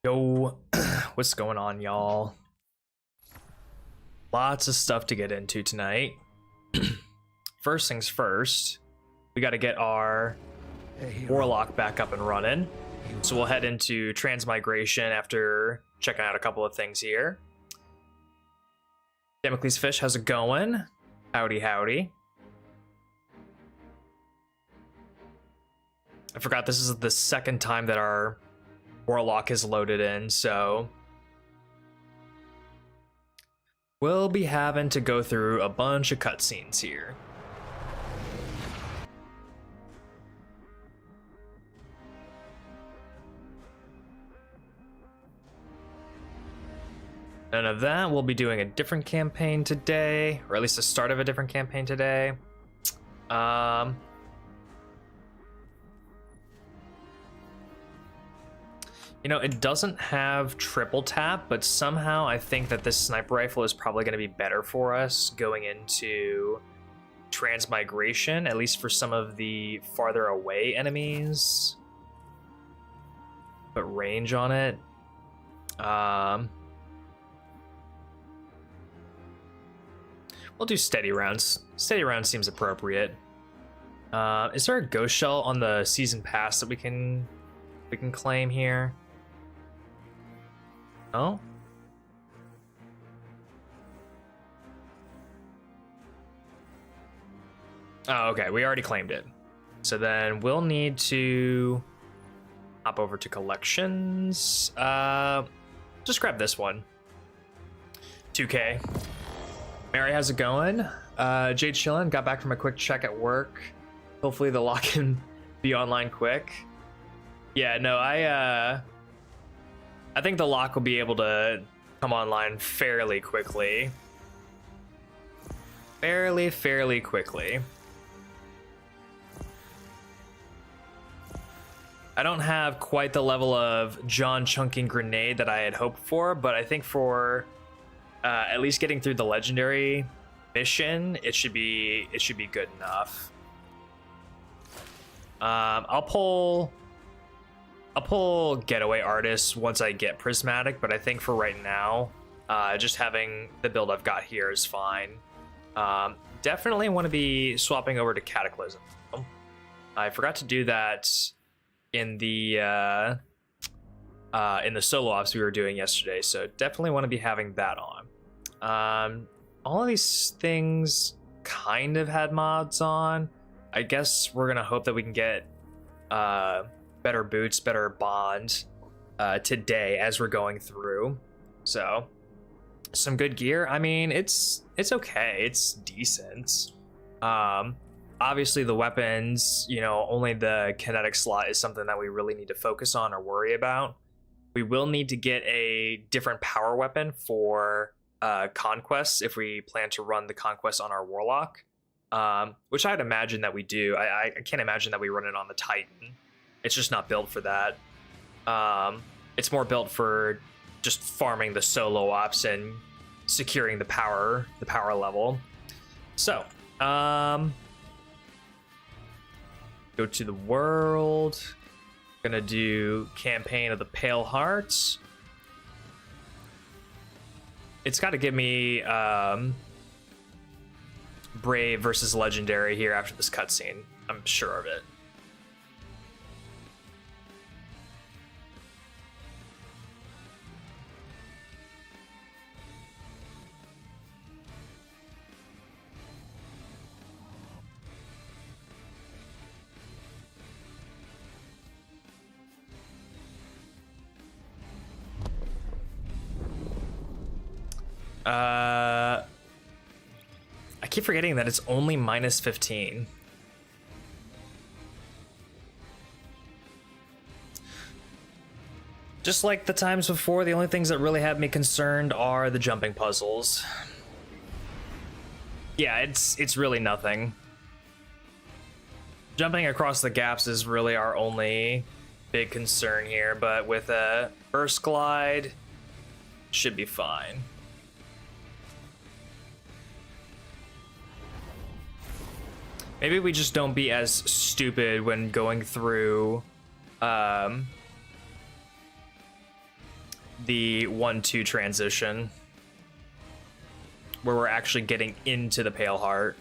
Yo, what's going on, y'all? Lots of stuff to get into tonight. First things first, we got to get our Warlock back up and running. So we'll head into transmigration after checking out a couple of things here. Damocles Fish, how's it going? Howdy, howdy. I forgot this is the second time that our Warlock is loaded in, so we'll be having to go through a bunch of cutscenes here. None of that. We'll be doing a different campaign today, or at least the start of a different campaign today. You know, it doesn't have triple tap, but somehow I think that this sniper rifle is probably going to be better for us going into transmigration, at least for some of the farther away enemies. Put range on it. We'll do steady rounds. Steady rounds seems appropriate. Is there a ghost shell on the season pass that we can claim here? Oh. Oh, okay. We already claimed it. So then we'll need to hop over to collections. Just grab this one. 2K. Mary, how's it going? Jade chillin', got back from a quick check at work. Hopefully the lock can be online quick. Yeah, no, I think the lock will be able to come online fairly quickly. Fairly quickly. I don't have quite the level of John chunking grenade that I had hoped for, but I think for at least getting through the legendary mission, it should be good enough. I'll pull Getaway Artist once I get Prismatic, but I think for right now, just having the build I've got here is fine. Definitely want to be swapping over to Cataclysm. I forgot to do that in the solo ops we were doing yesterday, so definitely want to be having that on. All of these things kind of had mods on. I guess we're gonna hope that we can get better boots, better bond today as we're going through. So some good gear. I mean, it's okay, it's decent. Obviously the weapons, you know, only the kinetic slot is something that we really need to focus on or worry about. We will need to get a different power weapon for conquests if we plan to run the conquest on our Warlock, which I'd imagine that we do. I can't imagine that we run it on the Titan. It's just not built for that. It's more built for just farming the solo ops and securing the power level. So go to the world. Gonna do campaign of the Pale Hearts. It's got to give me Brave versus Legendary here after this cutscene. I'm sure of it. I keep forgetting that it's only minus 15. Just like the times before, the only things that really have me concerned are the jumping puzzles. Yeah, it's really nothing. Jumping across the gaps is really our only big concern here, but with a burst glide, should be fine. Maybe we just don't be as stupid when going through the 1-2 transition where we're actually getting into the Pale Heart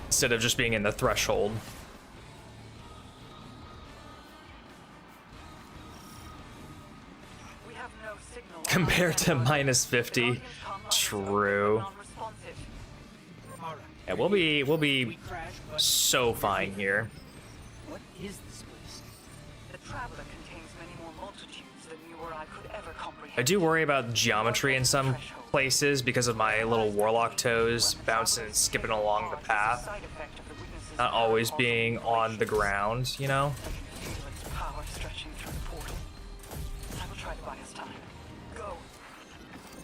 instead of just being in the threshold. Compared to -50, true. Yeah, we'll be so fine here. What is this place? The Traveler contains many more multitudes than you or I could ever comprehend. I do worry about geometry in some places because of my little warlock toes bouncing and skipping along the path, not always being on the ground, you know? Power stretching through the portal. I will try to buy us time. Go.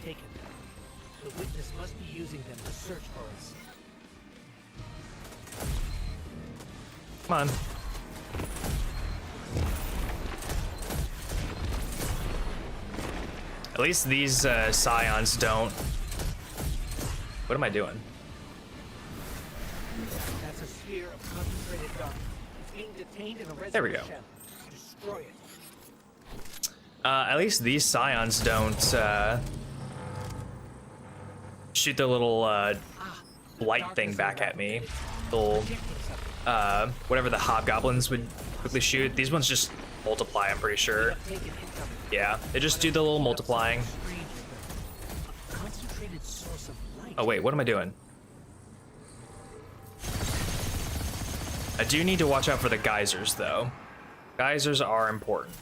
Taken. The witness must be using them to search for us. Come on. At least these scions don't. What am I doing? That's a sphere of concentrated darkness. It's being detained in a reservoir There we go. shell. Destroy it. At least these scions don't shoot the little light thing back at me. Little whatever the hobgoblins would quickly shoot. These ones just multiply, I'm pretty sure. Yeah, they just do the little multiplying. Concentrated source of light. Oh wait, what am I doing? I do need to watch out for the geysers though. Geysers are important.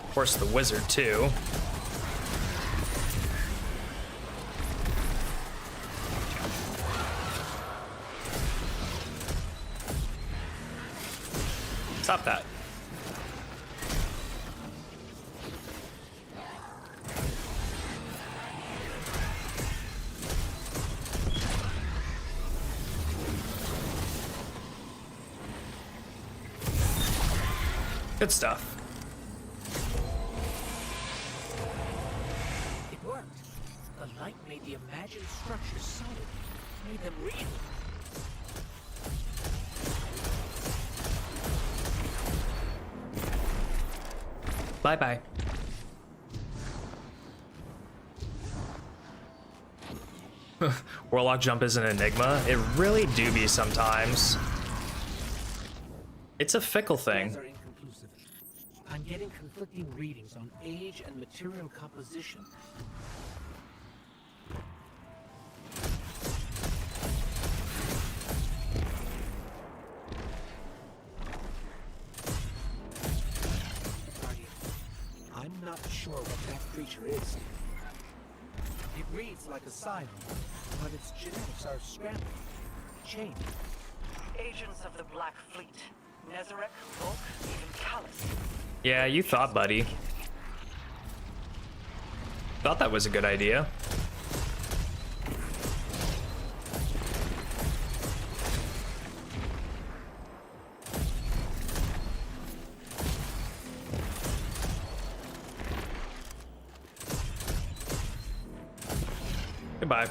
Of course, the wizard too. Stop that. Good stuff. It worked. The light made the imagined structures solid. Made them real. Bye-bye. Warlock jump is an enigma. It really do be sometimes. It's a fickle thing. Are inconclusive. I'm getting conflicting readings on age and material composition. Guardian, I'm not sure what that creature is. It reads like a siren, but its genetics are scrambled, changed. Agents of the Black Fleet. Nezarec, Volk, even Callus. Yeah, you thought, buddy. Thought that was a good idea. Goodbye.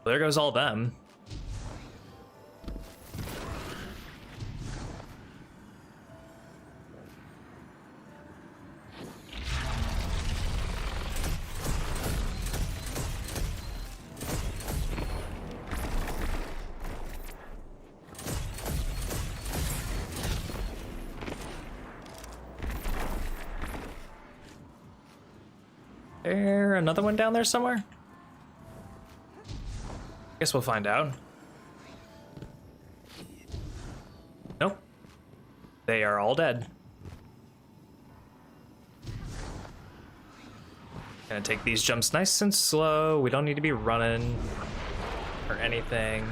There goes all them. There another one down there somewhere? Guess we'll find out. Nope. They are all dead. Gonna take these jumps nice and slow. We don't need to be running or anything.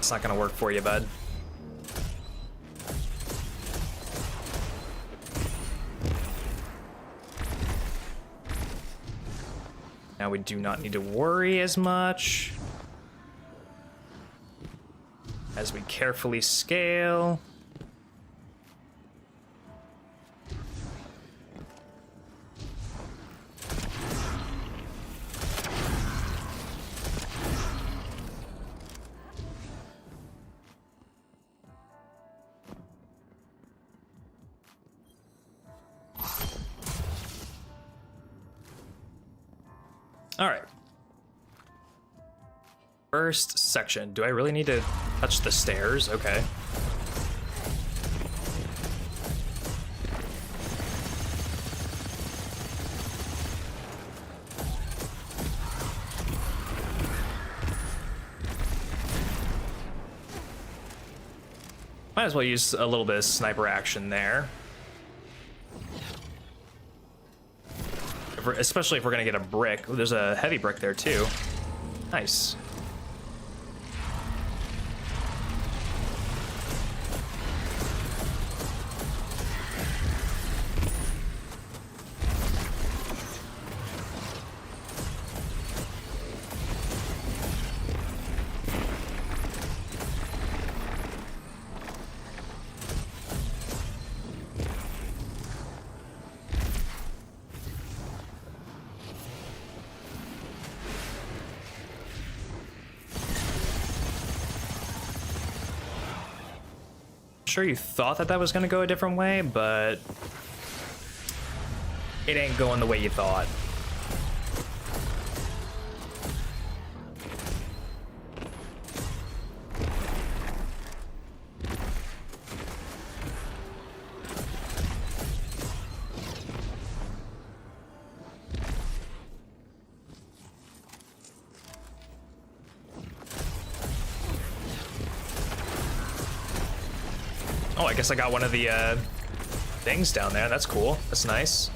It's not gonna work for you, bud. Now we do not need to worry as much as we carefully scale. All right. First section. Do I really need to touch the stairs? Okay. Might as well use a little bit of sniper action there. Especially if we're gonna get a brick. Ooh, there's a heavy brick there too. Nice. Sure you thought that was going to go a different way, but it ain't going the way you thought. Oh, I guess I got one of the things down there. That's cool. That's nice.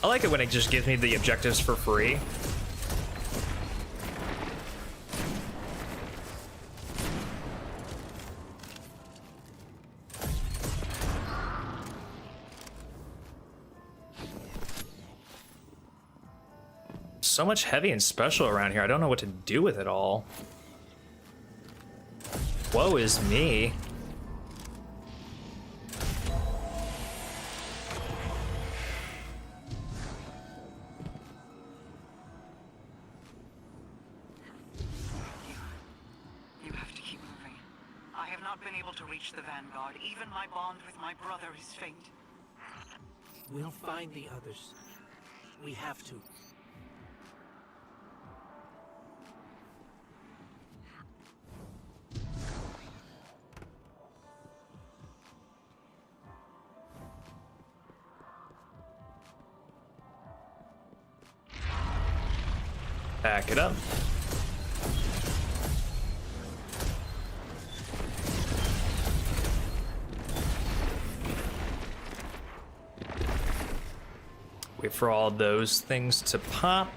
I like it when it just gives me the objectives for free. So much heavy and special around here. I don't know what to do with it all. Woe is me. The Vanguard. Even my bond with my brother is faint. We'll find the others. We have to. Back it up. Wait for all those things to pop.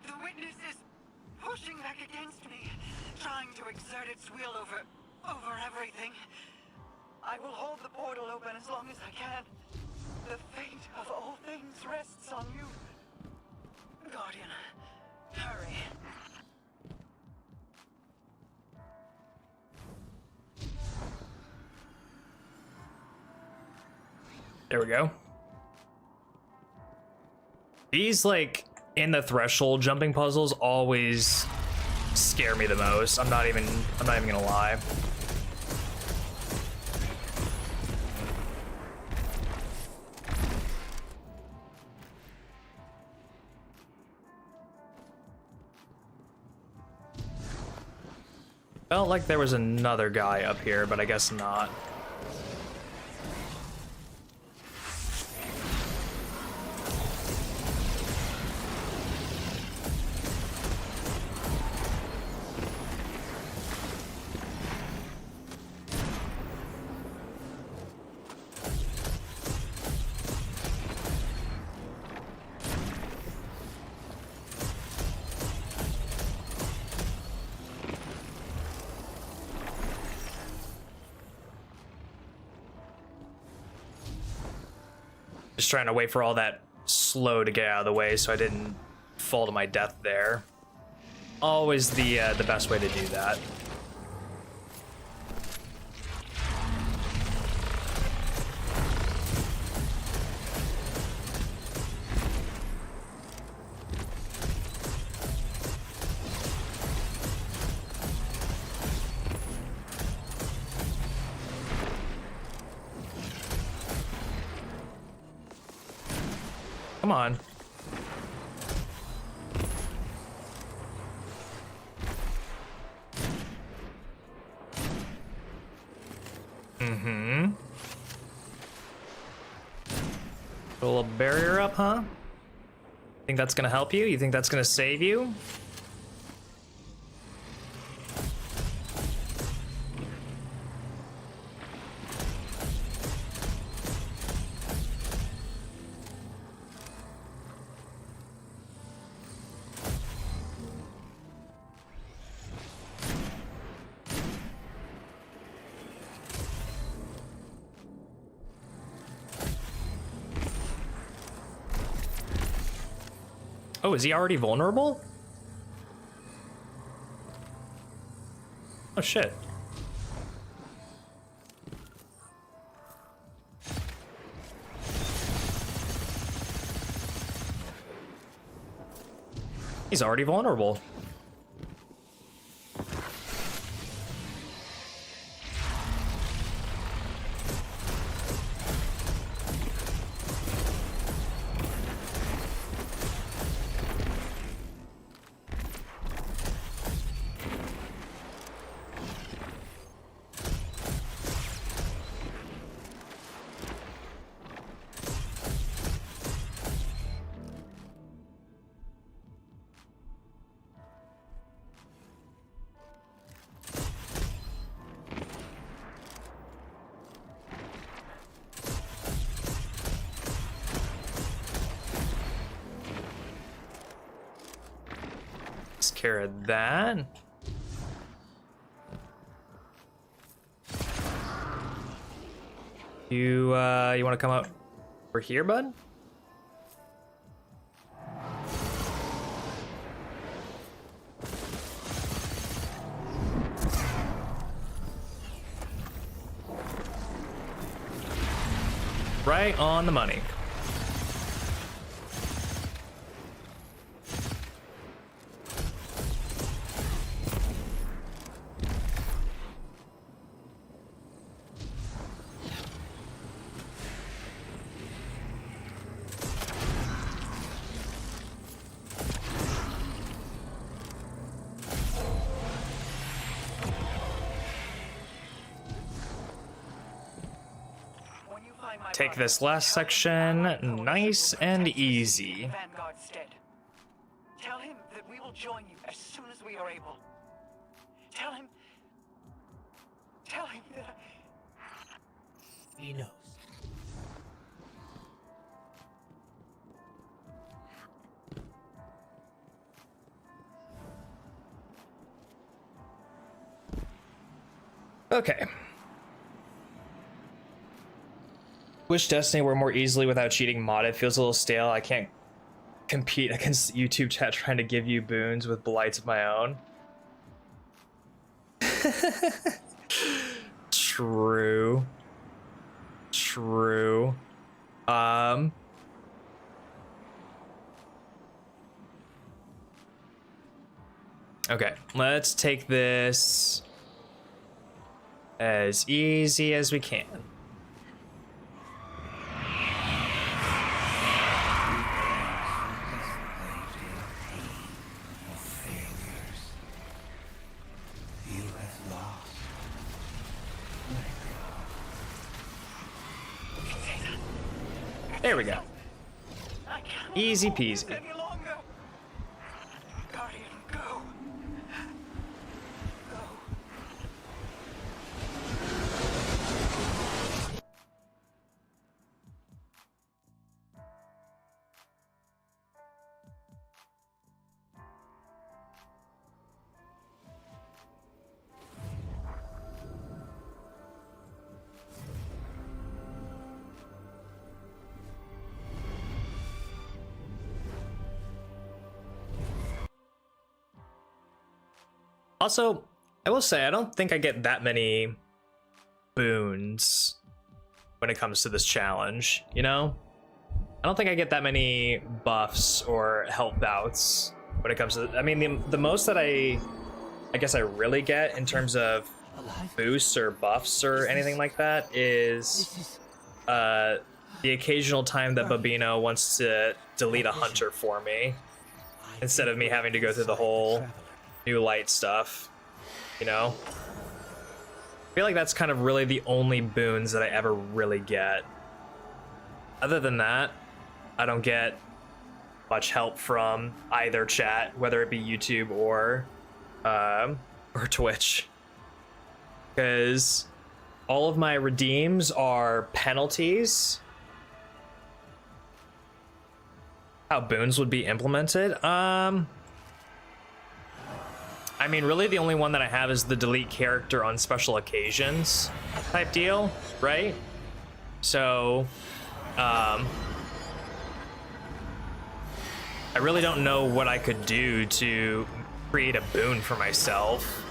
The witness is pushing back against me, trying to exert its will over everything. I will hold the portal open as long as I can. The fate of all things rests on you. Guardian, hurry. There we go. These, like, in the threshold jumping puzzles always scare me the most. I'm not even gonna lie. Felt like there was another guy up here, but I guess not. Just trying to wait for all that slow to get out of the way so I didn't fall to my death there. Always the best way to do that. Come on. Mm-hmm. Put a little barrier up, huh? Think that's gonna help you? You think that's gonna save you? Oh, is he already vulnerable? Oh, shit. He's already vulnerable. Take care of that. You want to come up over here, bud? Right on the money. Take this last section nice and easy. Vanguard's dead. Tell him that we will join you as soon as we are able. Tell him that He knows. Okay. Wish Destiny were more easily without cheating modded. Feels a little stale. I can't compete against YouTube chat trying to give you boons with blights of my own. True. True. Okay, let's take this as easy as we can. There we go. Easy peasy. any longer. Guardian, go. Go. Also, I will say, I don't think I get that many boons when it comes to this challenge, you know? I don't think I get that many buffs or health bouts when it comes to, I mean, the most that I guess I really get in terms of boosts or buffs or anything like that is the occasional time that Babino wants to delete a hunter for me instead of me having to go through the whole new light stuff, you know? I feel like that's kind of really the only boons that I ever really get. Other than that, I don't get much help from either chat, whether it be YouTube or Twitch, because all of my redeems are penalties. How boons would be implemented? I mean, really the only one that I have is the delete character on special occasions type deal, right? So, I really don't know what I could do to create a boon for myself.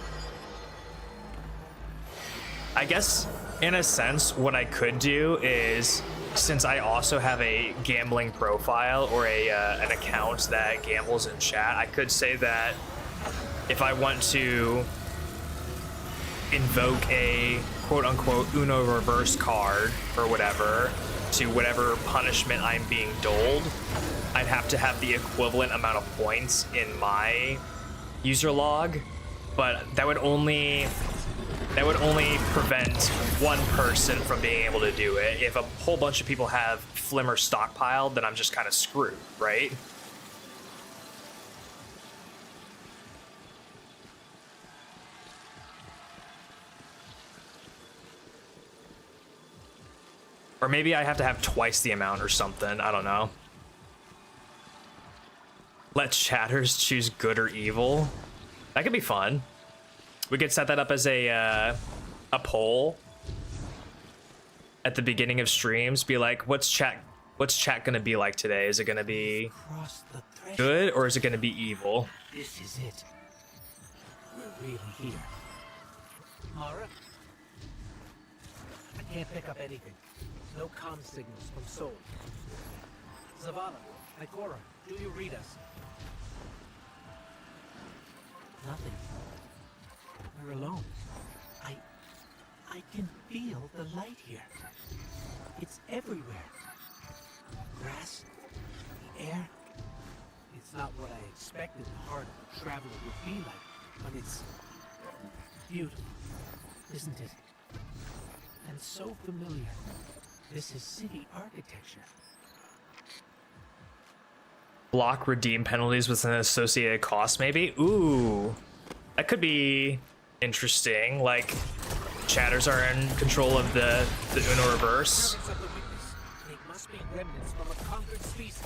I guess, in a sense, what I could do is, since I also have a gambling profile or an account that gambles in chat, I could say that if I want to invoke a quote-unquote Uno reverse card or whatever to whatever punishment I'm being doled, I'd have to have the equivalent amount of points in my user log, but that would only prevent one person from being able to do it. If a whole bunch of people have Flimmer stockpiled, then I'm just kind of screwed, right? Or maybe I have to have twice the amount or something. I don't know. Let chatters choose good or evil. That could be fun. We could set that up as a poll at the beginning of streams. Be like, what's chat gonna be like today? Is it gonna be good or is it gonna be evil? This is it. We're really here. Mara? I can't pick up anything. No comm signals from Seoul. Zavala, Ikora, do you read us? Nothing. We're alone. I can feel the light here. It's everywhere. Grass, the air. It's not what I expected the heart of a traveler would be like, but it's beautiful, isn't it? And so familiar. This is city architecture. Block redeem penalties with an associated cost, maybe? Ooh, that could be interesting. Like, chatters are in control of the Uno reverse. Remnants of the witness. They must be remnants from a conquered species.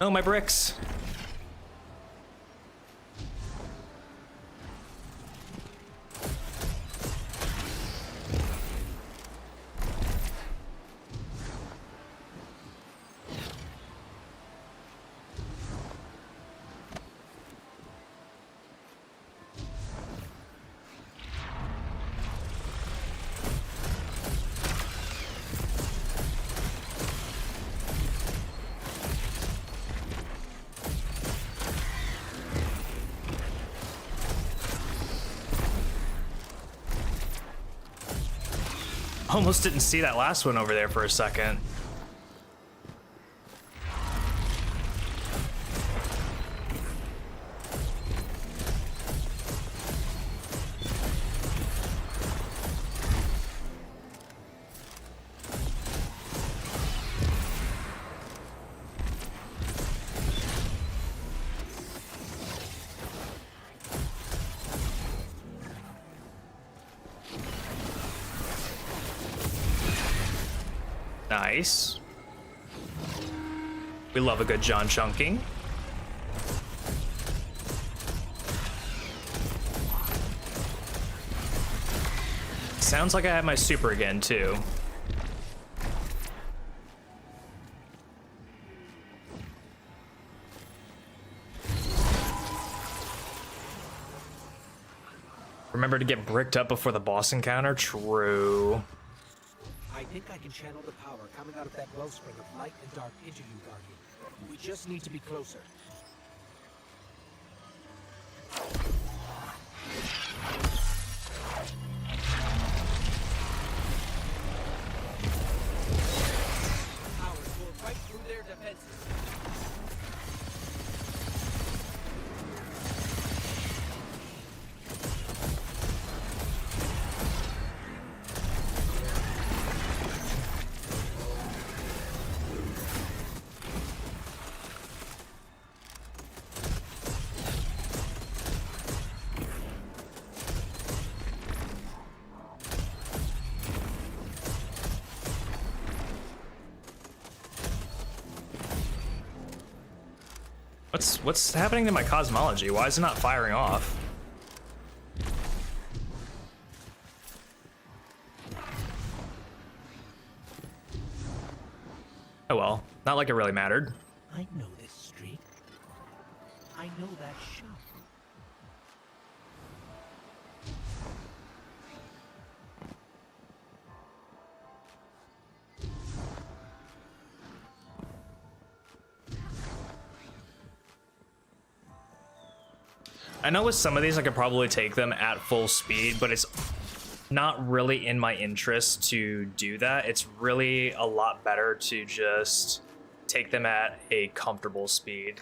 Oh, my bricks. Almost didn't see that last one over there for a second. Nice. We love a good John chunking. Sounds like I have my super again, too. Remember to get bricked up before the boss encounter? True. I think I can channel the power coming out of that wellspring of light and dark into you, Guardian. We just need to be closer. Powers will right through their defenses. What's happening to my cosmology? Why is it not firing off? Oh well, not like it really mattered. I know this street. I know that shop. I know with some of these I could probably take them at full speed, but it's not really in my interest to do that. It's really a lot better to just take them at a comfortable speed.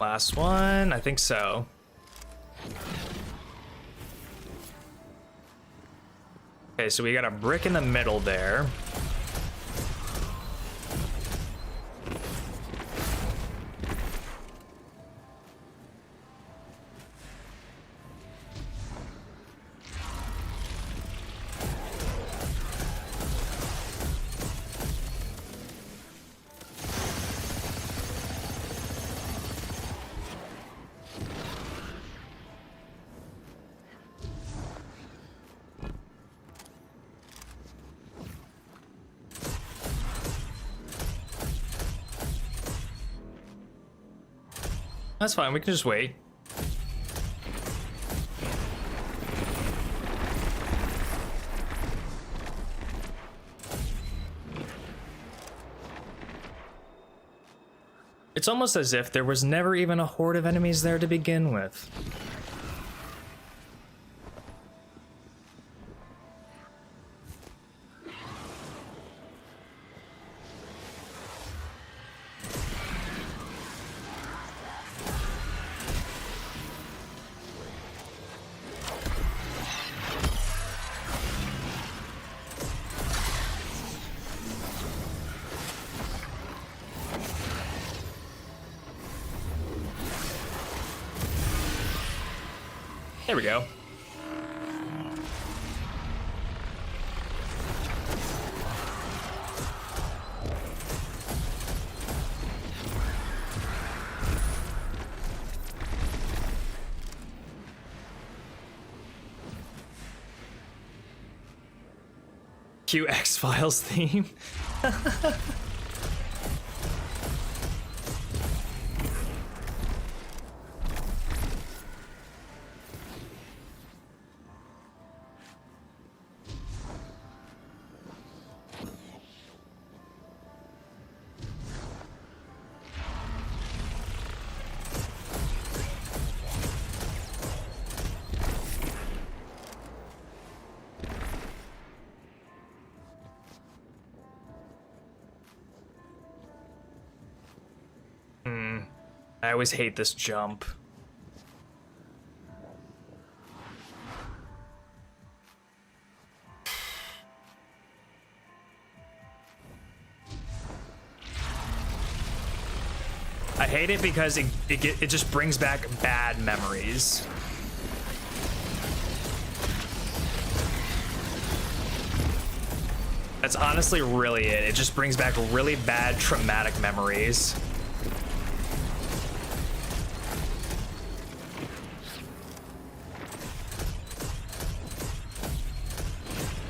Last one, I think so. Okay, so we got a brick in the middle there. That's fine, we can just wait. It's almost as if there was never even a horde of enemies there to begin with. There we go. Cute X-Files theme. I always hate this jump. I hate it because it just brings back bad memories. That's honestly really it. It just brings back really bad traumatic memories.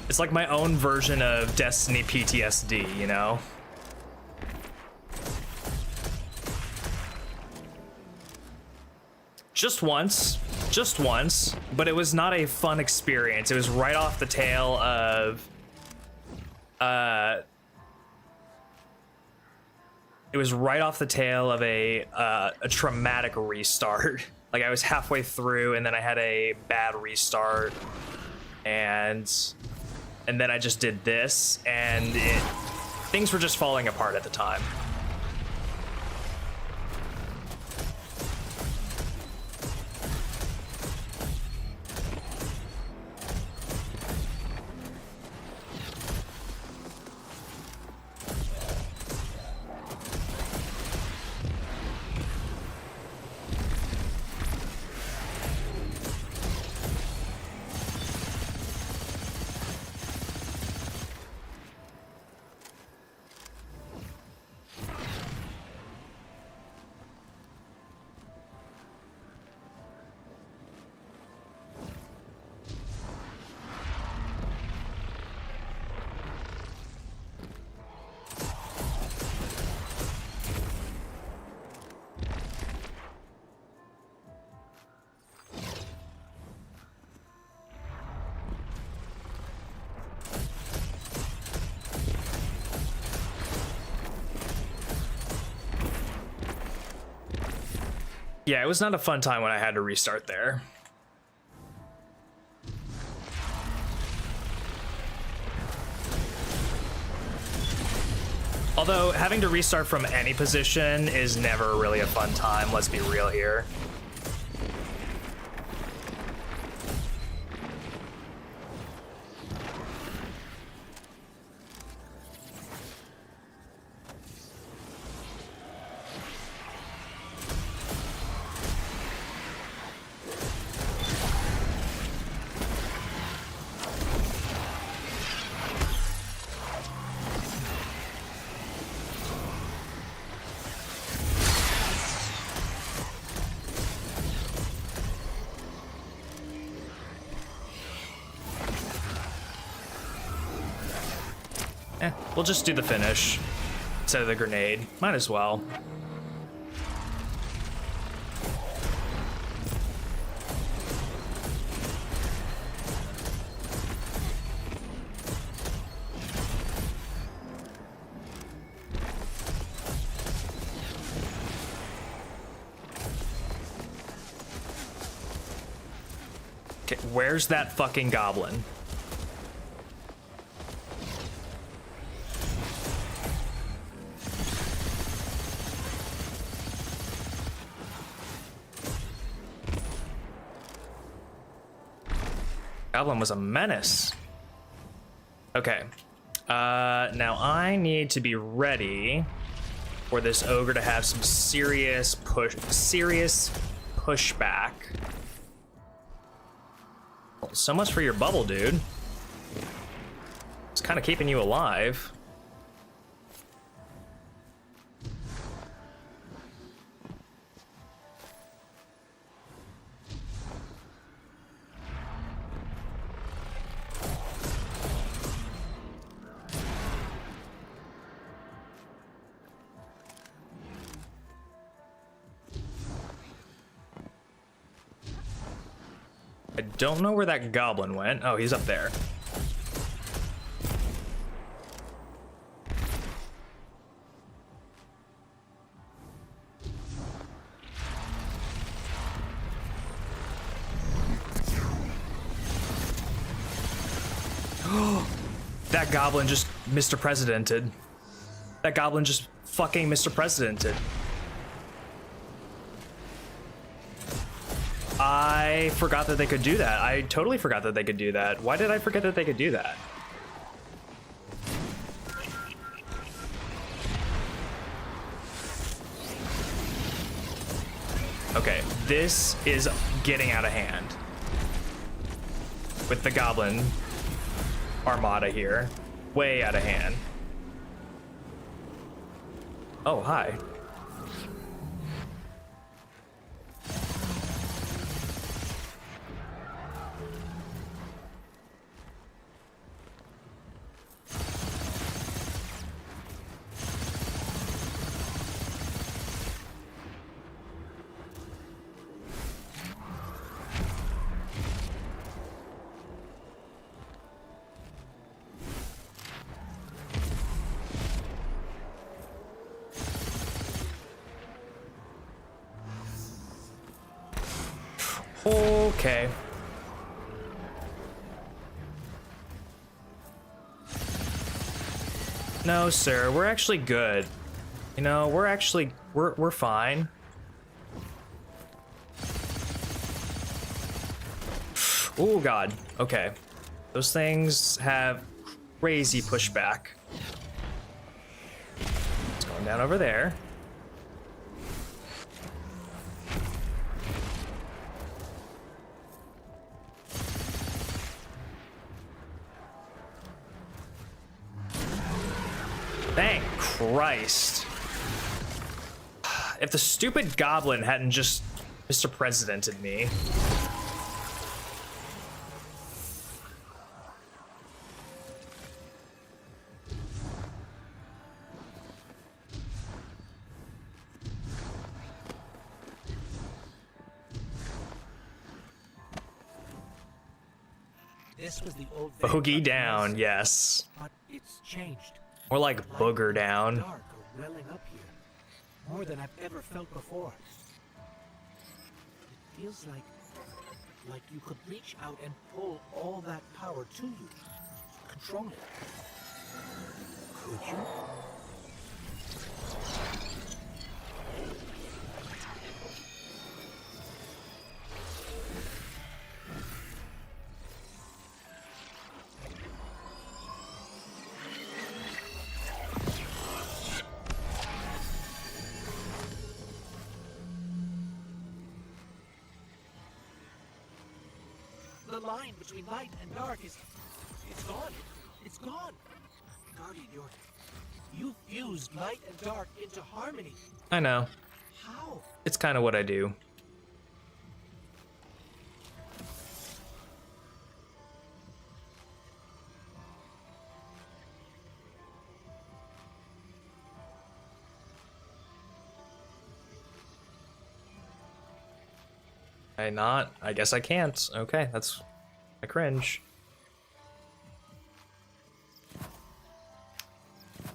It's like my own version of Destiny PTSD, you know? Just once, but it was not a fun experience. It was right off the tail of, a traumatic restart. Like I was halfway through and then I had a bad restart, and then I just did this, and things were just falling apart at the time. Yeah, it was not a fun time when I had to restart there. Although, having to restart from any position is never really a fun time, let's be real here. We'll just do the finish instead of the grenade. Might as well. Okay, where's that fucking goblin? Goblin was a menace. Okay. Now I need to be ready for this ogre to have some serious pushback. Well, so much for your bubble, dude. It's kind of keeping you alive. I don't know where that goblin went. Oh, he's up there. That goblin just Mr. Presidented. That goblin just fucking Mr. Presidented. I forgot that they could do that. I totally forgot that they could do that. Why did I forget that they could do that? Okay, this is getting out of hand with the goblin armada here. Way out of hand. Oh, hi. Okay. No, sir, we're actually good. You know, we're fine. Oh God. Okay. Those things have crazy pushback. It's going down over there. Thank Christ. If the stupid goblin hadn't just Mr. Presidented me. This was the old Bogey down, yes. But it's changed. More like booger down. Dark are welling up here. More than I've ever felt before. It feels like you could reach out and pull all that power to you. Control it. Could you? The line between light and dark it's gone. It's gone. Guardian, you fused light and dark into harmony. I know. How? It's kind of what I do. I not? I guess I can't. Okay, that's I cringe.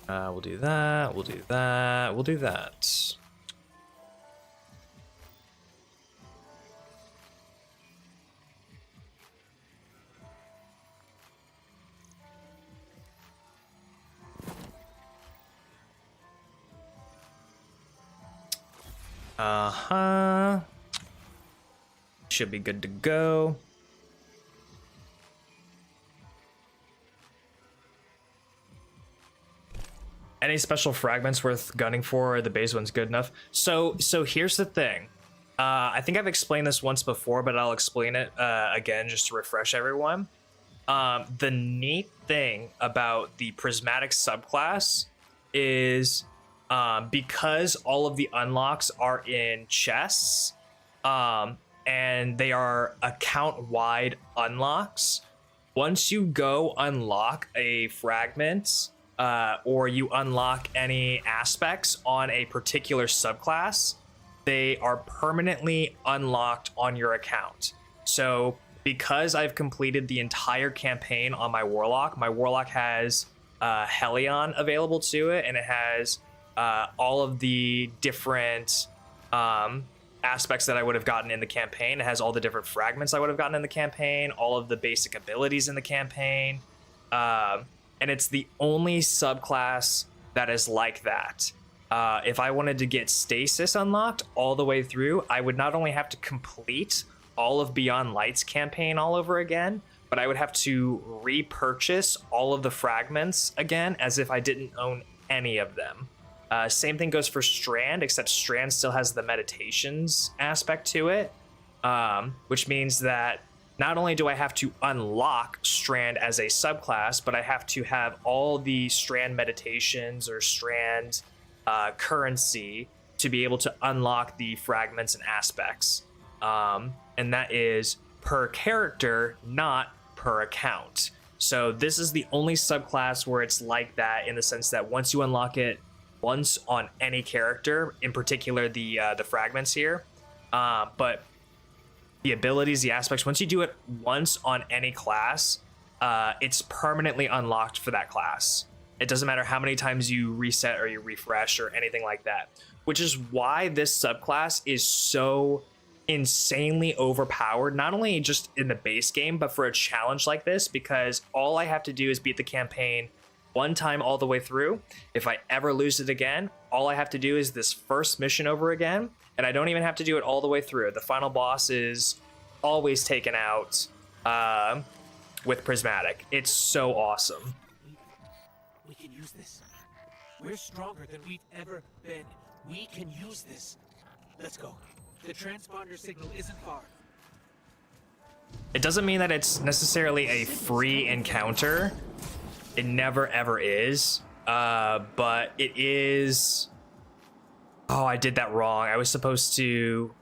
We'll do that. We'll do that. We'll do that. Uh-huh. Should be good to go. Any special fragments worth gunning for, or the base one's good enough? So here's the thing. I think I've explained this once before, but I'll explain it again just to refresh everyone. The neat thing about the prismatic subclass is because all of the unlocks are in chests, and they are account-wide unlocks. Once you go unlock a fragment, or you unlock any aspects on a particular subclass, they are permanently unlocked on your account. So because I've completed the entire campaign on my Warlock has Helion available to it, and it has all of the different aspects that I would have gotten in the campaign. It has all the different fragments I would have gotten in the campaign, all of the basic abilities in the campaign. And it's the only subclass that is like that. If I wanted to get Stasis unlocked all the way through, I would not only have to complete all of Beyond Light's campaign all over again, but I would have to repurchase all of the fragments again as if I didn't own any of them. Same thing goes for Strand, except Strand still has the meditations aspect to it, which means that not only do I have to unlock Strand as a subclass, but I have to have all the Strand meditations or Strand currency to be able to unlock the fragments and aspects. And that is per character, not per account. So this is the only subclass where it's like that, in the sense that once you unlock it once on any character, in particular the fragments here, but the abilities, the aspects, once you do it once on any class, it's permanently unlocked for that class. It doesn't matter how many times you reset or you refresh or anything like that, which is why this subclass is so insanely overpowered, not only just in the base game, but for a challenge like this, because all I have to do is beat the campaign one time all the way through. If I ever lose it again, all I have to do is this first mission over again, and I don't even have to do it all the way through. The final boss is always taken out with Prismatic. It's so awesome. We can use this. We're stronger than we've ever been. We can use this. Let's go. The transponder signal isn't far. It doesn't mean that it's necessarily a free encounter. It never ever is. But it is... Oh, I did that wrong. I was supposed to...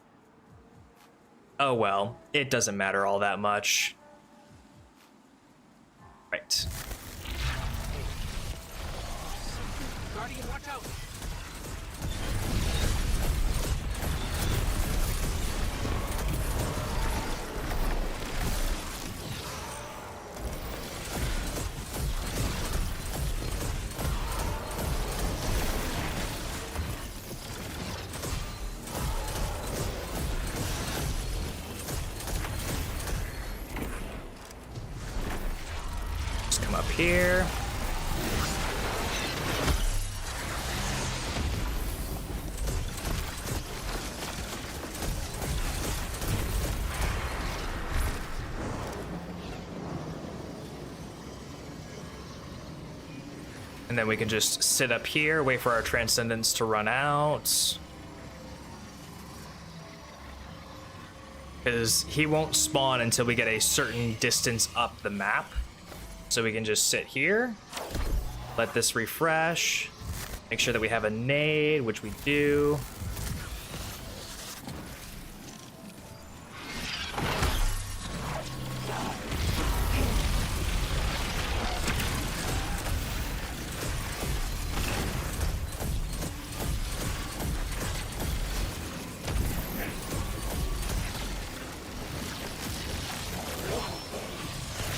Oh well, it doesn't matter all that much. Right. Guardian, watch out! Just come up here. And then we can just sit up here, wait for our Transcendence to run out. Because he won't spawn until we get a certain distance up the map. So we can just sit here, let this refresh, make sure that we have a nade, which we do.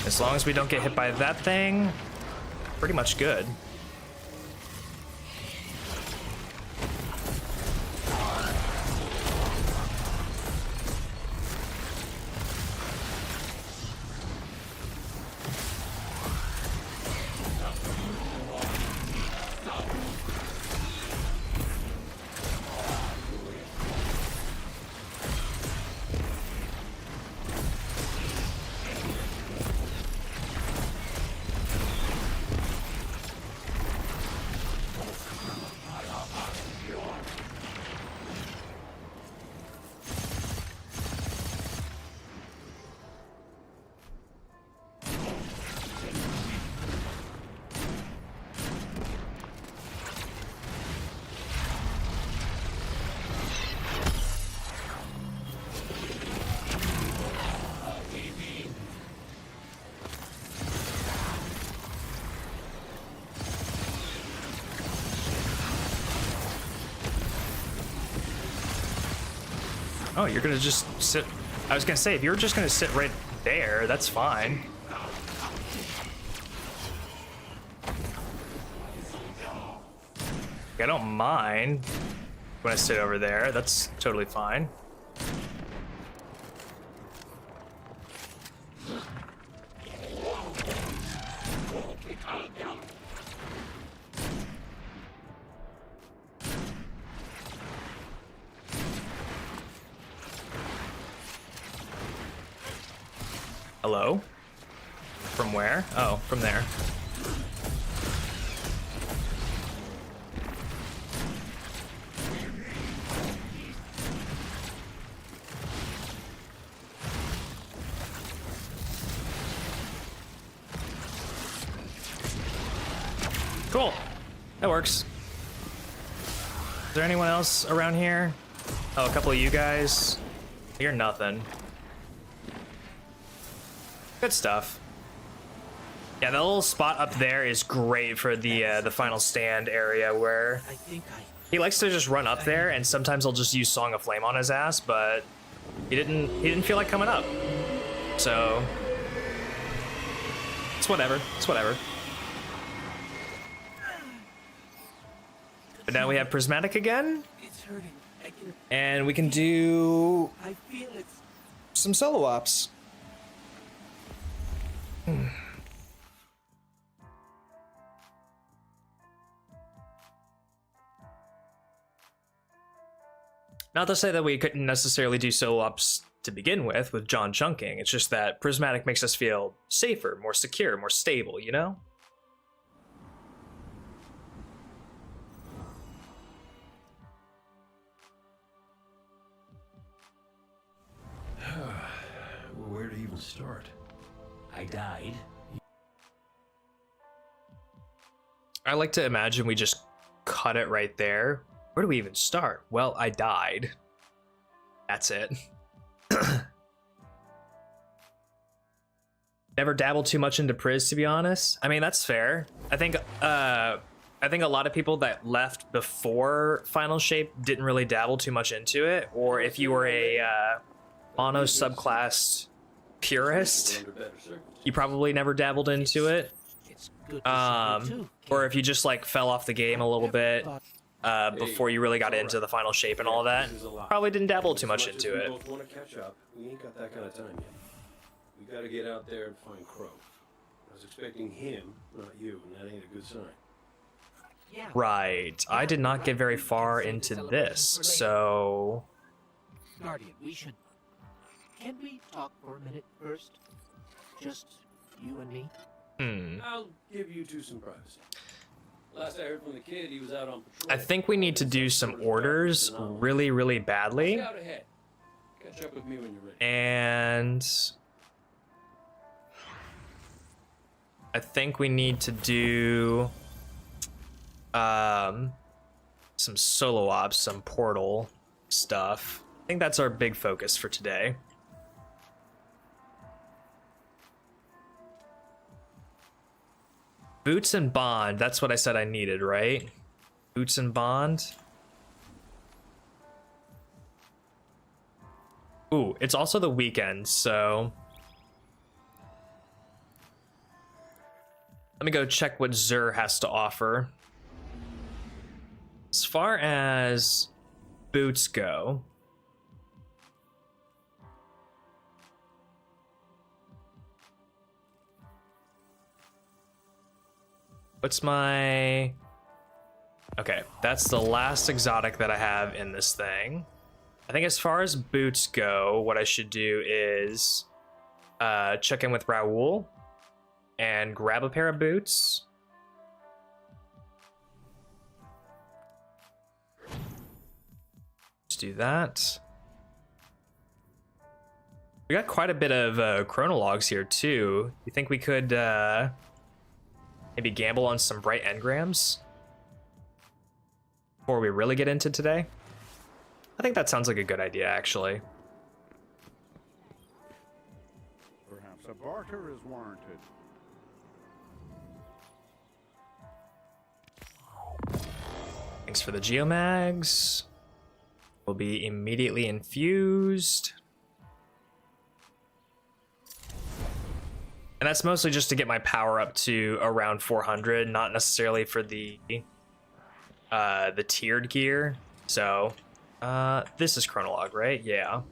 As long as we don't get hit by that thing, pretty much good. Oh, you're gonna just sit... I was gonna say, if you're just gonna sit right there, that's fine. I don't mind when I sit over there. That's totally fine. Hello? From where? Oh, from there. Cool. That works. Is there anyone else around here? Oh, a couple of you guys. You're nothing. Good stuff. Yeah, the little spot up there is great for the final stand area where I think he likes to just run up there, and sometimes he'll just use Song of Flame on his ass, but he didn't feel like coming up. So it's whatever. It's whatever. But now we have Prismatic again, it's hurting. and we can do I feel it's. some solo ops. Not to say that we couldn't necessarily do solo ops to begin with John chunking. It's just that Prismatic makes us feel safer, more secure, more stable, you know? Where to even start? I died. I like to imagine we just cut it right there. Where do we even start? Well, I died. That's it. Never dabbled too much into Priz, to be honest. I mean, that's fair. I think a lot of people that left before Final Shape didn't really dabble too much into it, or if you were a mono subclass purist, you probably never dabbled into it. It's good to see you too. Or if you just like fell off the game a little bit before you really got into the Final Shape and all that, probably didn't dabble too much into it. We both want to catch up. We ain't got that kind of time yet. We got to get out there and find Crow. I was expecting him, not you, and that ain't a good sign. Yeah. Right. I did not get very far into this, so Guardian, we should. Can we talk for a minute first? Just you and me? I'll give you two some privacy. Last I heard from the kid, he was out on patrol. I think we need to do some orders really, really badly. Stay out ahead. Catch up with me when you're ready. And I think we need to do some solo ops, some portal stuff. I think that's our big focus for today. Boots and Bond, that's what I said I needed, right? Boots and Bond. Ooh, it's also the weekend, so let me go check what Zur has to offer. As far as boots go, what's my... Okay, that's the last exotic that I have in this thing. I think as far as boots go, what I should do is check in with Raoul and grab a pair of boots. Let's do that. We got quite a bit of chronologues here too. You think we could maybe gamble on some bright engrams before we really get into today? I think that sounds like a good idea, actually. Perhaps a barter is warranted. Thanks for the geomags. Will be immediately infused. And that's mostly just to get my power up to around 400, not necessarily for the tiered gear. So, this is chronologue, right? Yeah.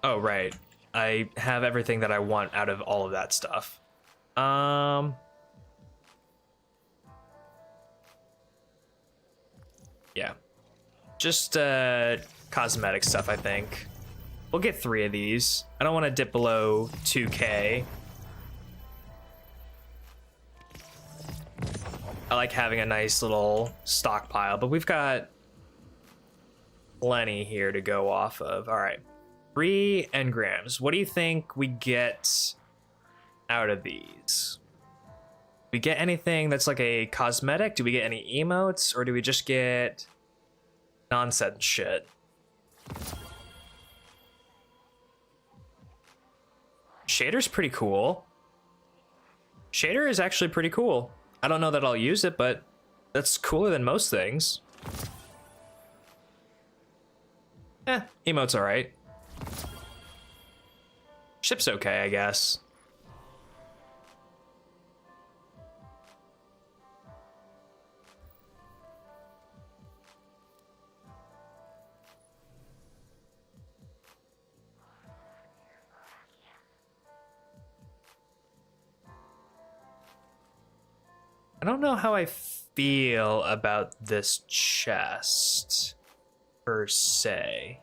Oh, right. I have everything that I want out of all of that stuff. Yeah. Just cosmetic stuff, I think. We'll get 3 of these. I don't want to dip below 2K. I like having a nice little stockpile, but we've got plenty here to go off of. All right, 3 engrams. What do you think we get out of these? We get anything that's like a cosmetic? Do we get any emotes, or do we just get nonsense shit? Shader's pretty cool. Shader is actually pretty cool. I don't know that I'll use it, but that's cooler than most things. Emote's alright. Ship's okay, I guess. I don't know how I feel about this chest, per se.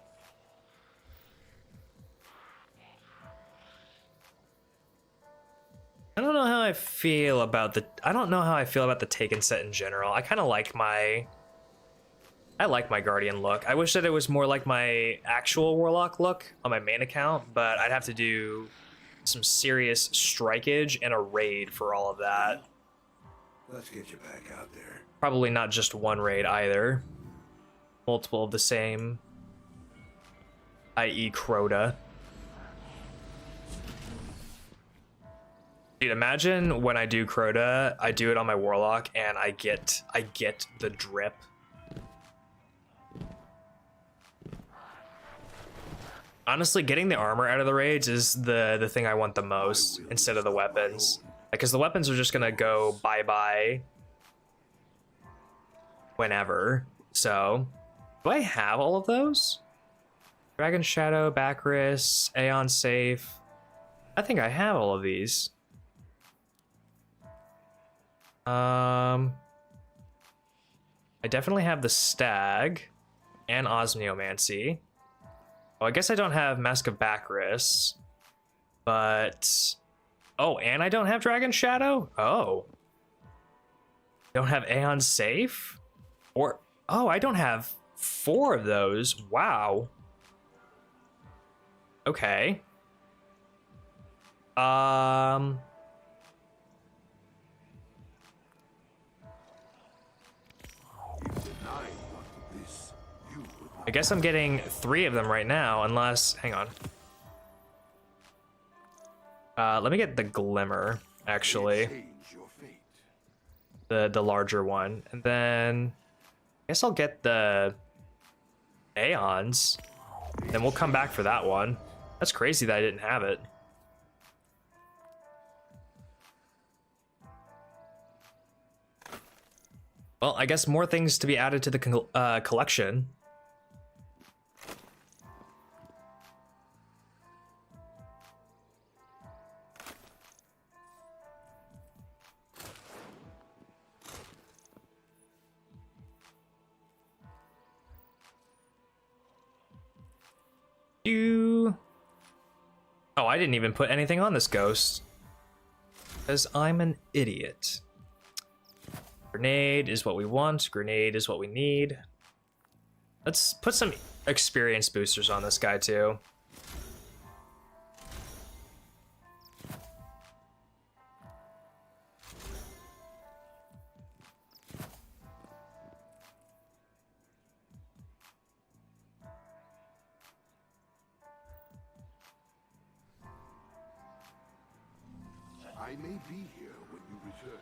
I don't know how I feel about the Taken set in general. I kind of like my Guardian look. I wish that it was more like my actual Warlock look on my main account, but I'd have to do some serious strikeage and a raid for all of that. Let's get you back out there. Probably not just one raid either. Multiple of the same, i.e. Crota. Dude, imagine when I do Crota, I do it on my Warlock and I get the drip. Honestly, getting the armor out of the raids is the thing I want the most instead of the weapons. Because the weapons are just gonna go bye-bye whenever. So, do I have all of those? Dragon Shadow, Bacchus, Aeon Safe. I think I have all of these. I definitely have the Stag and Osmiomancy. Well, I guess I don't have Mask of Bacchus, but... Oh, and I don't have Dragon Shadow? Oh. Don't have Aeon Safe? Or... Oh, I don't have 4 of those. Wow. Okay. I guess I'm getting 3 of them right now, unless... Hang on. Let me get the Glimmer, actually. The larger one. And then... I guess I'll get the... Aeons. Then we'll come back for that one. That's crazy that I didn't have it. Well, I guess more things to be added to the collection. Oh, I didn't even put anything on this ghost. Because I'm an idiot. Grenade is what we want. Grenade is what we need. Let's put some experience boosters on this guy too. I may be here when you return.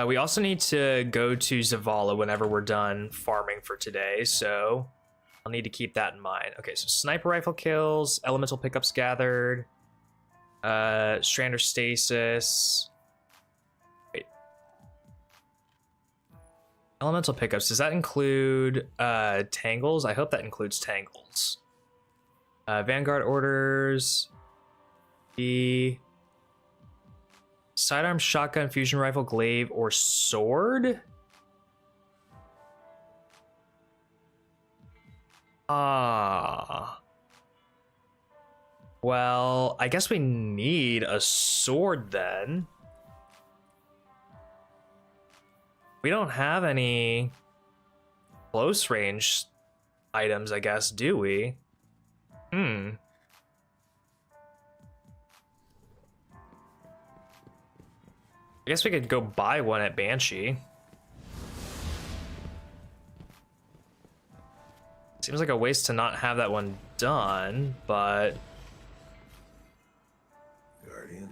We also need to go to Zavala whenever we're done farming for today, so I'll need to keep that in mind. Okay, so sniper rifle kills, elemental pickups gathered, Strander stasis. Wait. Elemental pickups, does that include tangles? I hope that includes tangles. Vanguard orders. The sidearm, shotgun, fusion rifle, glaive, or sword. Ah. Well, I guess we need a sword then. We don't have any close range items, I guess, do we? I guess we could go buy one at Banshee. Seems like a waste to not have that one done, but... Guardian.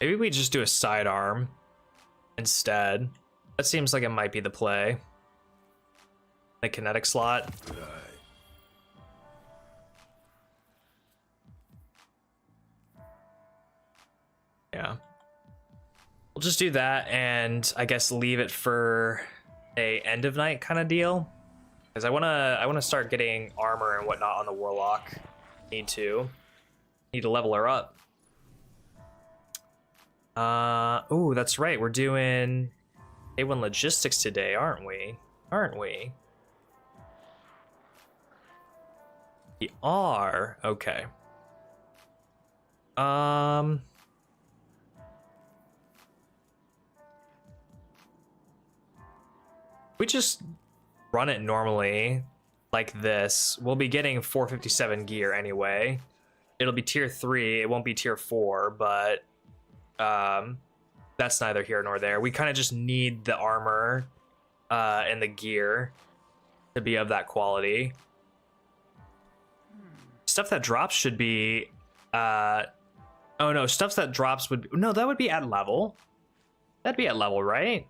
Maybe we just do a sidearm instead. That seems like it might be the play. The kinetic slot. Good eye. Yeah. We'll just do that and I guess leave it for a end of night kind of deal. Because I wanna start getting armor and whatnot on the Warlock. Need to level her up. Oh, that's right. We're doing A1 logistics today, aren't we? We are. Okay. We just run it normally like this. We'll be getting 457 gear anyway. It'll be tier 3. It won't be tier 4, but that's neither here nor there. We kind of just need the armor and the gear to be of that quality. Stuff that drops should be oh no, stuff that drops would no, that would be at level. That'd be at level, right?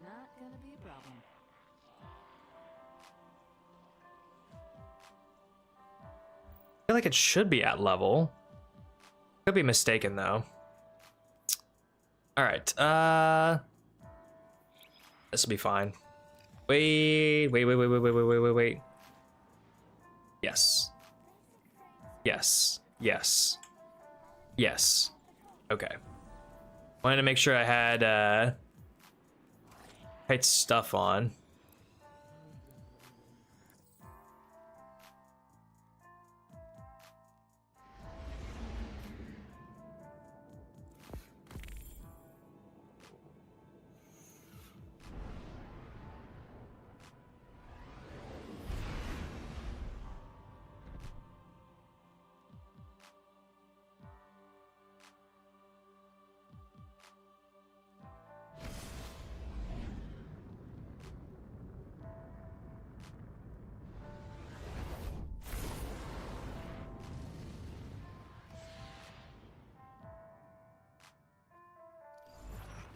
Not gonna be a problem. I feel like it should be at level. Could be mistaken though. All right, this will be fine. Wait. Yes. Okay. Wanted to make sure I had right stuff on.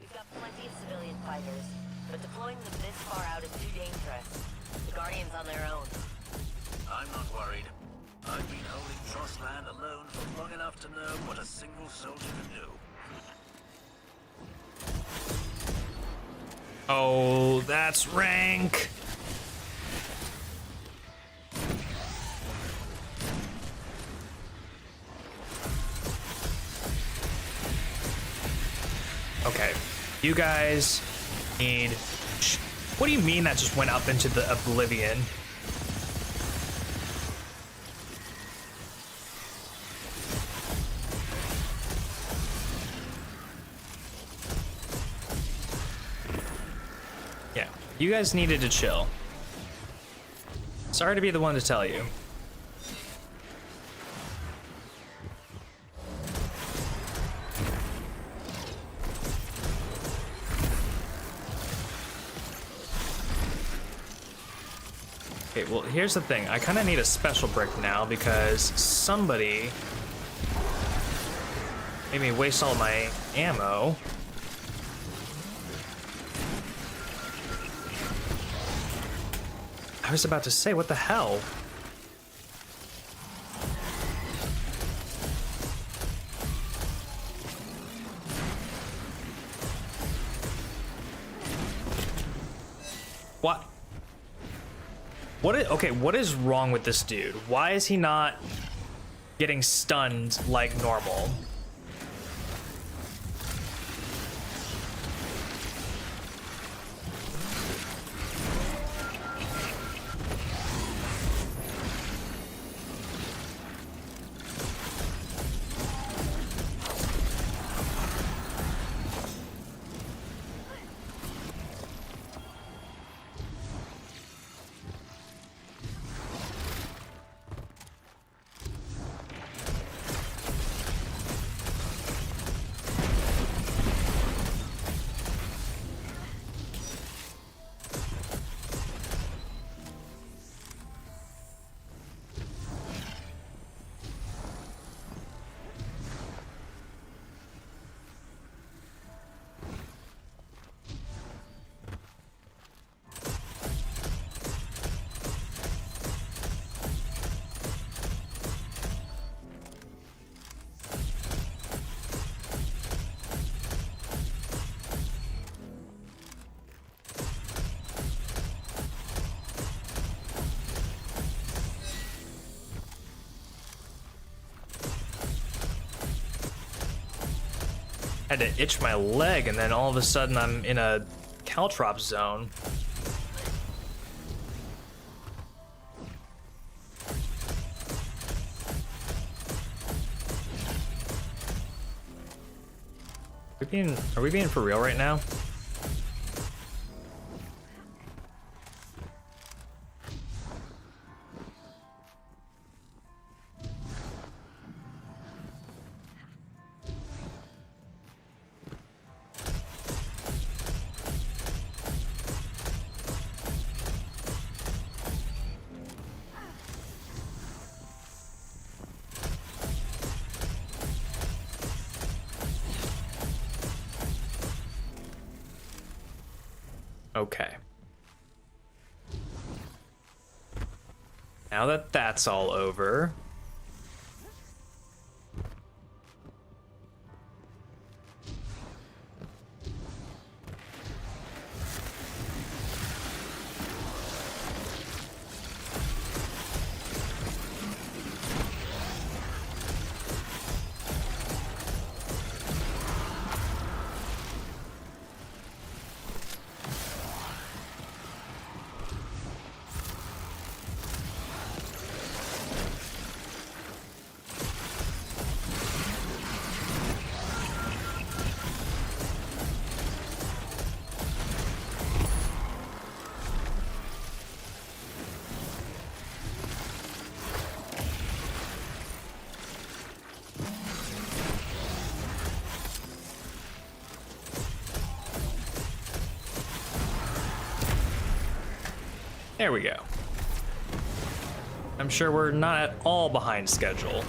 We've got plenty of civilian fighters, but deploying them this far out is too dangerous. The Guardian's on their own. I'm not worried. I've been holding Frostland alone for long enough to know what a single soldier can do. Oh, that's rank. Okay, you guys need... What do you mean that just went up into the oblivion? Yeah, you guys needed to chill. Sorry to be the one to tell you. Okay, well, here's the thing. I kind of need a special brick now because somebody made me waste all my ammo. I was about to say, what the hell? What? Okay, what is wrong with this dude? Why is he not getting stunned like normal? Had to itch my leg, and then all of a sudden I'm in a caltrop zone. Are we being for real right now? Okay. Now that that's all over, there we go. I'm sure we're not at all behind schedule.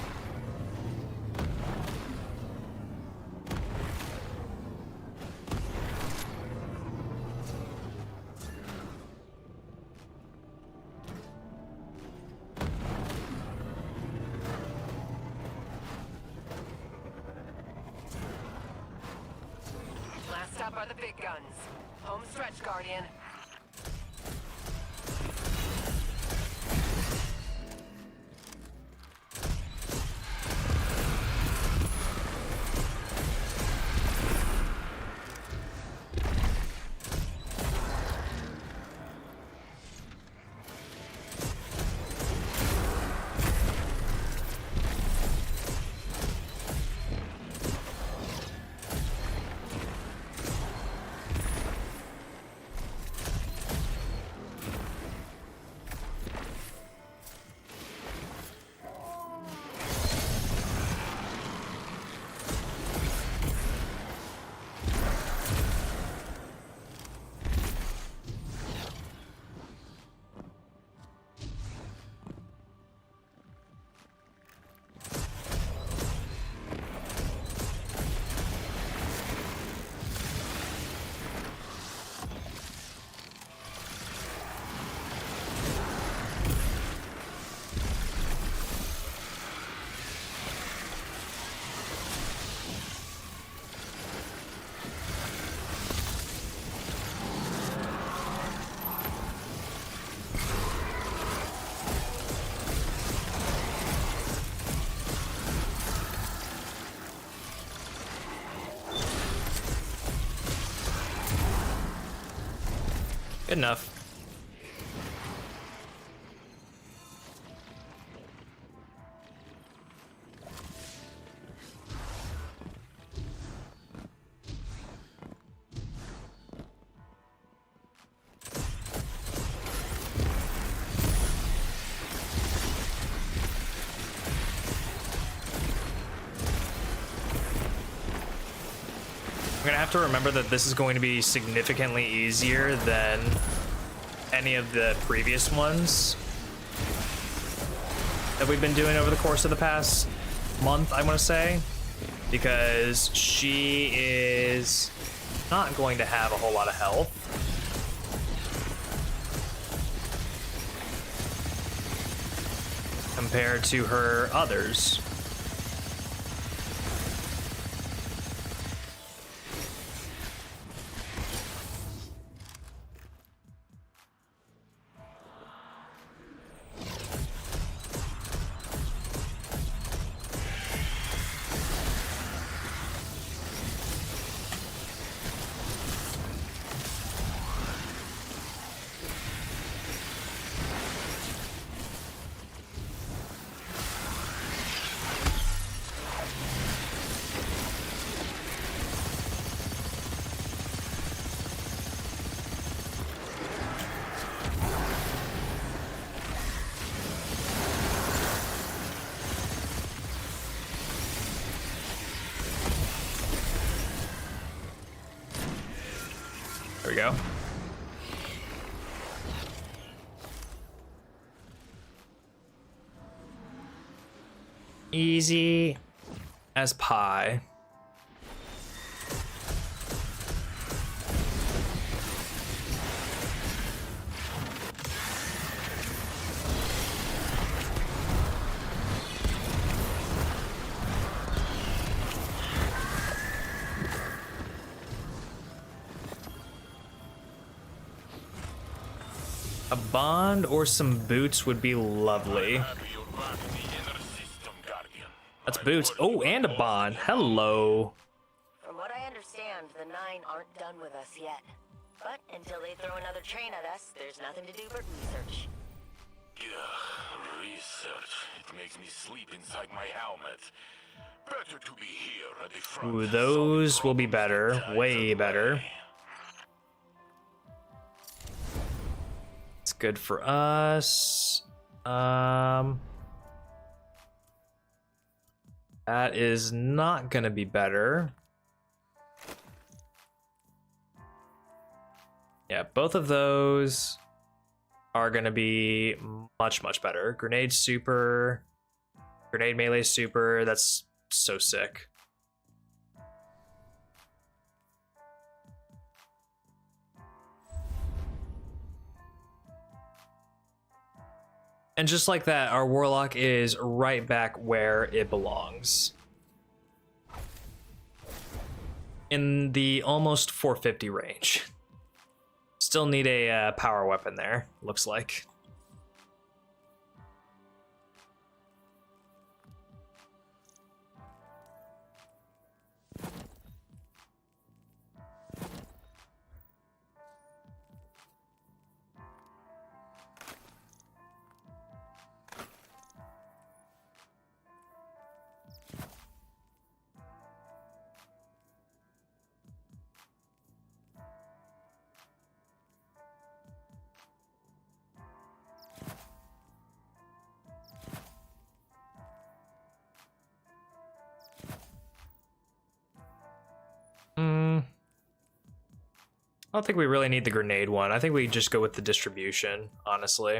Last stop are the big guns. Home stretch, Guardian. Good enough. I'm gonna have to remember that this is going to be significantly easier than any of the previous ones that we've been doing over the course of the past month, I want to say, because she is not going to have a whole lot of health. Compared to her others. There we go. Easy as pie. A bond or some boots would be lovely. That's boots. Oh, and a bond. Hello. From what I understand, the Nine aren't done with us yet. But until they throw another train at us, there's nothing to do but research. Yeah, research. It makes me sleep inside my helmet. Better to be here at the front. Ooh, those will be better. Way better. It's good for us. That is not gonna be better. Yeah, both of those are gonna be much, much better. Grenade super, grenade melee super, that's so sick. And just like that, our Warlock is right back where it belongs. In the almost 450 range. Still need a power weapon there, looks like. I don't think we really need the grenade one. I think we just go with the distribution, honestly.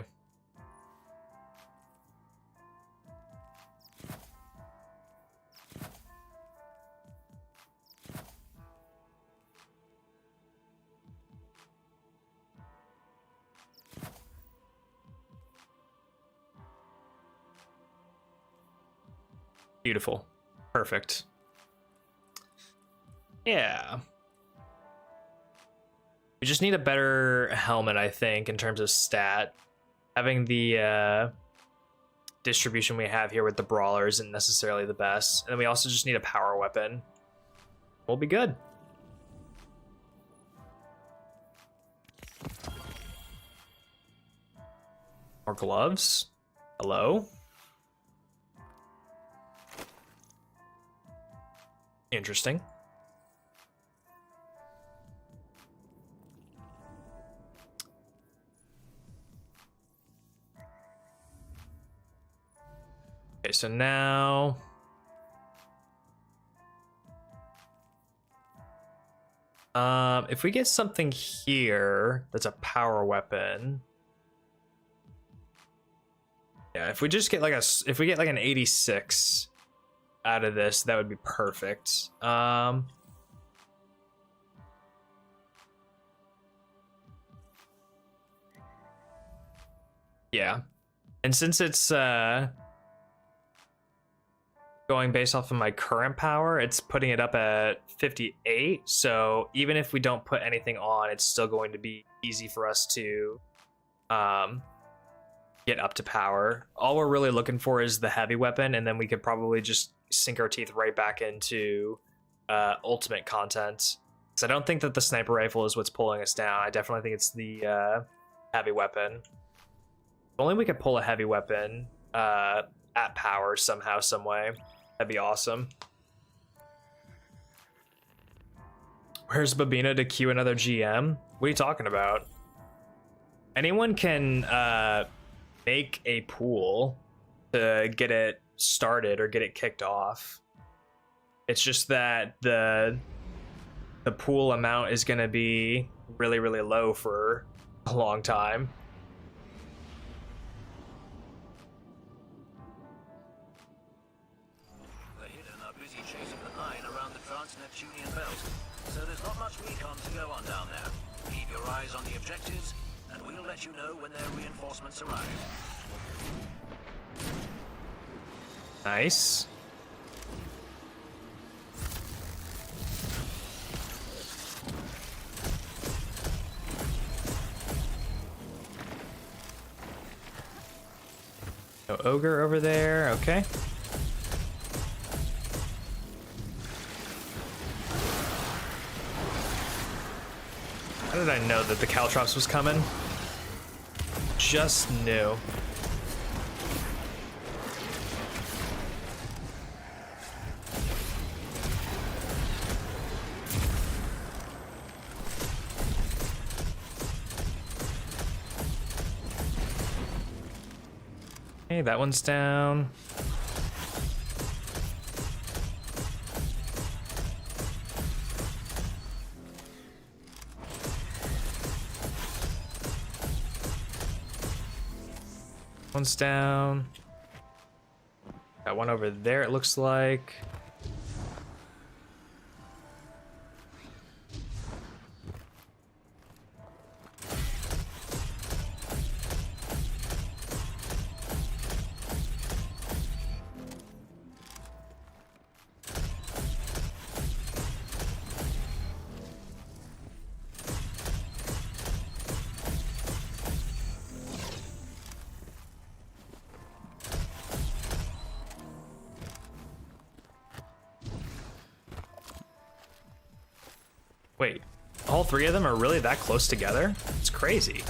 Beautiful. Perfect. Yeah. We just need a better helmet, I think, in terms of stat. Having the distribution we have here with the brawler isn't necessarily the best. And then we also just need a power weapon. We'll be good. More gloves? Hello? Interesting. Okay, so now... if we get something here that's a power weapon... Yeah, if we just get like if we get like an 86 out of this, that would be perfect. Yeah. And since it's going based off of my current power, it's putting it up at 58. So even if we don't put anything on, it's still going to be easy for us to get up to power. All we're really looking for is the heavy weapon, and then we could probably just sink our teeth right back into ultimate content. Because I don't think that the sniper rifle is what's pulling us down. I definitely think it's the heavy weapon. If only we could pull a heavy weapon at power somehow, some way. That'd be awesome. Where's Babina to queue another GM? What are you talking about? Anyone can make a pool to get it started or get it kicked off. It's just that the pool amount is going to be really, really low for a long time. The Hidden are busy chasing the line around the Trans-Neptunian belt, so there's not much recon to go on down there. Keep your eyes on the objectives, and we'll let you know when their reinforcements arrive. Nice. No ogre over there, okay. How did I know that the Caltrops was coming? Just knew. Okay, that one's down. One's down. Got one over there, it looks like. Wait, all three of them are really that close together? It's crazy.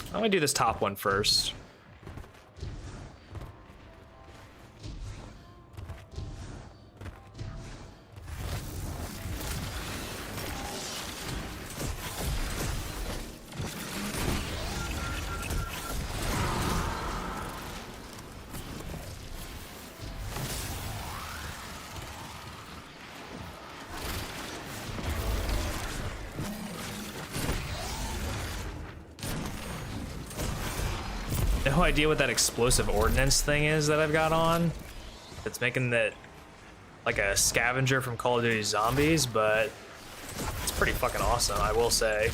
I'm gonna do this top one first. No idea what that explosive ordnance thing is that I've got on. It's making that like a scavenger from Call of Duty Zombies, but it's pretty fucking awesome, I will say.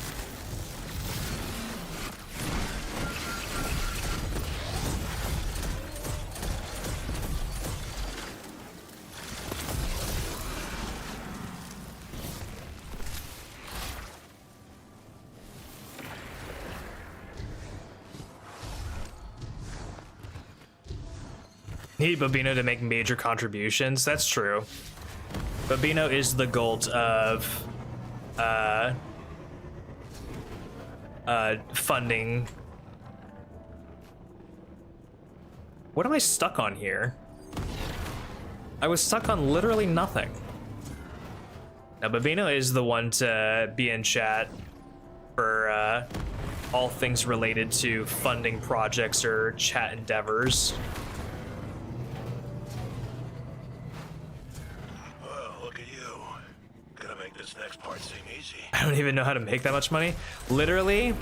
Need Babino to make major contributions. That's true. Babino is the gold of funding. What am I stuck on here? I was stuck on literally nothing. Now Babino is the one to be in chat for all things related to funding projects or chat endeavors. Well, look at you. Gonna make this next part seem easy. I don't even know how to make that much money. Literally,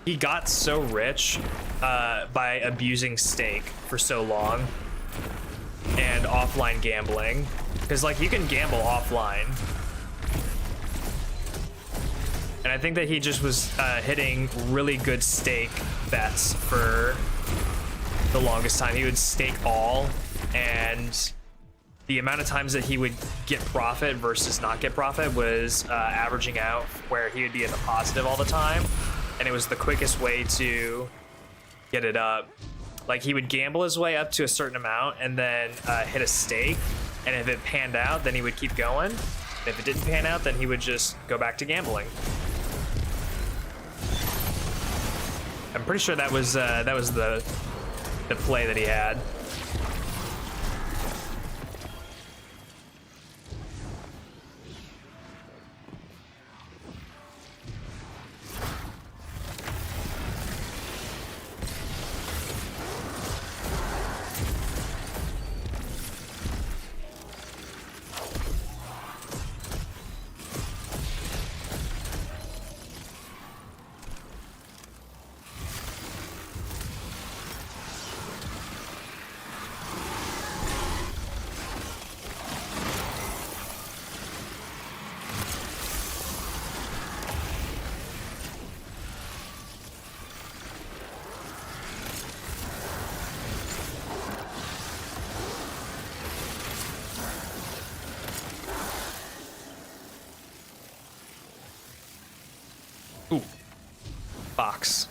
he got so rich by abusing stake for so long and offline gambling. Because, like, you can gamble offline. And I think that he just was hitting really good stake bets for the longest time. He would stake all, and the amount of times that he would get profit versus not get profit was averaging out where he would be in the positive all the time. And it was the quickest way to get it up. Like, he would gamble his way up to a certain amount and then hit a stake. And if it panned out, then he would keep going. If it didn't pan out, then he would just go back to gambling. I'm pretty sure that was the play that he had. Ooh. Box.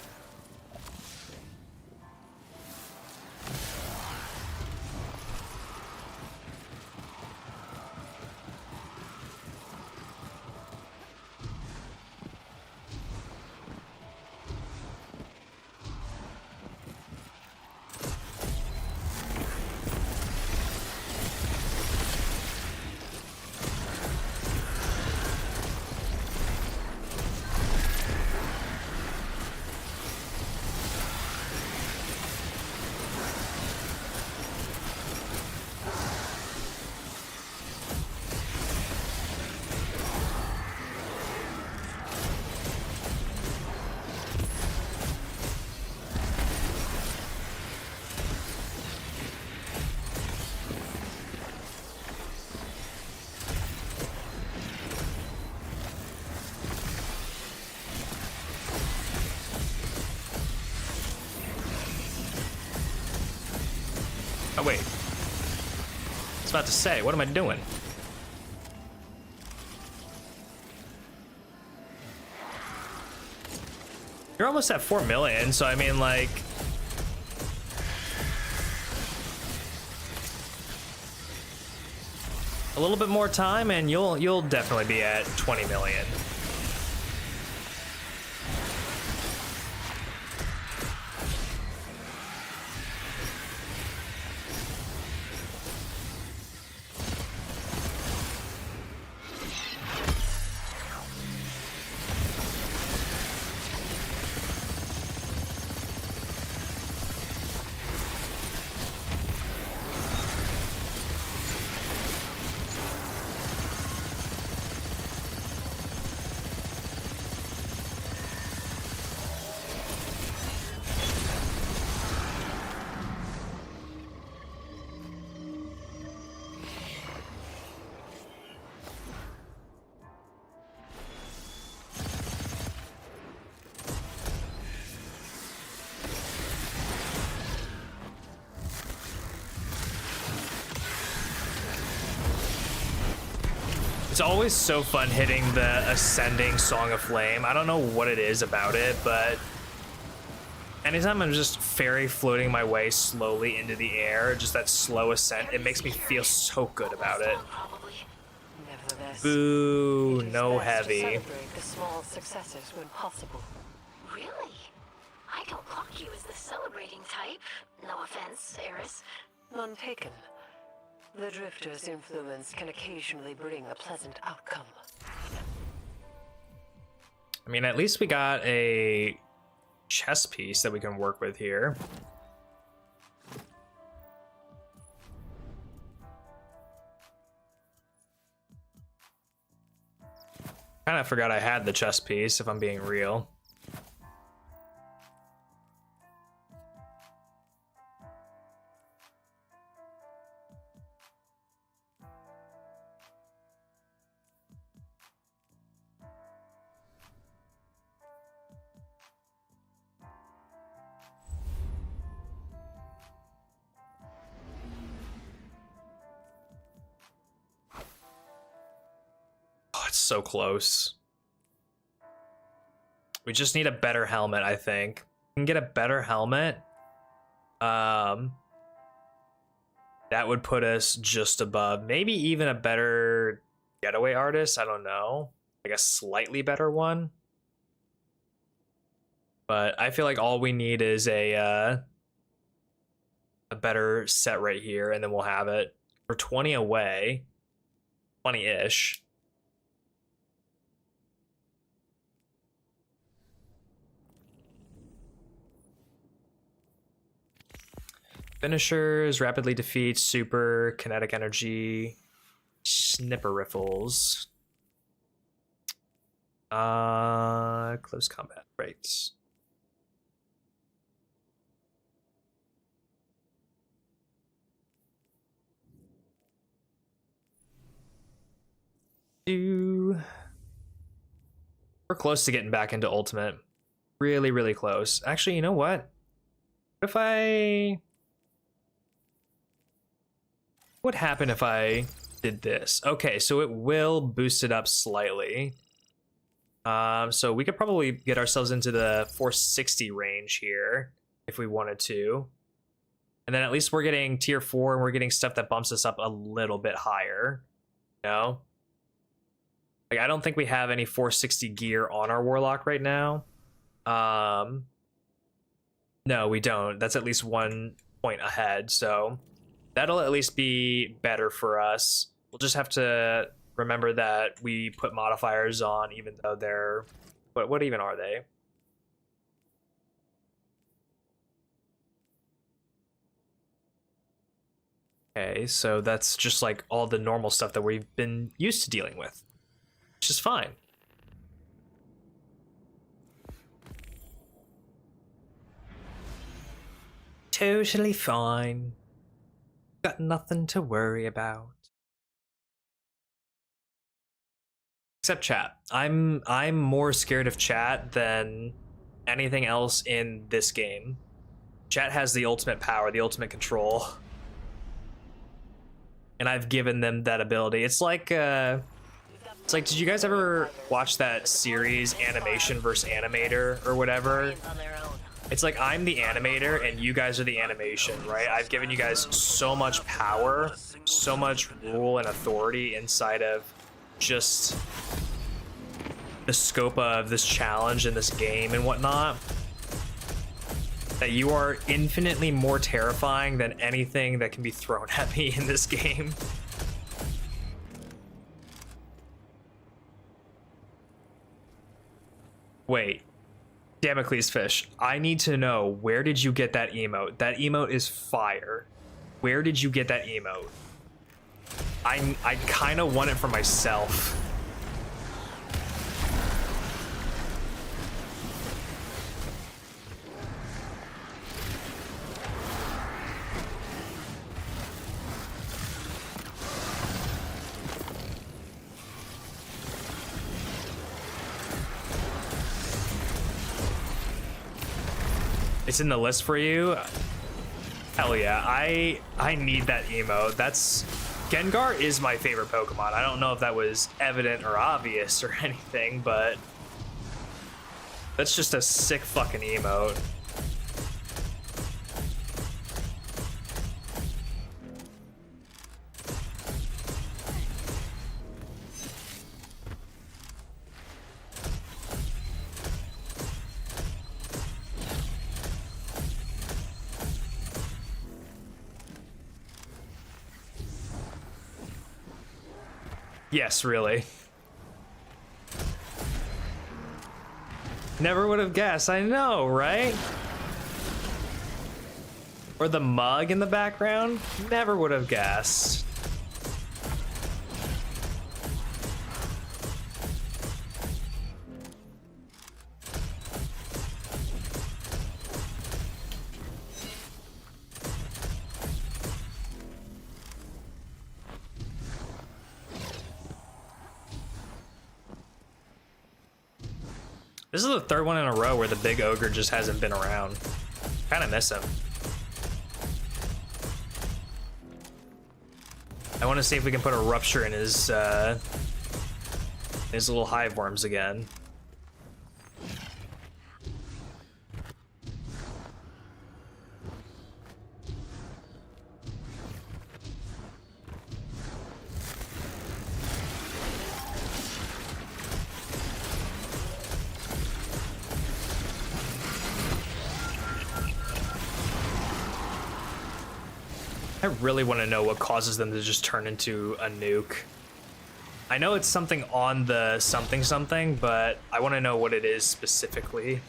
Oh, wait. I was about to say, what am I doing? You're almost at 4 million, so I mean, like... a little bit more time and you'll definitely be at 20 million. It's always so fun hitting the ascending Song of Flame. I don't know what it is about it, but Anytime I'm just fairy floating my way slowly into the air, just that slow ascent, it makes me feel so good about it. Probably. Nevertheless, Boo, it is no best to heavy. celebrate the small successes when possible. Really? I don't clock you as the celebrating type. No offense, Eris. None taken. The Drifter's influence can occasionally bring a pleasant outcome. I mean, at least we got a chess piece that we can work with here. Kind of forgot I had the chess piece, if I'm being real. Oh, it's so close. We just need a better helmet, I think. We can get a better helmet. That would put us just above. Maybe even a better getaway artist. I don't know. Like a slightly better one. But I feel like all we need is a better set right here, and then we'll have it. We're 20 away. 20-ish. Finishers, rapidly defeat, super, kinetic energy, snipper riffles. Close combat, right. We're close to getting back into Ultimate. Really, really close. Actually, you know what? What if I... What would happen if I did this? Okay, so it will boost it up slightly. So we could probably get ourselves into the 460 range here if we wanted to. And then at least we're getting tier 4 and we're getting stuff that bumps us up a little bit higher. You know? Like, I don't think we have any 460 gear on our Warlock right now. No, we don't. That's at least 1 point ahead, so that'll at least be better for us. We'll just have to remember that we put modifiers on, even though they're... What even are they? Okay, so that's just like all the normal stuff that we've been used to dealing with, which is fine. Totally fine. Got nothing to worry about. Except chat. I'm more scared of chat than anything else in this game. Chat has the ultimate power, the ultimate control. And I've given them that ability. It's like did you guys ever watch that series Animation vs. Animator or whatever? It's like I'm the animator and you guys are the animation, right? I've given you guys so much power, so much rule and authority inside of just the scope of this challenge and this game and whatnot, that you are infinitely more terrifying than anything that can be thrown at me in this game. Wait. Damocles Fish, I need to know, where did you get that emote? That emote is fire. Where did you get that emote? I kind of want it for myself. It's in the list for you? Hell yeah, I need that emote. That's... Gengar is my favorite Pokemon. I don't know if that was evident or obvious or anything, but that's just a sick fucking emote. Yes, really. Never would have guessed. I know, right? Or the mug in the background. Never would have guessed. This is the third one in a row where the big ogre just hasn't been around. Kind of miss him. I want to see if we can put a rupture in his little hive worms again. I really want to know what causes them to just turn into a nuke. I know it's something on the something, but I want to know what it is specifically.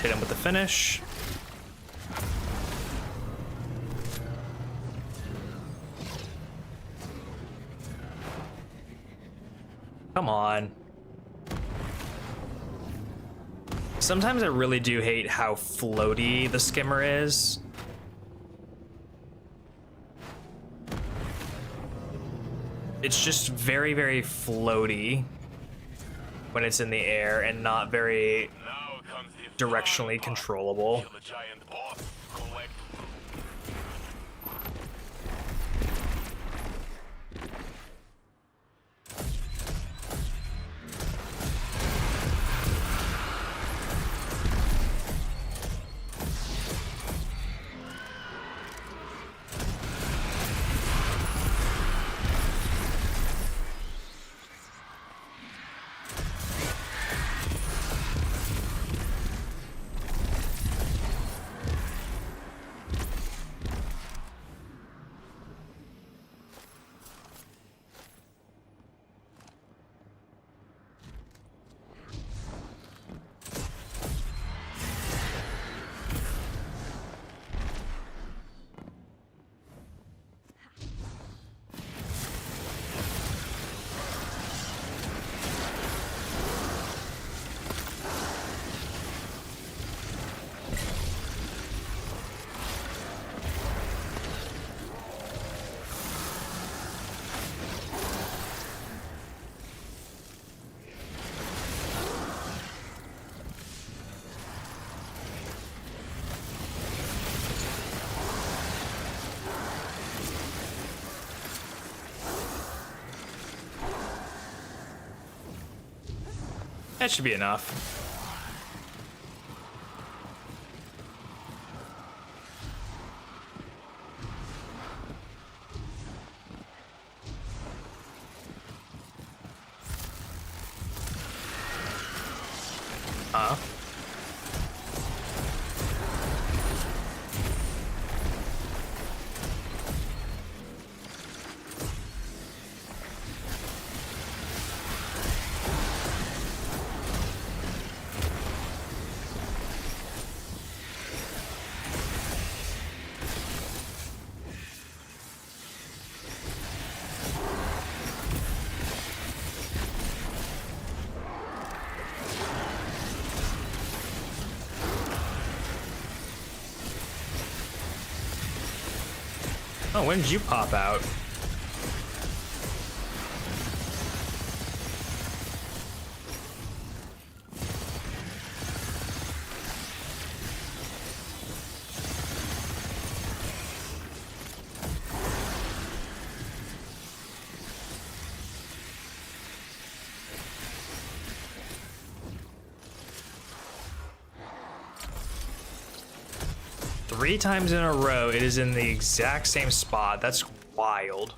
Hit him with the finish. Come on. Sometimes I really do hate how floaty the skimmer is. It's just very, very floaty when it's in the air and not very directionally controllable. That should be enough. Oh, when did you pop out? 3 times in a row, it is in the exact same spot. That's wild.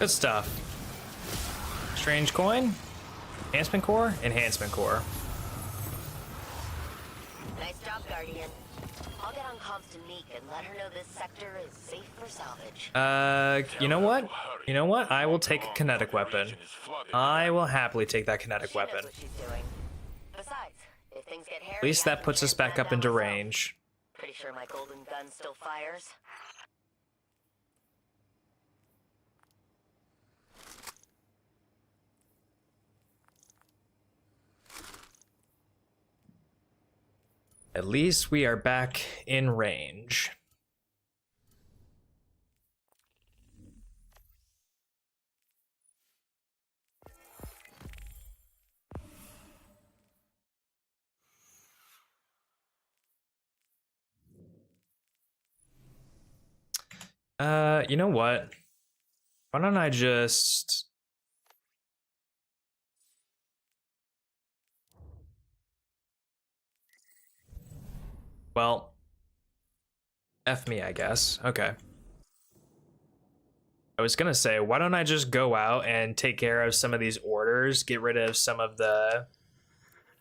Good stuff. Strange coin. Enhancement core. Enhancement core. Nice job, Guardian. I'll get on comms to Meek and let her know this sector is safe for salvage. You know what? You know what? I will take a kinetic weapon. I will happily take that kinetic She knows weapon. what she's doing. Besides, if things get hairy, At least that puts us back up into range. Pretty sure my golden gun still fires. At least we are back in range. You know what? Why don't I just... Well, F me, I guess. Okay. I was gonna say, why don't I just go out and take care of some of these orders, get rid of some of the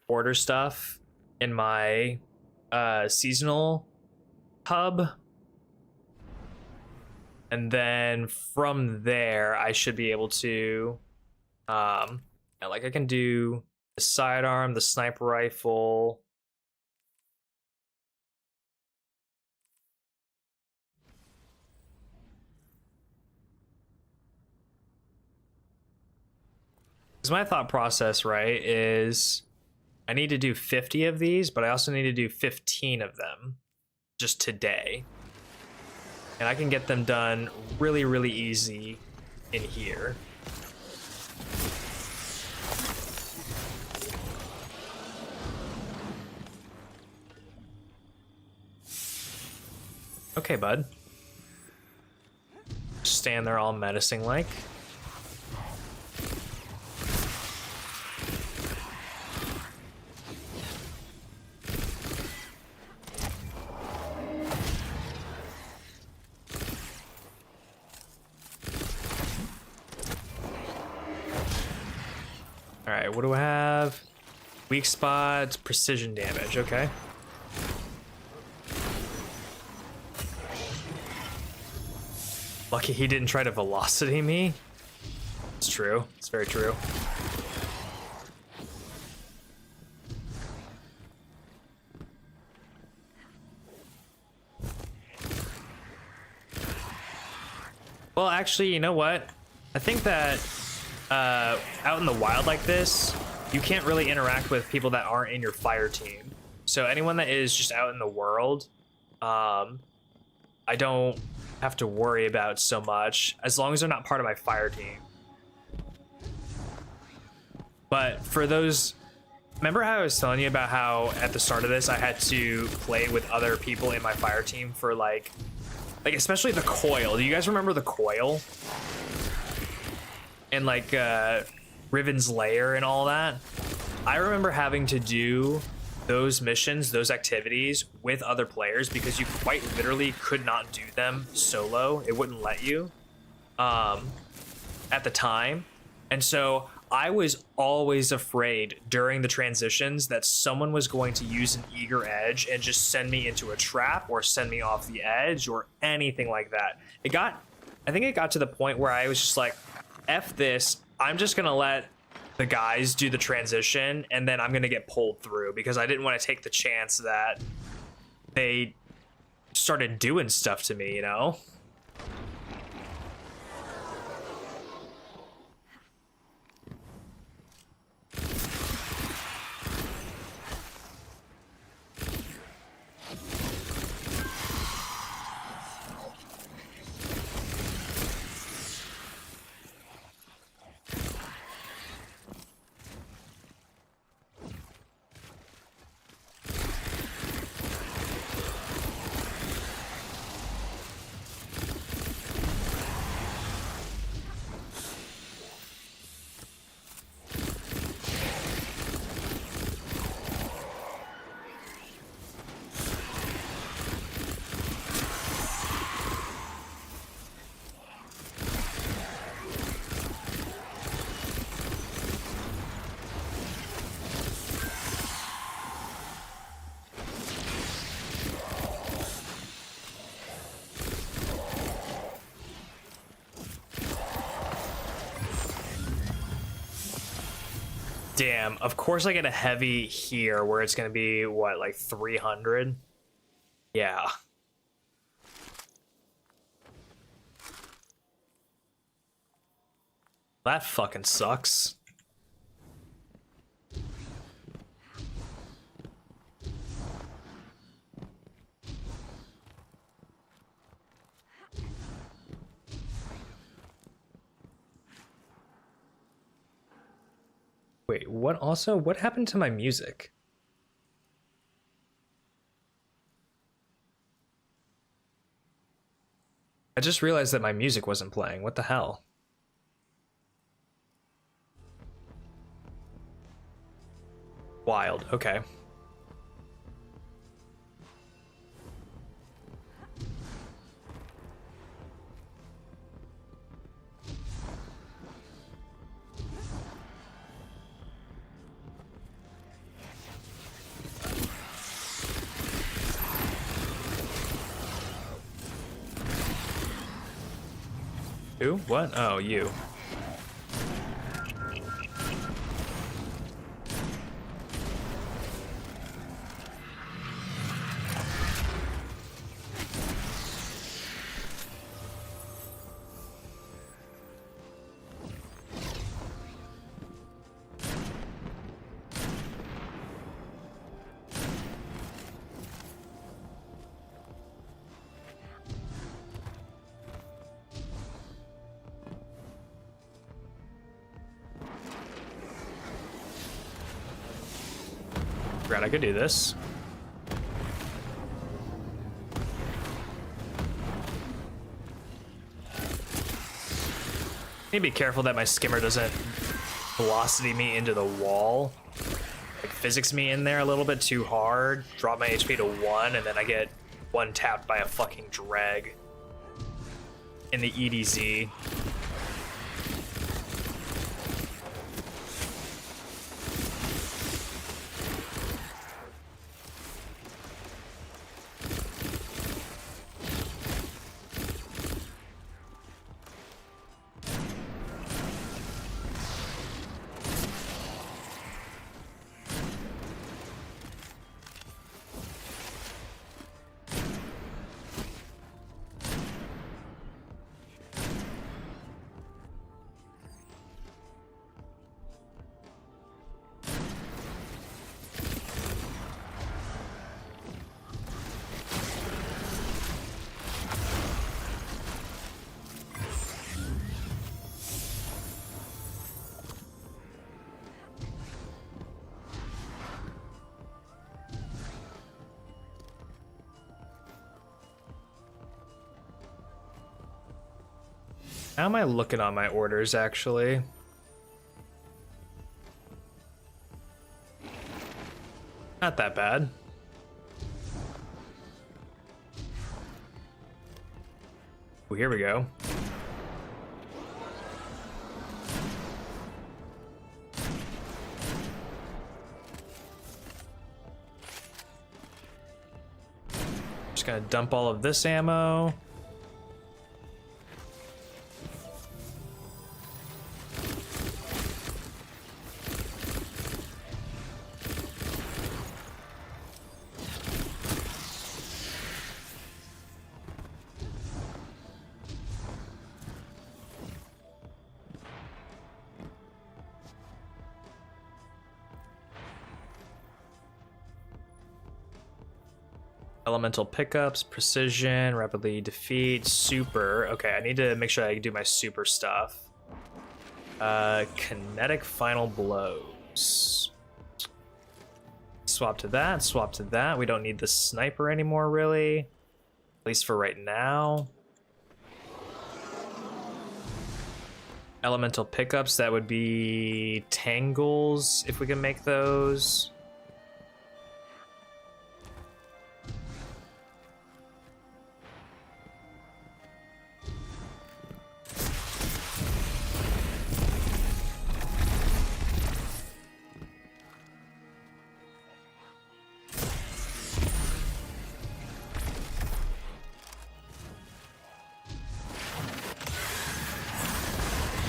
order stuff in my seasonal hub, and then from there I should be able to like I can do the sidearm, the sniper rifle. Because my thought process, right, is I need to do 50 of these, but I also need to do 15 of them just today. And I can get them done really, really easy in here. Okay, bud. Stand there all menacing like. Alright, what do I have? Weak spots, precision damage, okay. Lucky he didn't try to velocity me. It's true, it's very true. Well, actually, you know what? I think that out in the wild like this, you can't really interact with people that aren't in your fire team. So anyone that is just out in the world, I don't have to worry about so much, as long as they're not part of my fire team. But for those, remember how I was telling you about how at the start of this I had to play with other people in my fire team for like especially the coil. Do you guys remember the coil? And like Riven's Lair and all that? I remember having to do those missions, those activities with other players because you quite literally could not do them solo. It wouldn't let you at the time. And so I was always afraid during the transitions that someone was going to use an eager edge and just send me into a trap or send me off the edge or anything like that. I think it got to the point where I was just like, F this, I'm just gonna let the guys do the transition and then I'm gonna get pulled through, because I didn't want to take the chance that they started doing stuff to me, you know? Damn, of course I get a heavy here where it's gonna be, what, like 300? Yeah. That fucking sucks. Wait, what happened to my music? I just realized that my music wasn't playing. What the hell? Wild, okay. Who? What? Oh, you. I could do this. Need to be careful that my skimmer doesn't velocity me into the wall. Like physics me in there a little bit too hard, drop my HP to 1, and then I get one tapped by a fucking drag in the EDZ. How am I looking on my orders, actually? Not that bad. Oh, here we go. Just gonna dump all of this ammo. Elemental pickups, precision, rapidly defeat, super. Okay, I need to make sure I do my super stuff. Kinetic final blows. Swap to that, swap to that. We don't need the sniper anymore, really. At least for right now. Elemental pickups, that would be tangles, if we can make those.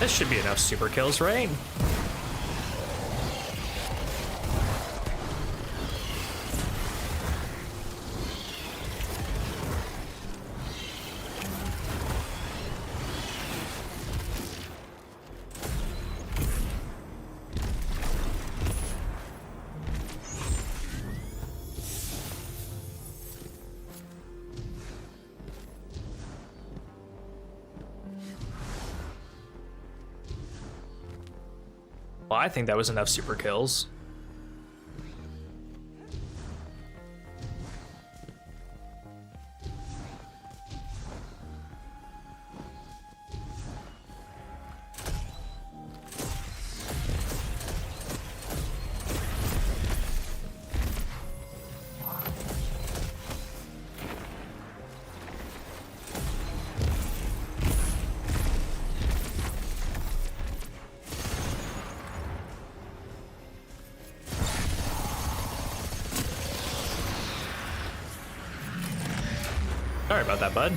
This should be enough super kills, right? Well, I think that was enough super kills. Sorry about that, bud.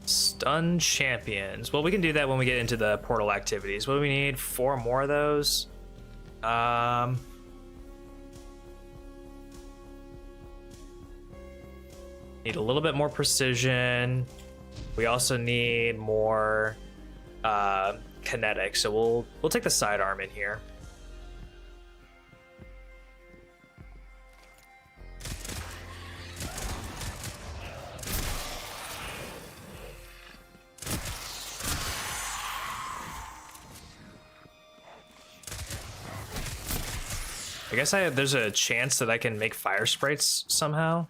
Stun champions. Well, we can do that when we get into the portal activities. What do we need? 4 more of those. Need a little bit more precision. We also need more kinetic. So we'll take the sidearm in here. I guess there's a chance that I can make fire sprites somehow.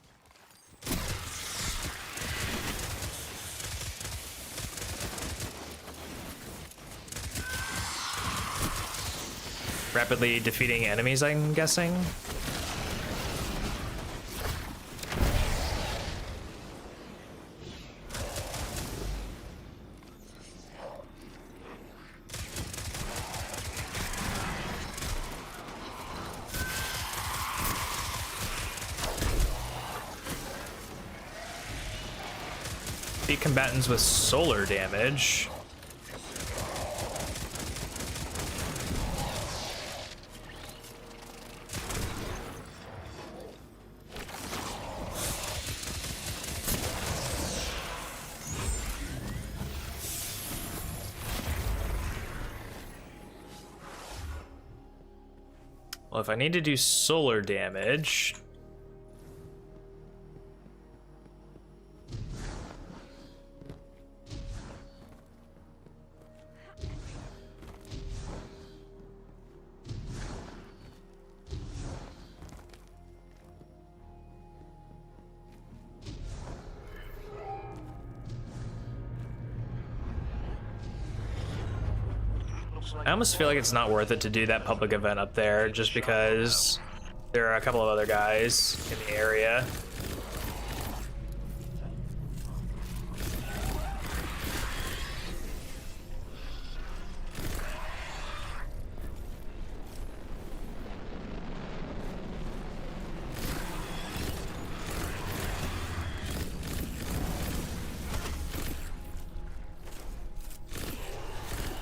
Rapidly defeating enemies, I'm guessing. Combatants with solar damage. Well, if I need to do solar damage, looks like I almost feel like it's not worth it to do that public event up there, just because there are a couple of other guys in the area.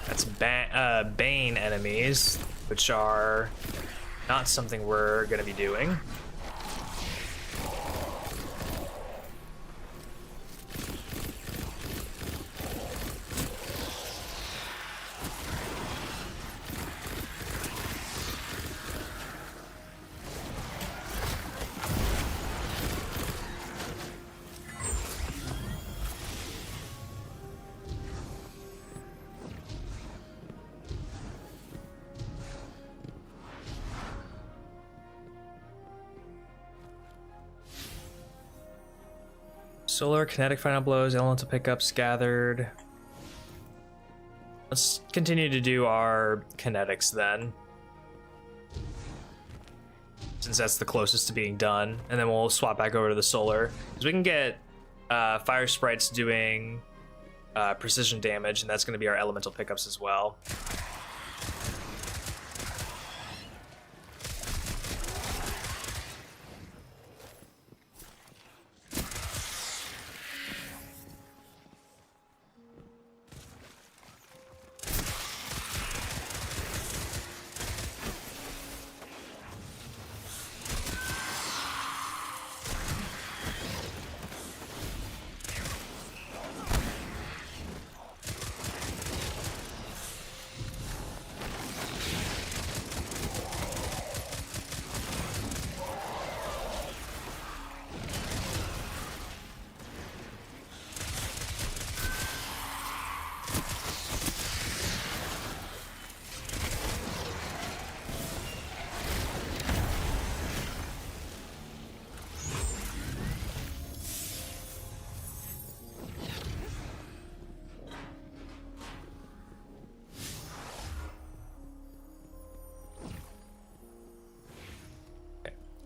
That's Bane enemies, which are not something we're going to be doing. Solar, kinetic final blows, elemental pickups gathered. Let's continue to do our kinetics then, since that's the closest to being done, and then we'll swap back over to the solar, because we can get fire sprites doing precision damage, and that's going to be our elemental pickups as well.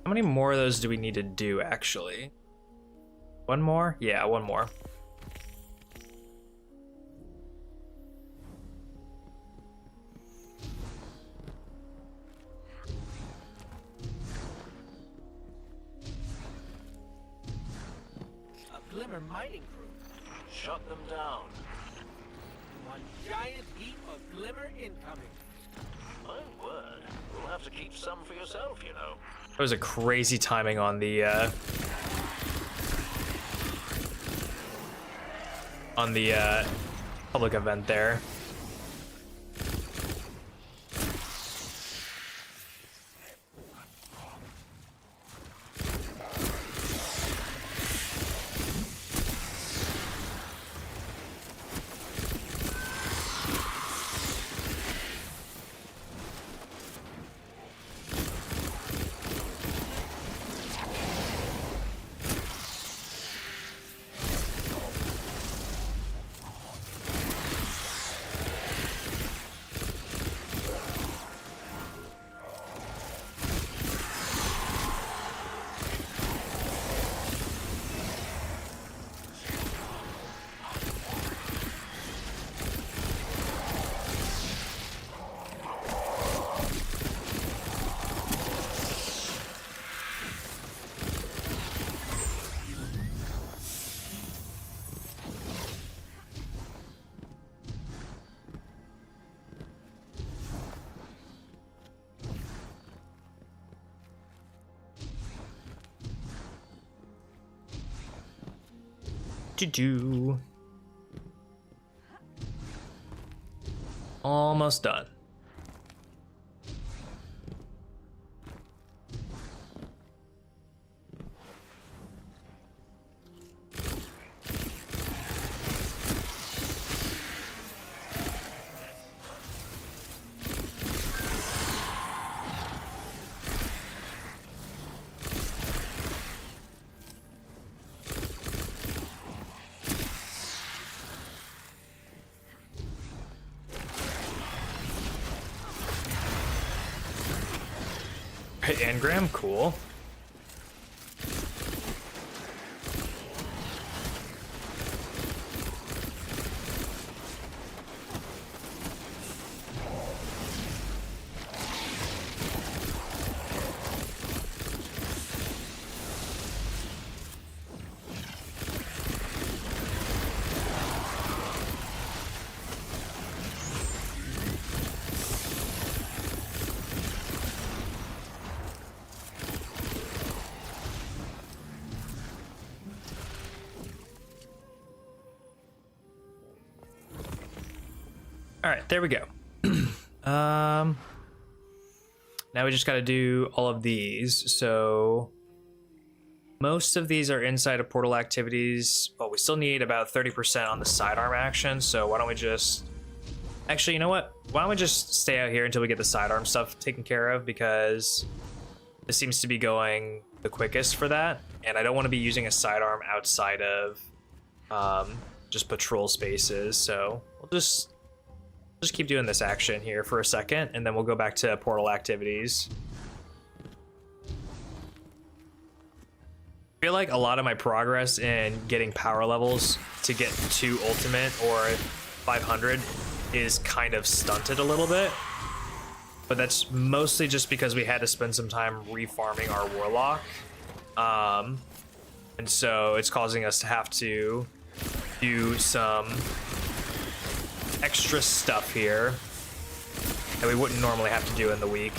How many more of those do we need to do, actually? One more? Yeah, one more. A Glimmer mining crew. Shut them down. One giant heap of Glimmer incoming. My word. You'll have to keep some for yourself, you know. That was a crazy timing on the public event there. Do. Almost done. Engram, cool. All right, there we go. Now we just got to do all of these. So most of these are inside of portal activities, but we still need about 30% on the sidearm action. So why don't we just, actually, you know what? Why don't we just stay out here until we get the sidearm stuff taken care of, because this seems to be going the quickest for that. And I don't want to be using a sidearm outside of just patrol spaces. So we'll just keep doing this action here for a second, and then we'll go back to portal activities. I feel like a lot of my progress in getting power levels to get to ultimate or 500 is kind of stunted a little bit, but that's mostly just because we had to spend some time refarming our warlock, and so it's causing us to have to do some extra stuff here that we wouldn't normally have to do in the week.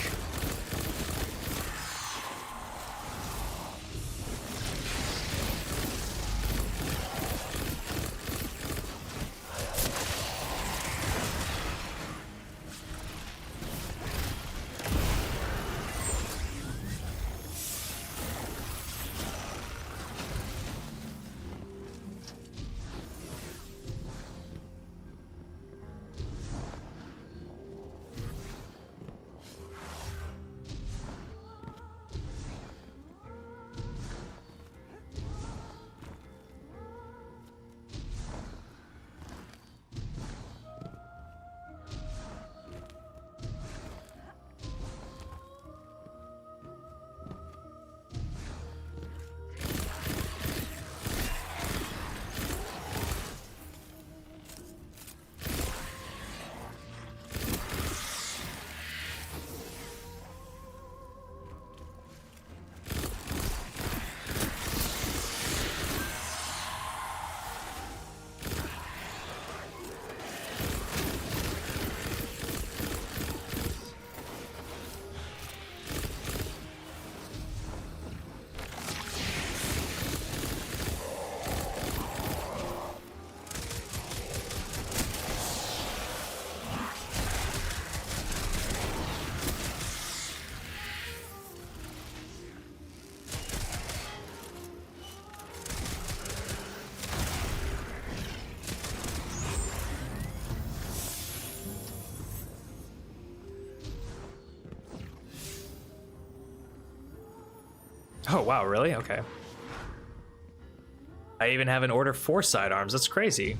Oh, wow, really? Okay. I even have an order for sidearms. That's crazy.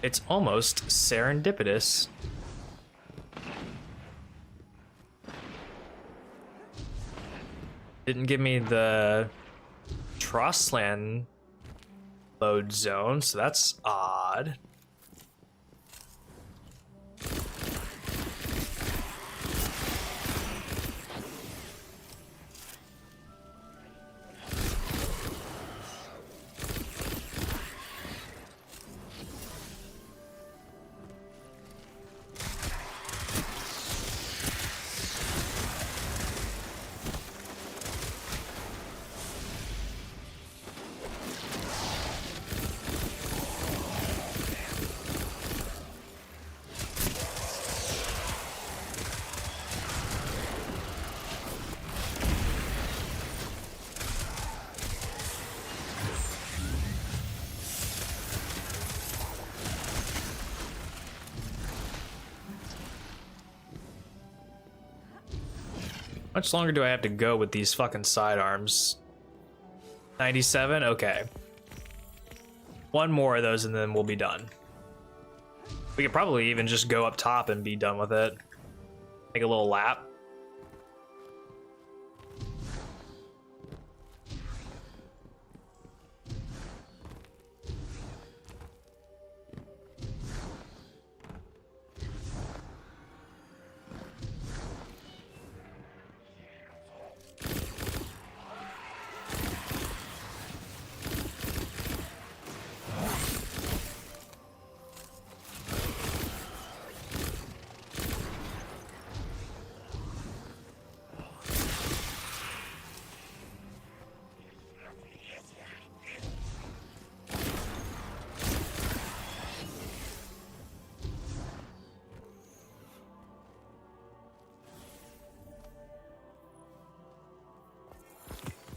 It's almost serendipitous. Didn't give me the Trostland load zone, so that's odd. How much longer do I have to go with these fucking sidearms? 97? Okay. One more of those and then we'll be done. We could probably even just go up top and be done with it. Make a little lap.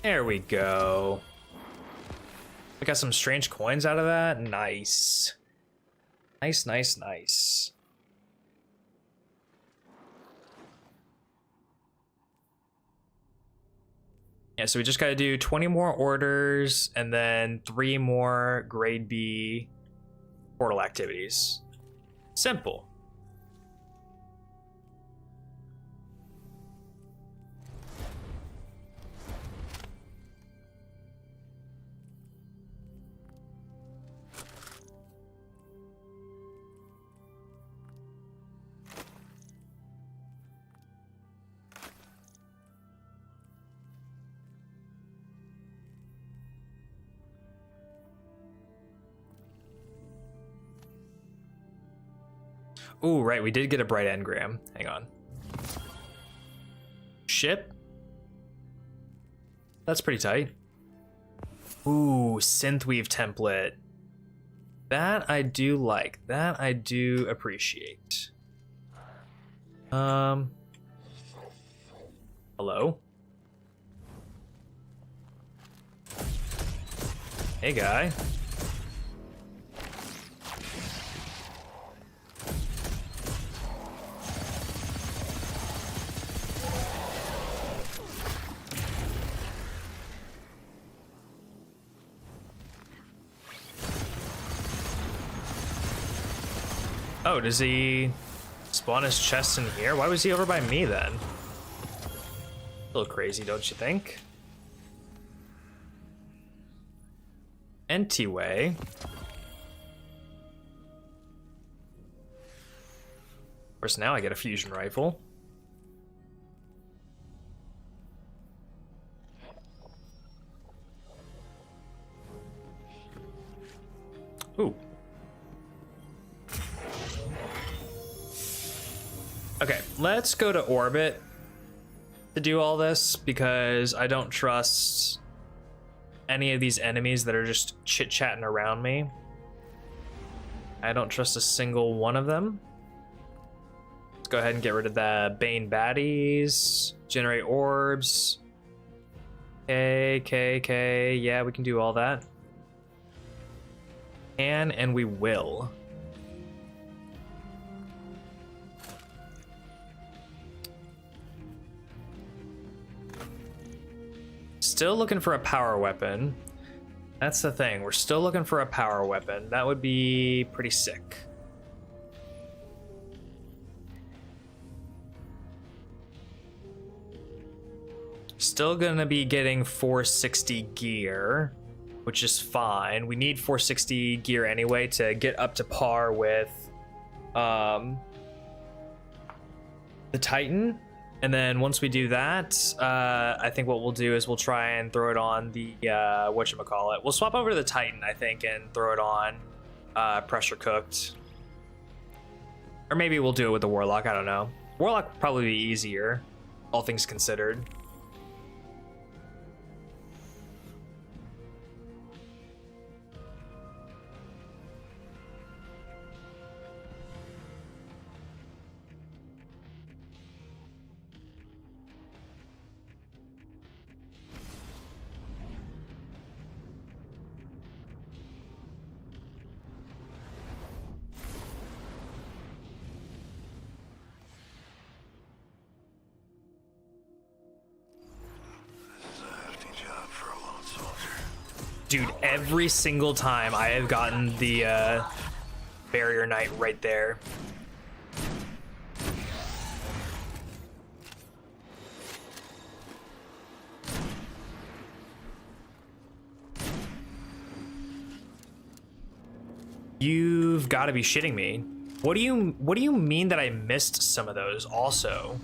There we go. We got some strange coins out of that. Nice. Nice, nice, nice. Yeah, so we just got to do 20 more orders and then 3 more grade B portal activities. Simple. Ooh, right, we did get a bright engram. Hang on. Ship? That's pretty tight. Ooh, synthweave template. That I do like. That I do appreciate. Hello? Hey, guy. Oh, does he spawn his chest in here? Why was he over by me then? A little crazy, don't you think? Anyway. Of course, now I get a fusion rifle. Ooh. Okay, let's go to orbit to do all this because I don't trust any of these enemies that are just chit-chatting around me. I don't trust a single one of them. Let's go ahead and get rid of the Bane baddies, generate orbs. Okay, yeah, we can do all that. And we will. Still looking for a power weapon. That's the thing. We're still looking for a power weapon. That would be pretty sick. Still gonna be getting 460 gear, which is fine. We need 460 gear anyway to get up to par with the Titan. And then once we do that, I think what we'll do is we'll try and throw it on the, whatchamacallit. We'll swap over to the Titan, I think, and throw it on pressure cooked. Or maybe we'll do it with the Warlock, I don't know. Warlock would probably be easier, all things considered. Dude, every single time I have gotten the barrier knight right there. You've got to be shitting me. What do you mean that I missed some of those also?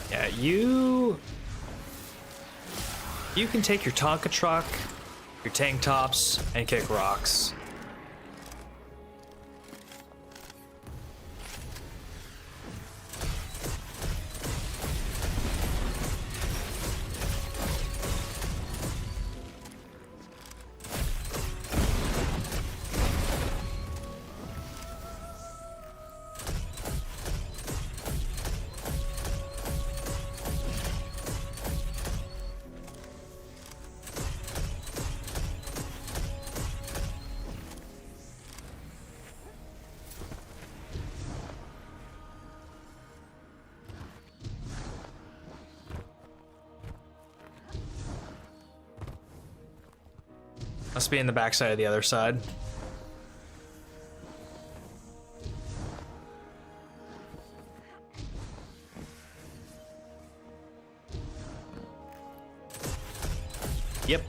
Yeah, you can take your Tonka truck, your tank tops, and kick rocks. Must be in the backside of the other side. Yep.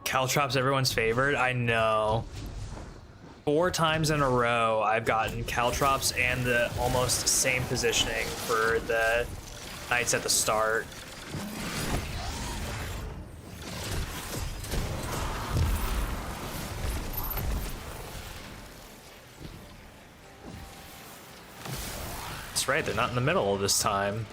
Caltrops everyone's favorite. I know. 4 times in a row I've gotten Caltrops and the almost same positioning for the knights at the start. That's right, they're not in the middle this time.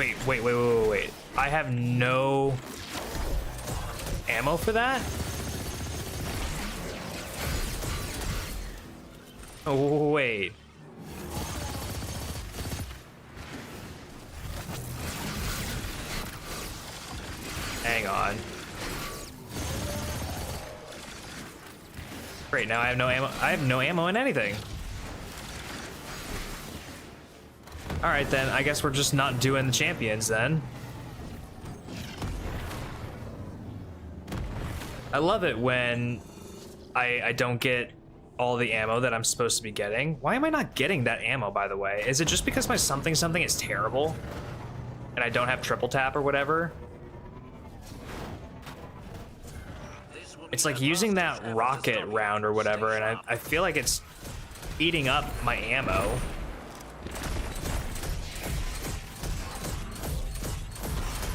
Wait. I have no ammo for that? Oh, wait. Hang on. Great, now I have no ammo. I have no ammo in anything. Alright then, I guess we're just not doing the champions then. I love it when I don't get all the ammo that I'm supposed to be getting. Why am I not getting that ammo, by the way? Is it just because my something is terrible? And I don't have triple tap or whatever? It's like using that rocket round or whatever, and I feel like it's eating up my ammo.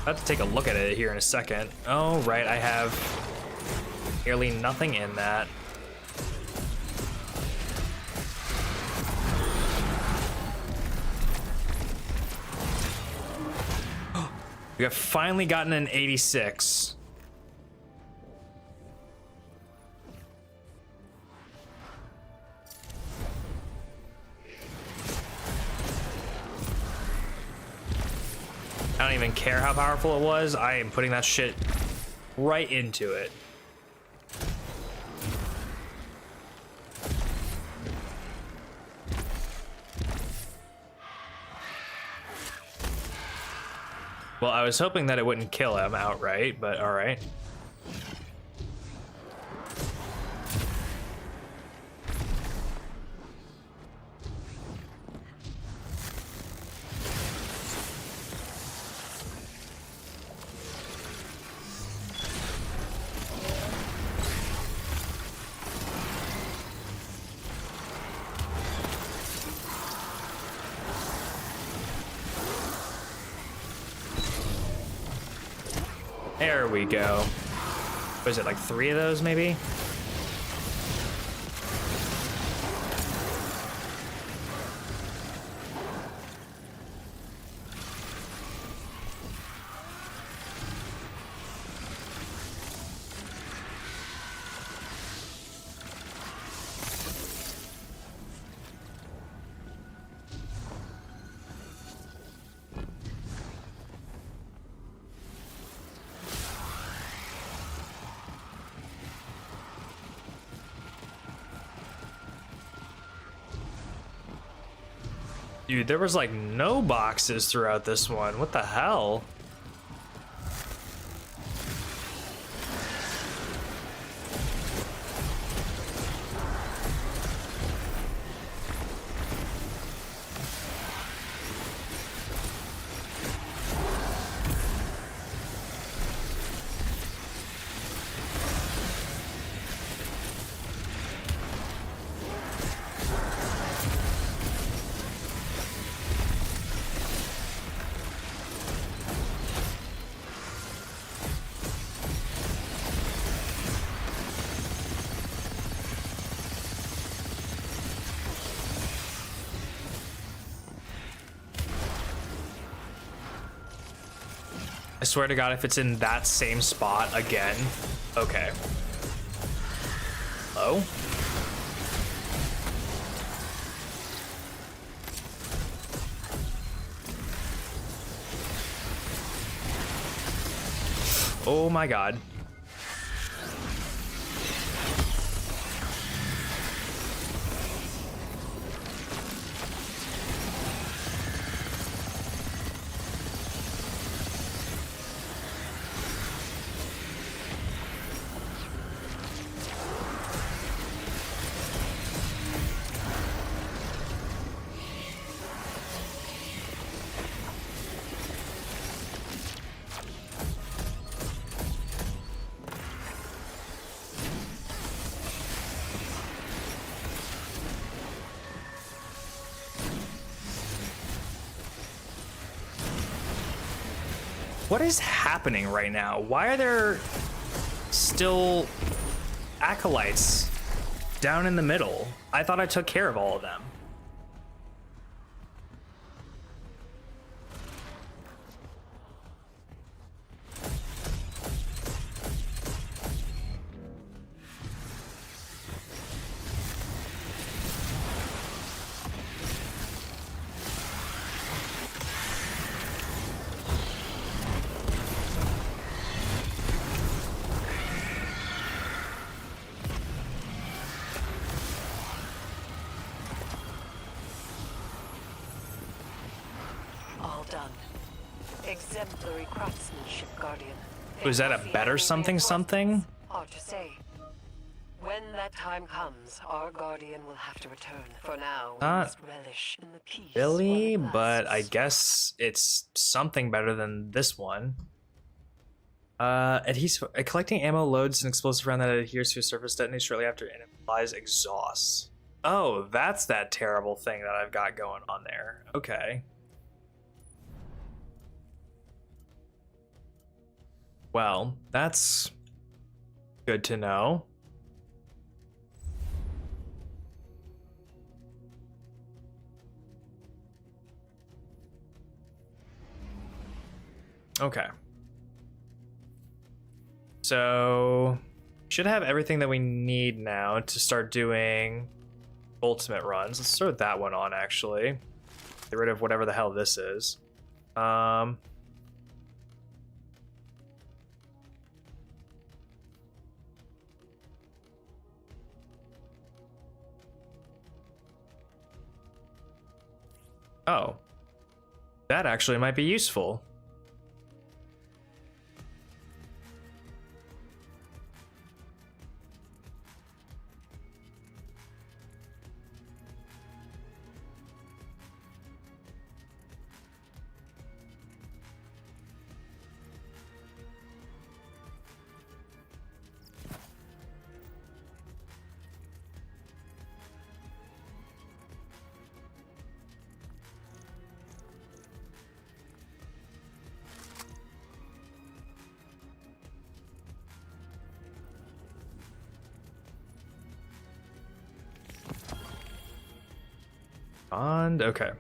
I'll have to take a look at it here in a second. Oh, right, I have Nearly nothing in that. We have finally gotten an 86. I don't even care how powerful it was. I am putting that shit right into it. Well, I was hoping that it wouldn't kill him outright, but all right. There we go. Was it like 3 of those maybe? Dude, there was like no boxes throughout this one. What the hell? I swear to God, if it's in that same spot again. Okay. Hello? Oh my God. What is happening right now? Why are there still acolytes down in the middle? I thought I took care of all of them. Exemplary craftsmanship, Guardian. Was that a better something something? Hard to say. When that time comes, our Guardian will have to return. For now, we Not must relish in the peace. really, while it but I lasts. guess it's something better than this one. Adhesive. Collecting ammo loads an explosive round that adheres to a surface detonates shortly after and implies exhaust. Oh, that's that terrible thing that I've got going on there. Okay. Well, that's Good to know. Okay. So, should have everything that we need now to start doing ultimate runs. Let's throw that one on, actually. Get rid of whatever the hell this is. Oh. That actually might be useful. Okay.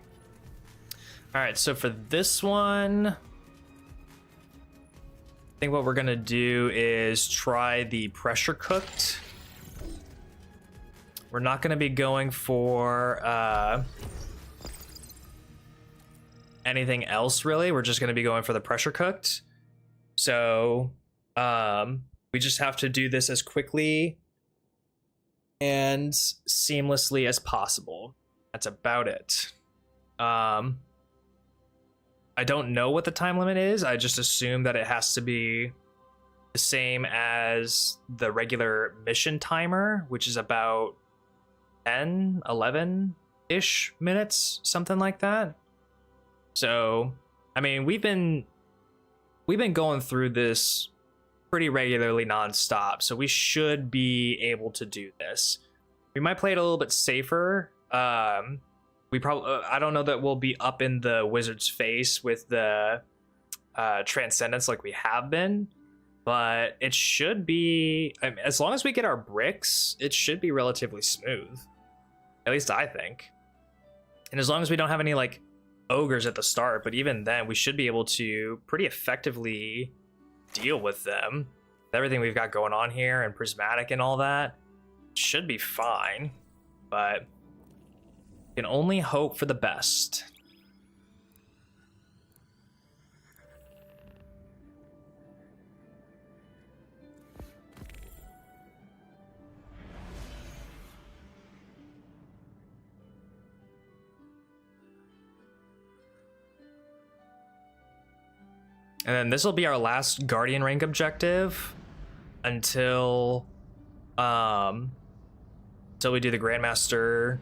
All right, so for this one, I think what we're gonna do is try the pressure cooked. We're not gonna be going for anything else really. We're just gonna be going for the pressure cooked. So we just have to do this as quickly and seamlessly as possible. That's about it. I don't know what the time limit is. I just assume that it has to be the same as the regular mission timer, which is about 10, 11-ish minutes, something like that. So, I mean, we've been going through this pretty regularly nonstop, so we should be able to do this. We might play it a little bit safer. We probably I don't know that we'll be up in the wizard's face with the transcendence like we have been, but it should be, I mean, as long as we get our bricks, it should be relatively smooth. At least I think. And as long as we don't have any like ogres at the start, but even then we should be able to pretty effectively deal with them. Everything we've got going on here and prismatic and all that should be fine, but can only hope for the best. And then this will be our last Guardian rank objective until we do the Grandmaster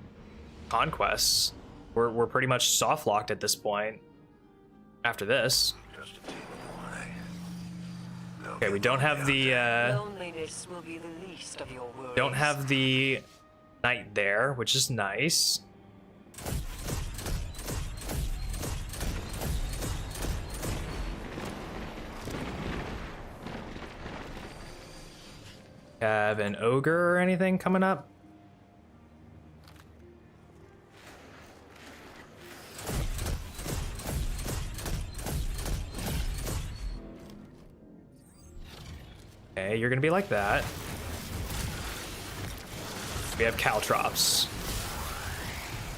conquests. We're pretty much soft locked at this point after this. Okay, we don't have the Loneliness will be the least of your worries. don't have the knight there, which is nice. Have an ogre or anything coming up? Okay, you're gonna be like that. We have caltrops.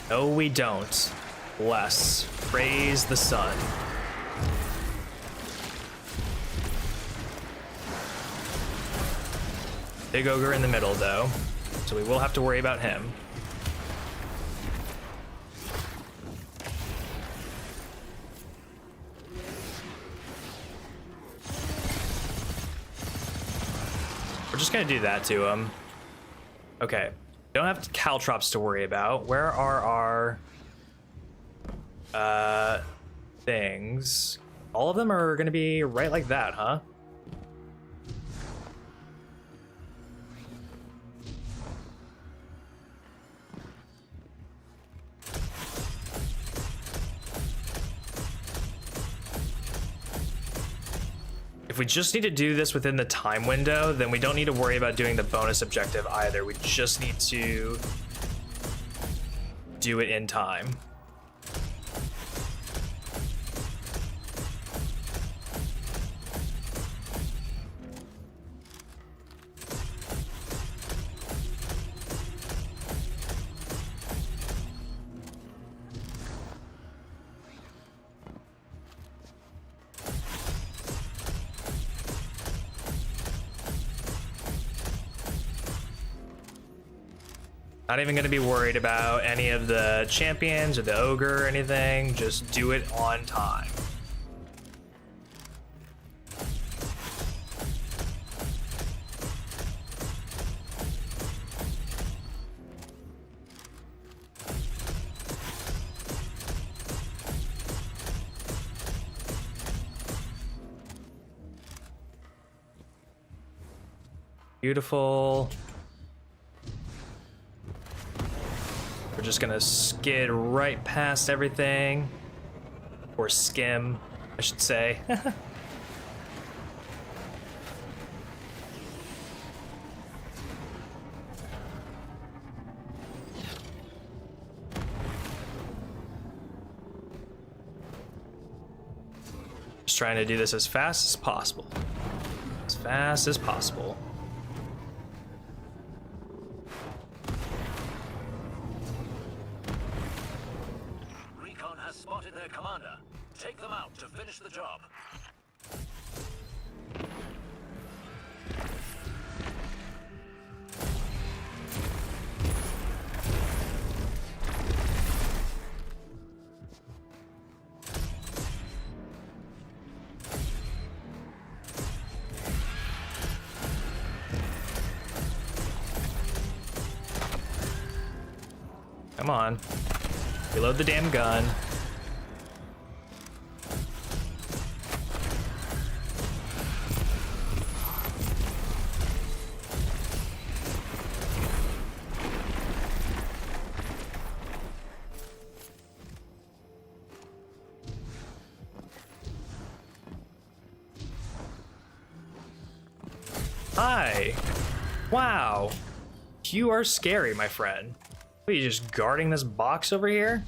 No, we don't. Bless. Praise the sun. Big ogre in the middle, though, so we will have to worry about him. We're just gonna do that to him. Okay, don't have caltrops to worry about. Where are our things? All of them are gonna be right like that, huh? If we just need to do this within the time window, then we don't need to worry about doing the bonus objective either. We just need to do it in time. Not even going to be worried about any of the champions or the ogre or anything. Just do it on time. Beautiful. We're just gonna skid right past everything. Or skim, I should say. Just trying to do this as fast as possible. As fast as possible. Spotted their commander. Take them out to finish the job. Come on. Reload the damn gun. Hi. Wow. You are scary, my friend. What, are you just guarding this box over here?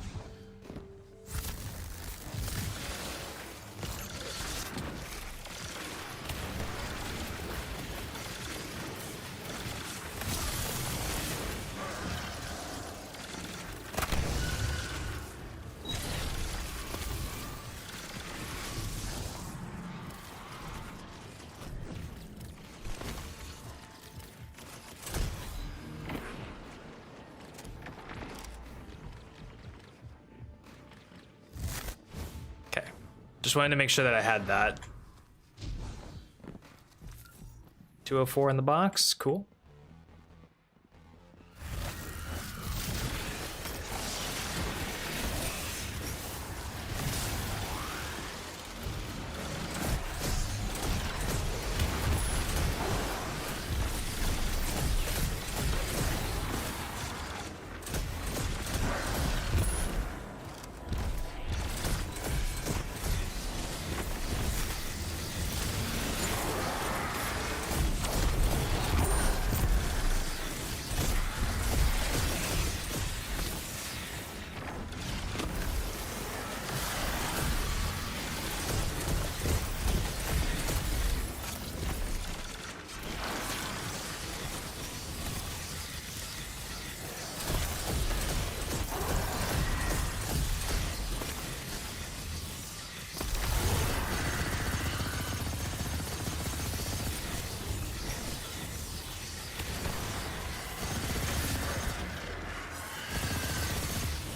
Just wanted to make sure that I had that. 204 in the box, cool.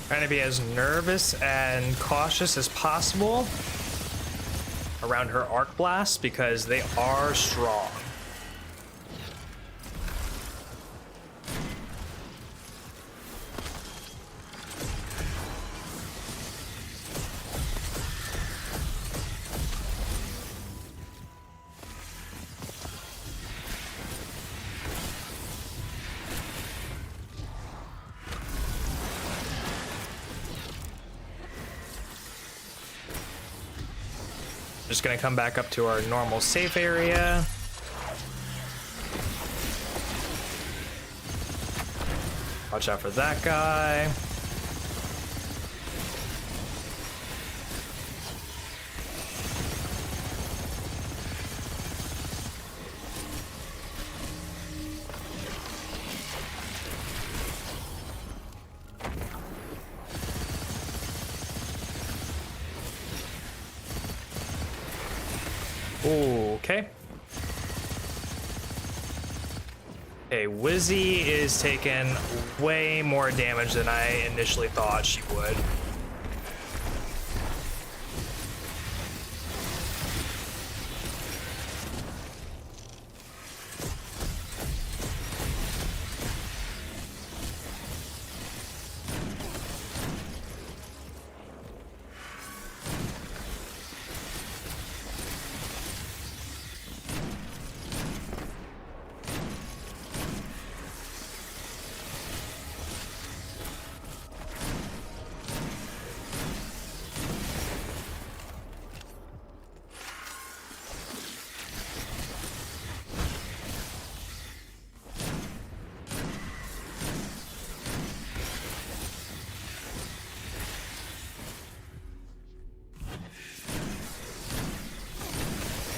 Trying to be as nervous and cautious as possible around her arc blasts because they are strong. Just gonna come back up to our normal safe area. Watch out for that guy. Okay. Okay, Wizzy is taking way more damage than I initially thought she would.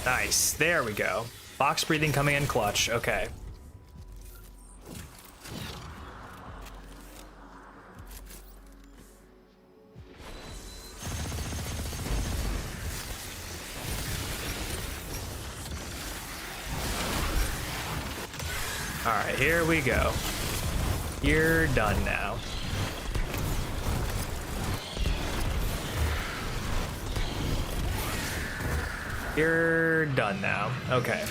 Nice, there we go. Box breathing coming in clutch, okay. All right, here we go. You're done now. You're done now. Okay.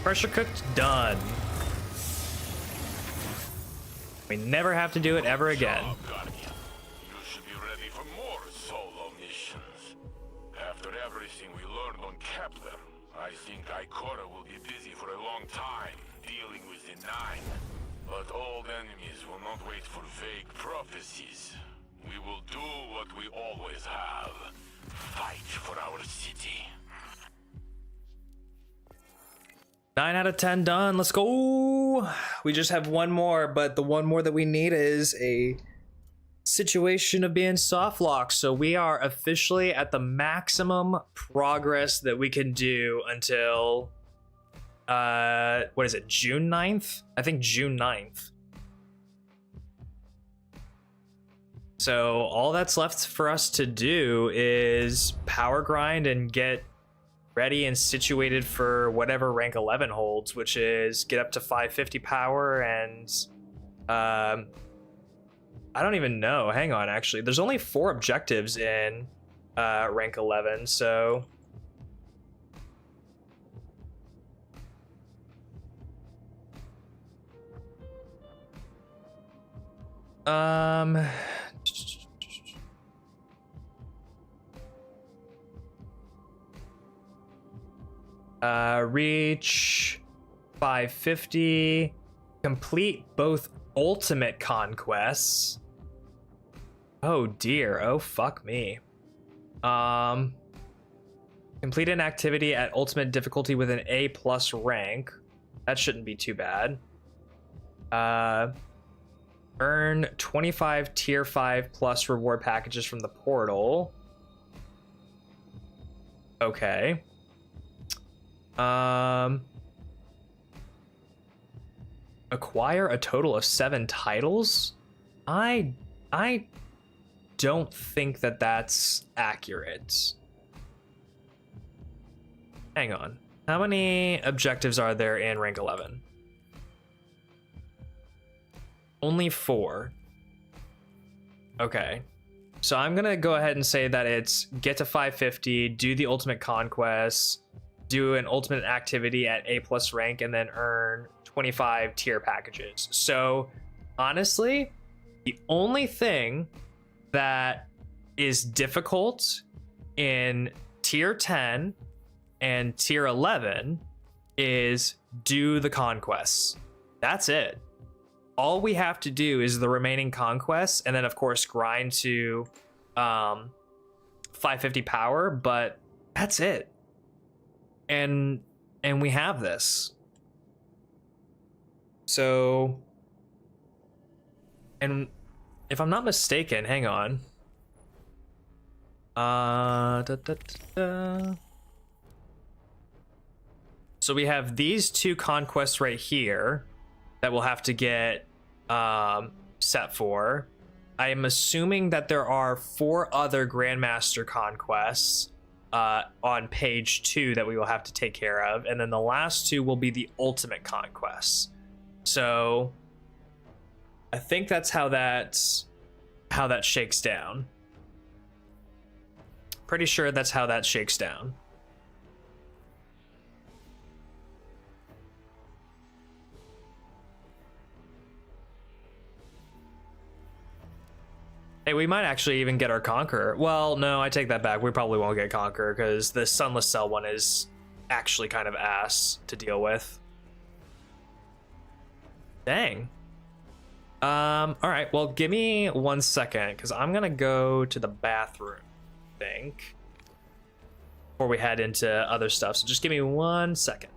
Pressure cooked, done. We never have to do it ever again. Guardian. You should be ready for more solo missions. After everything we learned on Kepler, I think Ikora will be busy for a long time dealing with the Nine. But old enemies will not wait for vague prophecies. We will do what we always have. Fight for our city. 9 out of 10 done. Let's go. We just have one more, but the one more that we need is a situation of being soft locked. So we are officially at the maximum progress that we can do until what is it, June 9th? I think June 9th. So all that's left for us to do is power grind and get ready and situated for whatever rank 11 holds, which is get up to 550 power and I don't even know. Hang on, actually. There's only 4 objectives in rank 11, so reach 550, complete both ultimate conquests. Oh dear, oh fuck me. Complete an activity at ultimate difficulty with an A+ rank. That shouldn't be too bad. Earn 25 tier 5+ reward packages from the portal. Okay. Acquire a total of 7 titles? I don't think that that's accurate. Hang on. How many objectives are there in rank 11? Only 4. Okay. So I'm gonna go ahead and say that it's get to 550, do the ultimate conquest, do an ultimate activity at A+ rank, and then earn 25 tier packages. So honestly, the only thing that is difficult in tier 10 and tier 11 is do the conquests. That's it. All we have to do is the remaining conquests, and then of course grind to 550 power, but that's it. And we have this. So, and if I'm not mistaken, hang on. So we have these 2 conquests right here that we'll have to get set for. I am assuming that there are 4 other Grandmaster conquests on page 2 that we will have to take care of, and then the last 2 will be the ultimate conquests. So I think that's how that shakes down. Pretty sure that's how that shakes down. Hey, we might actually even get our Conqueror. Well, no, I take that back. We probably won't get Conqueror because the Sunless Cell one is actually kind of ass to deal with. Dang. All right, well, give me 1 second because I'm gonna go to the bathroom, I think, before we head into other stuff. So just give me 1 second.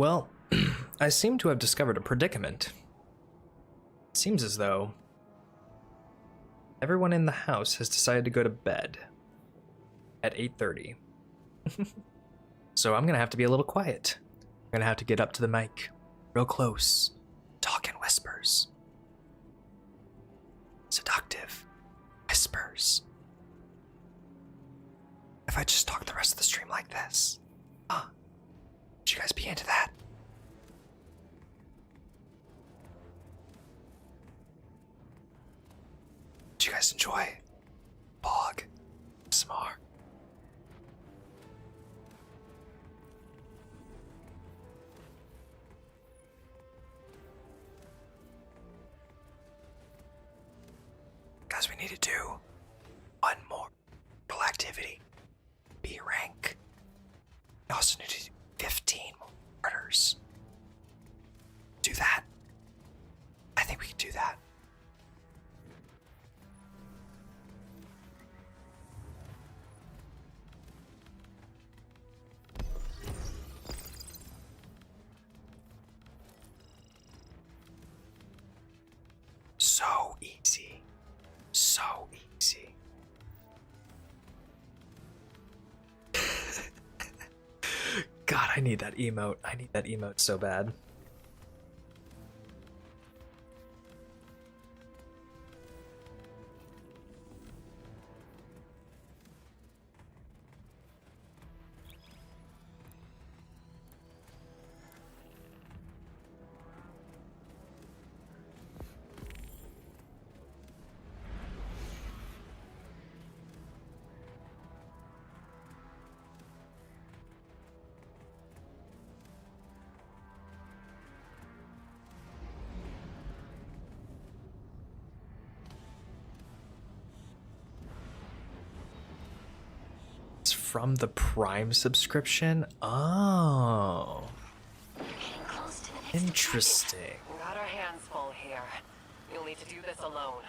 Well, I seem to have discovered a predicament. It seems as though everyone in the house has decided to go to bed at 8:30. So I'm gonna have to be a little quiet. I'm gonna have to get up to the mic, real close, talk in whispers. Seductive whispers. If I just talk the rest of the stream like this, would you guys be into that? Would you guys enjoy Bog Smar? Guys, we need to do one more little activity. B rank. We also need to do 15 murders. Do that. I think we can do that. So easy. So easy. God, I need that emote. I need that emote so bad. From the Prime subscription? Oh. Interesting. We got our hands full here. You'll need to do this alone.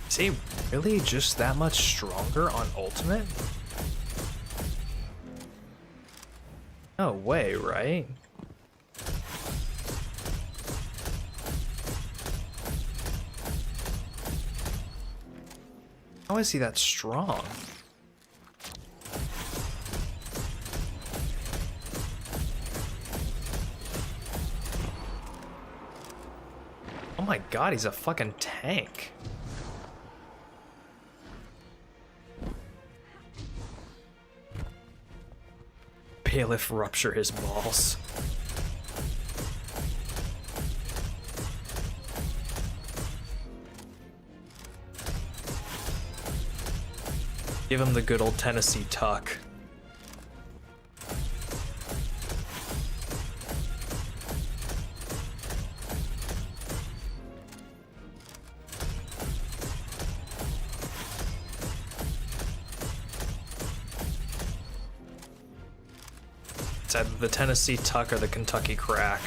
Is he really just that much stronger on Ultimate? No way, right? How is he that strong? Oh my god, he's a fucking tank. Bailiff rupture his balls. Give him the good old Tennessee tuck. It's either the Tennessee Tuck or the Kentucky Crack.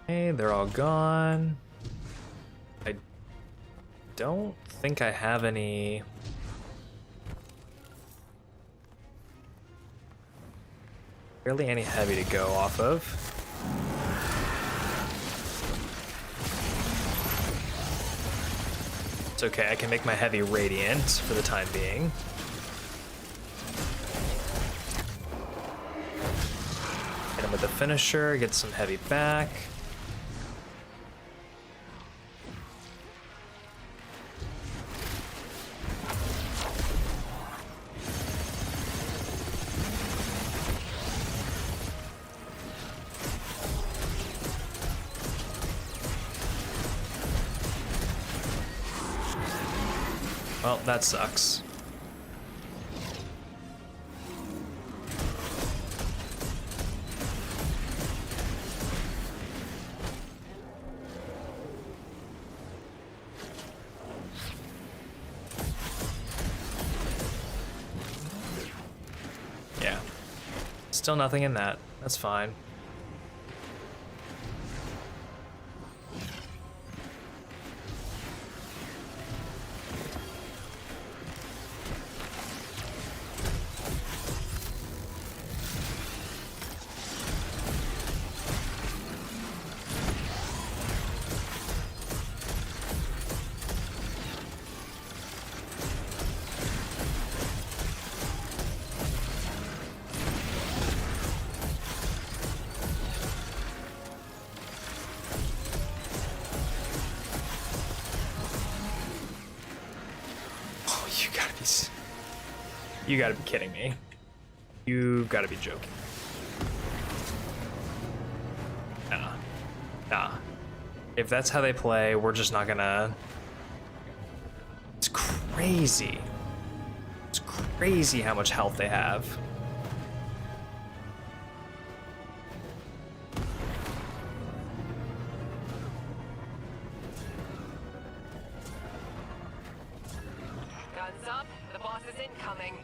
Okay, they're all gone. I don't think I have any. Barely any heavy to go off of. It's okay, I can make my heavy radiant for the time being. Hit him with the finisher, get some heavy back. Well, that sucks. Yeah. Still nothing in that. That's fine. You gotta be kidding me. You gotta be joking. Nah. If that's how they play, we're just not gonna... It's crazy. It's crazy how much health they have. Guns up. The boss is incoming.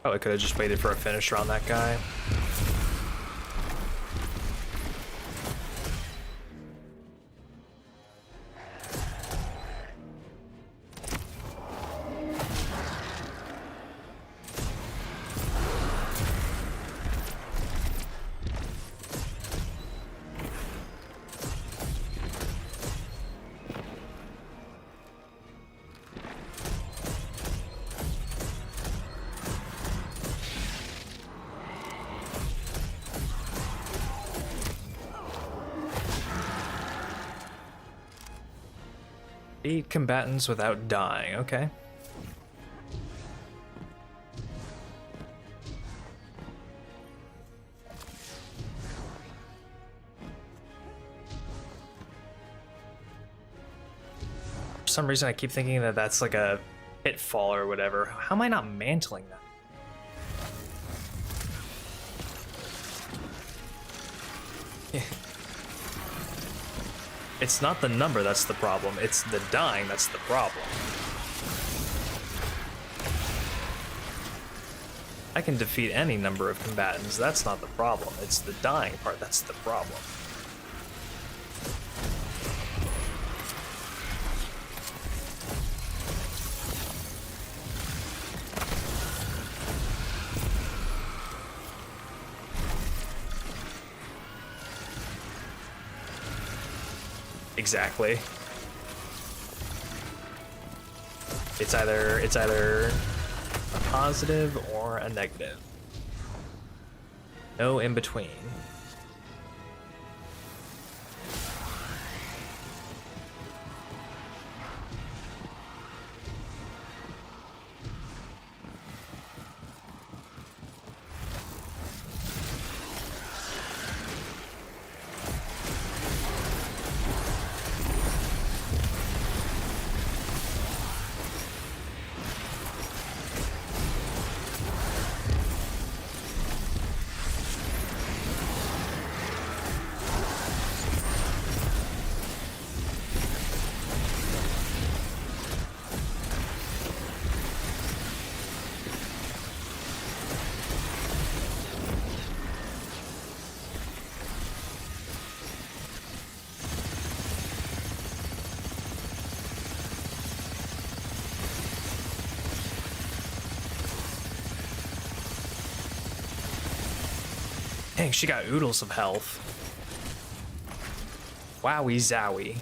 Probably could have just waited for a finisher on that guy. Beat combatants without dying, okay. For some reason I keep thinking that that's like a pitfall or whatever. How am I not mantling that? It's not the number that's the problem, it's the dying that's the problem. I can defeat any number of combatants, that's not the problem. It's the dying part that's the problem. Exactly. It's either a positive or a negative. No in between. Dang, she got oodles of health. Wowie zowie.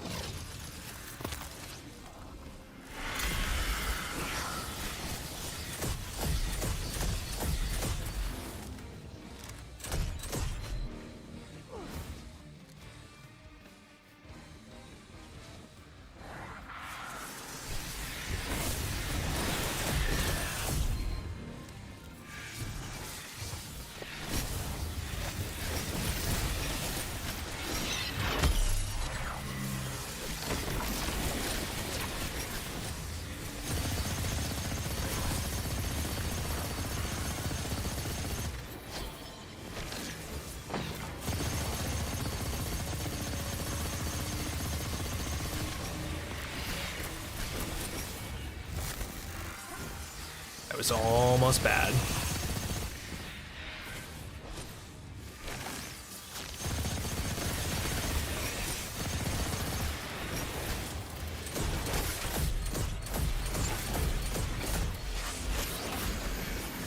That was almost bad.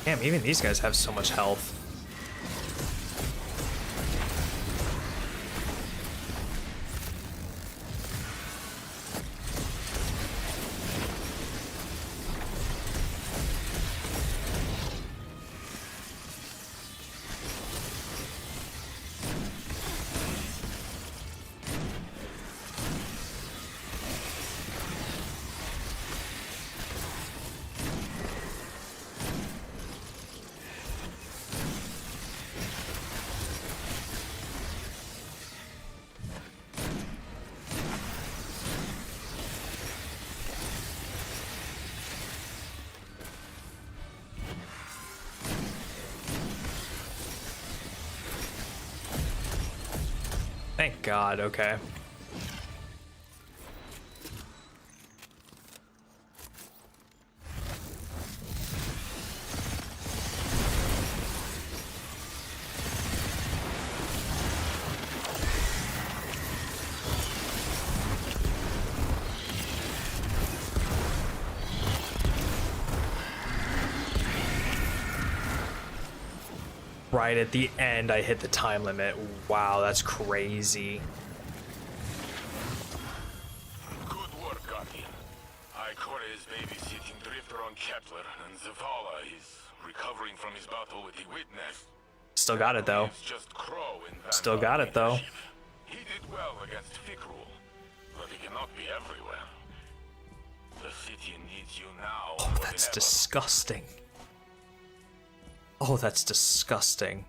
Damn, even these guys have so much health. Thank God, okay. Right at the end, I hit the time limit. Wow, that's crazy. Good work, Guardian. Ikora is babysitting Drifter on Kepler, and Zavala is recovering from his battle with the Witness. Still got it though. It's just Crow in Still got it though. leadership. He did well against Fikrul, but he cannot be everywhere. The city needs you now. Oh, more that's than ever. disgusting. Oh, that's disgusting.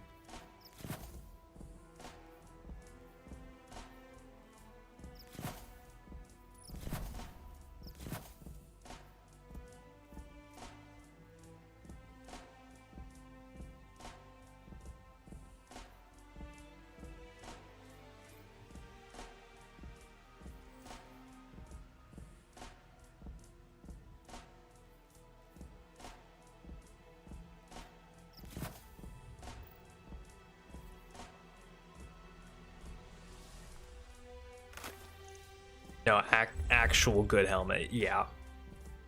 No, actual good helmet. Yeah.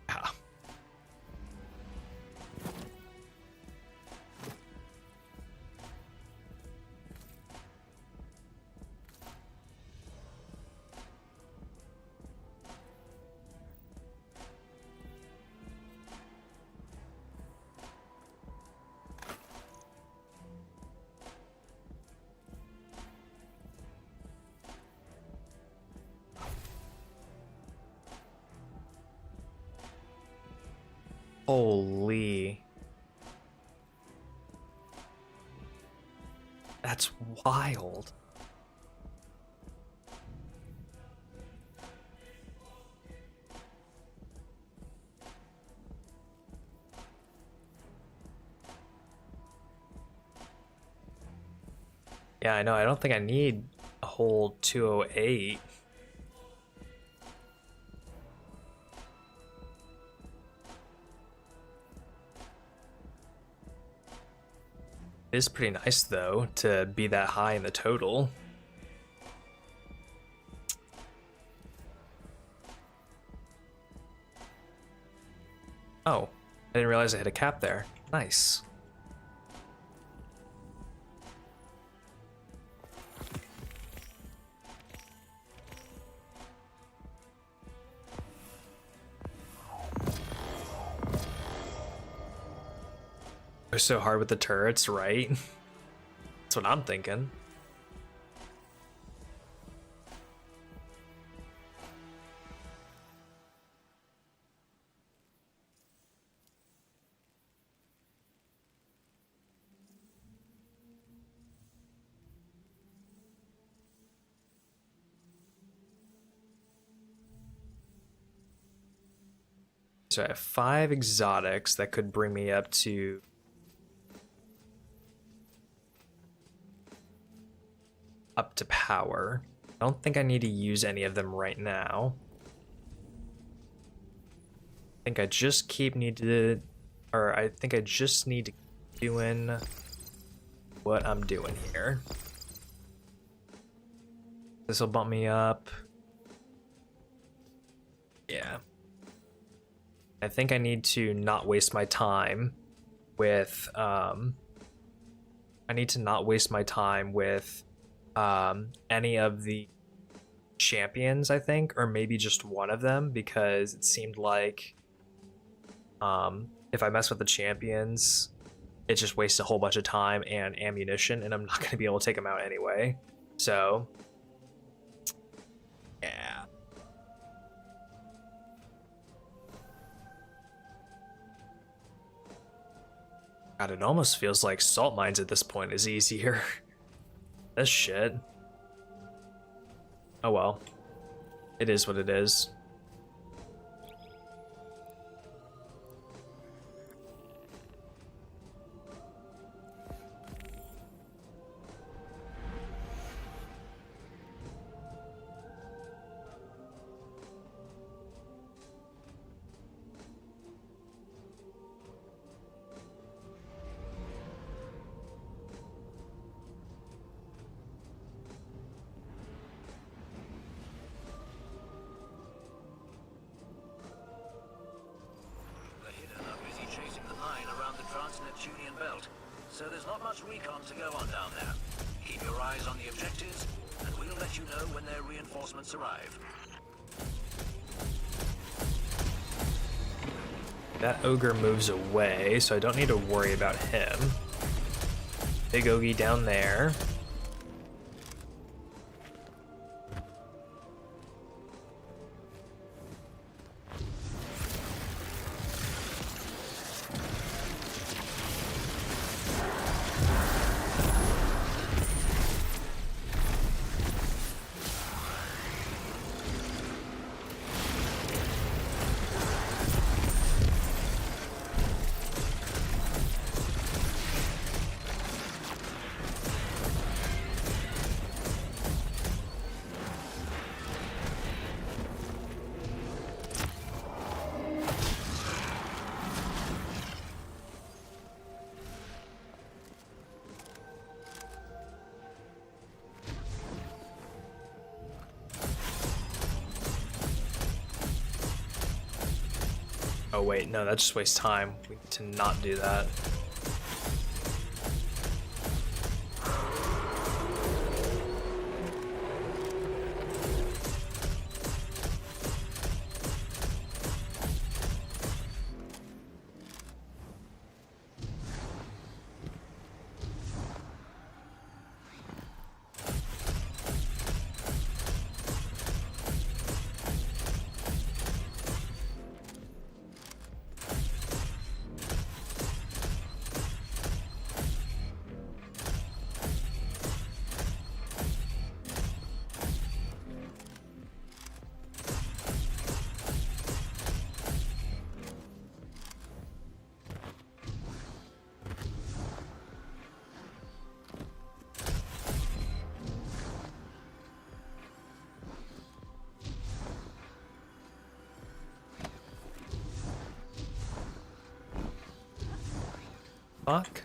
Yeah. Holy. That's wild. Yeah, I know. I don't think I need a whole 208. It is pretty nice, though, to be that high in the total. Oh, I didn't realize I hit a cap there. Nice. They're so hard with the turrets, right? That's what I'm thinking. So I have 5 exotics that could bring me up to power. I don't think I need to use any of them right now. I think I just need to keep doing what I'm doing here. This will bump me up. Yeah. I think I need to not waste my time with any of the champions, I think, or maybe just one of them, because it seemed like if I mess with the champions, it just wastes a whole bunch of time and ammunition, and I'm not going to be able to take them out anyway. So, yeah. God, it almost feels like salt mines at this point is easier. This shit. Oh well. It is what it is. So there's not much recon to go on down there. Keep your eyes on the objectives, and we'll let you know when their reinforcements arrive. That ogre moves away, so I don't need to worry about him. Big Ogie down there. Oh wait, no, that just wastes time. We need to not do that. Fuck.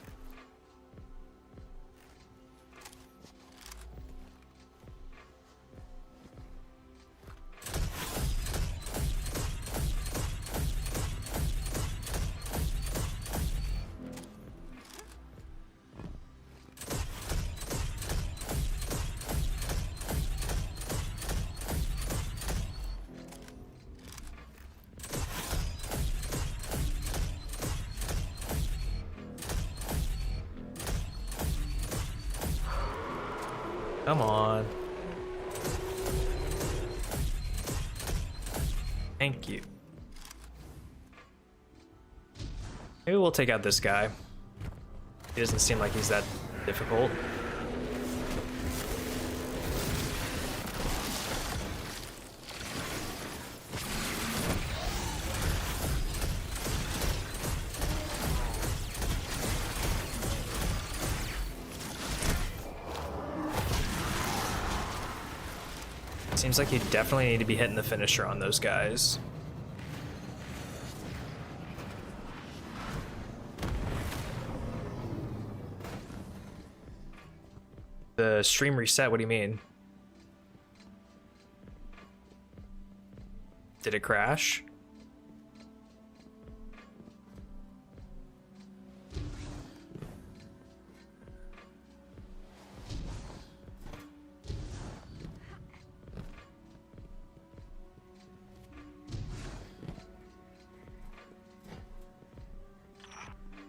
Come on. Thank you. Maybe we'll take out this guy. He doesn't seem like he's that difficult. Seems like you definitely need to be hitting the finisher on those guys. The stream reset, what do you mean? Did it crash?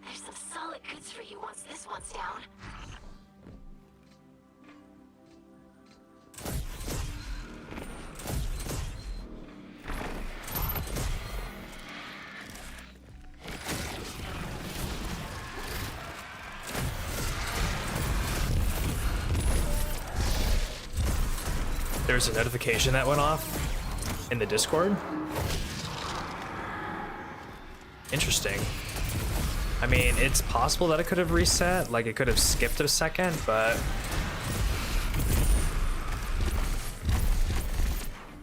There's some solid goods for you once this one's down. There's a notification that went off in the Discord. Interesting. I mean, it's possible that it could have reset, like it could have skipped a second, but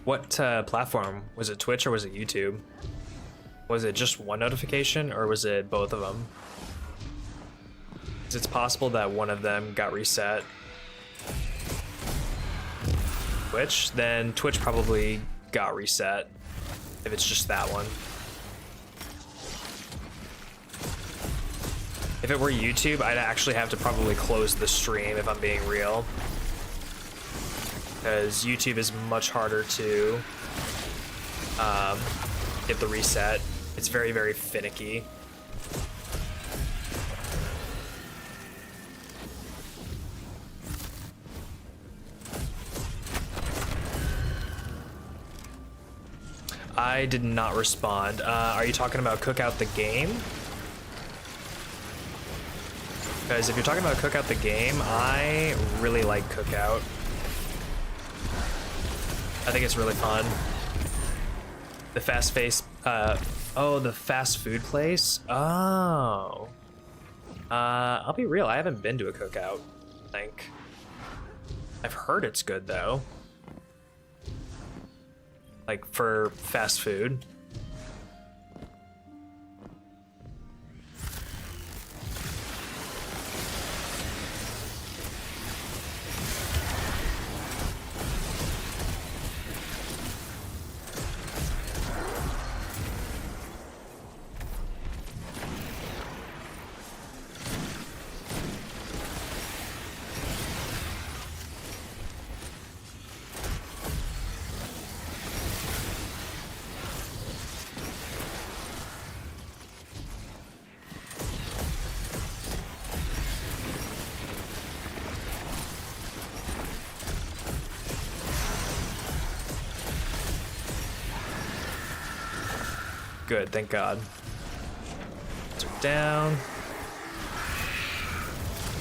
what platform? Was it Twitch or was it YouTube? Was it just one notification or was it both of them? 'Cause it's possible that one of them got reset. Twitch, then Twitch probably got reset if it's just that one. If it were YouTube, I'd actually have to probably close the stream if I'm being real, because YouTube is much harder to get the reset. It's very, very finicky. I did not respond. Are you talking about Cookout the game? Because if you're talking about Cookout the game, I really like Cookout. I think it's really fun. The the fast food place? Oh. I'll be real, I haven't been to a Cookout, I think. I've heard it's good though. Like for fast food. Good, thank God. So down.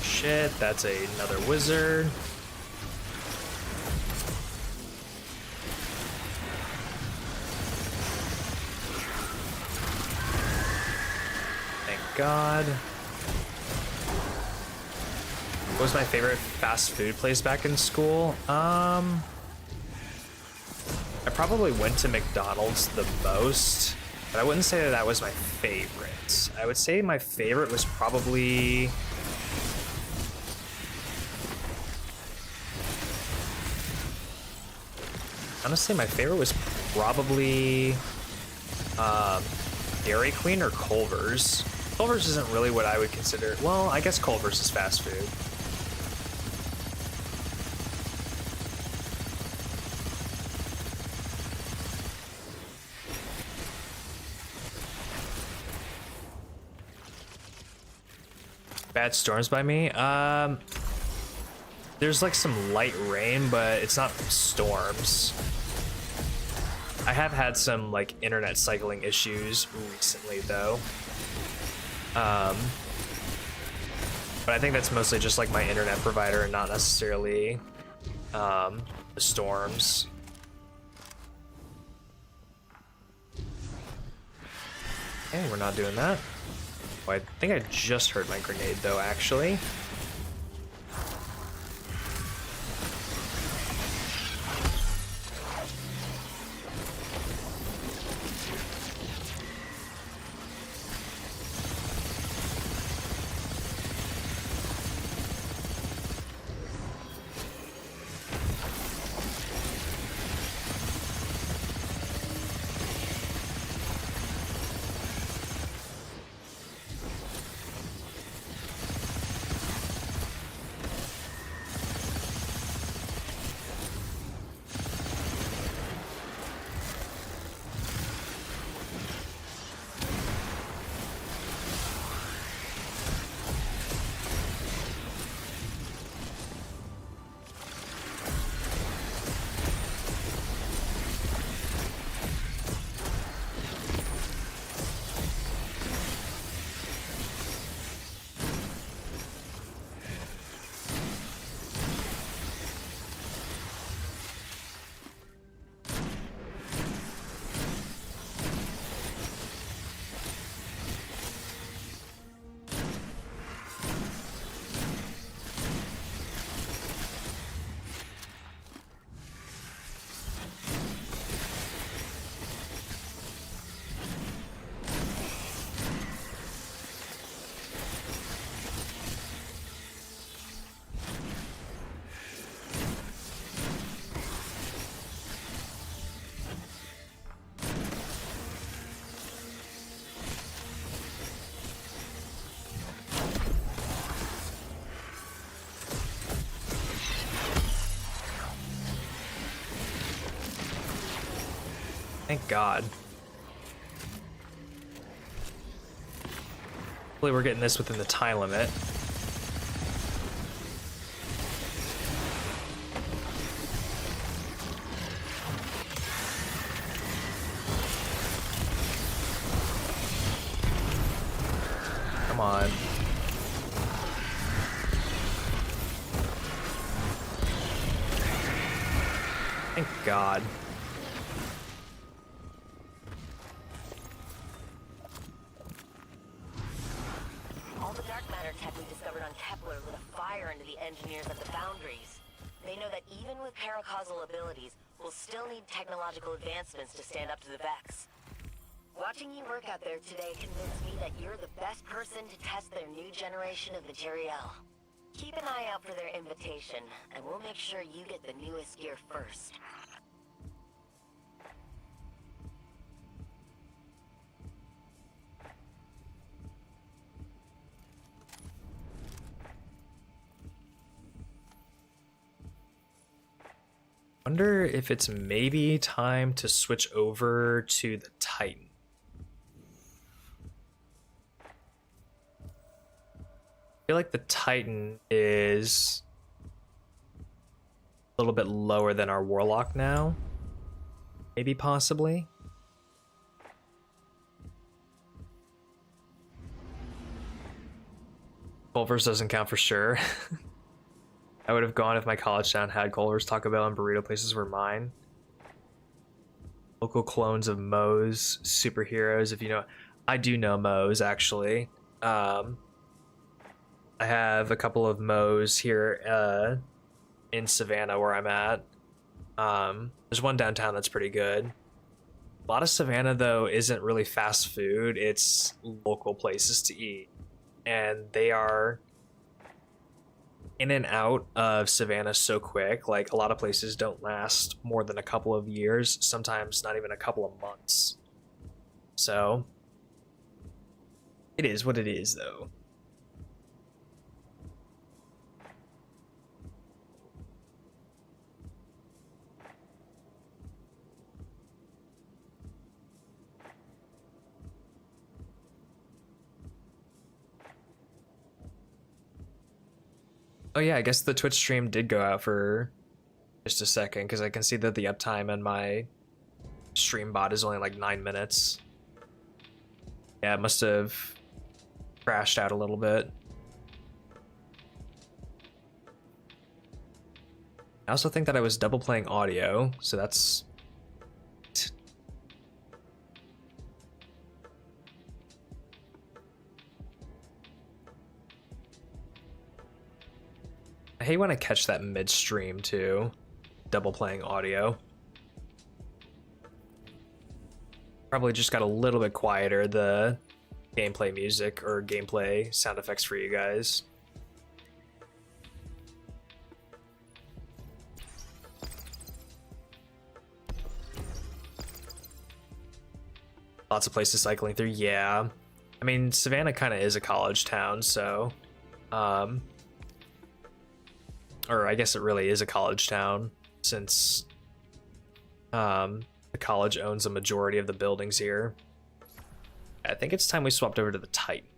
Shit, that's another wizard. Thank God. What was my favorite fast food place back in school? I probably went to McDonald's the most. But I wouldn't say that that was my favorite. I would say my favorite was probably... Honestly, my favorite was probably Dairy Queen or Culver's. Culver's isn't really what I would consider... Well, I guess Culver's is fast food. Bad storms by me? there's like some light rain, but it's not storms. I have had some like internet cycling issues recently though. But I think that's mostly just like my internet provider and not necessarily the storms. Okay, we're not doing that. Oh, I think I just heard my grenade though, actually. Thank God. Hopefully we're getting this within the time limit. Come on. Thank God. Engineers at the foundries. They know that even with paracausal abilities, we'll still need technological advancements to stand up to the Vex. Watching you work out there today convinced me that you're the best person to test their new generation of materiel. Keep an eye out for their invitation, and we'll make sure you get the newest gear first. Wonder if it's maybe time to switch over to the Titan. I feel like the Titan is a little bit lower than our Warlock now. Maybe, possibly. Culver's doesn't count for sure. I would have gone if my college town had Culver's, Taco Bell, and burrito places were mine. Local clones of Moe's superheroes, if you know. I do know Moe's, actually. I have a couple of Moe's here in Savannah where I'm at. There's one downtown that's pretty good. A lot of Savannah, though, isn't really fast food. It's local places to eat. And they are in and out of Savannah so quick. Like, a lot of places don't last more than a couple of years, sometimes not even a couple of months. So it is what it is, though. Oh yeah, I guess the Twitch stream did go out for just a second because I can see that the uptime on my stream bot is only like 9 minutes. Yeah, it must have crashed out a little bit. I also think that I was double playing audio, so that's... I hate when I catch that midstream too, double playing audio. Probably just got a little bit quieter, the gameplay music or gameplay sound effects for you guys. Lots of places cycling through, yeah. I mean, Savannah kind of is a college town, so... or I guess it really is a college town, since the college owns a majority of the buildings here. I think it's time we swapped over to the Titan.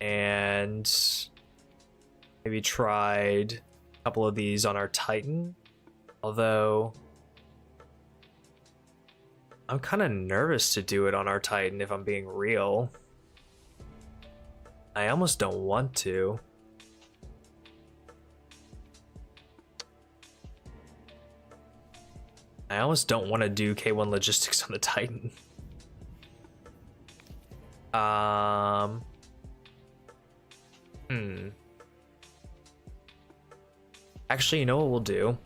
And maybe tried a couple of these on our Titan. Although I'm kind of nervous to do it on our Titan if I'm being real. I almost don't want to. I almost don't want to do K1 logistics on the Titan. Actually, you know what we'll do?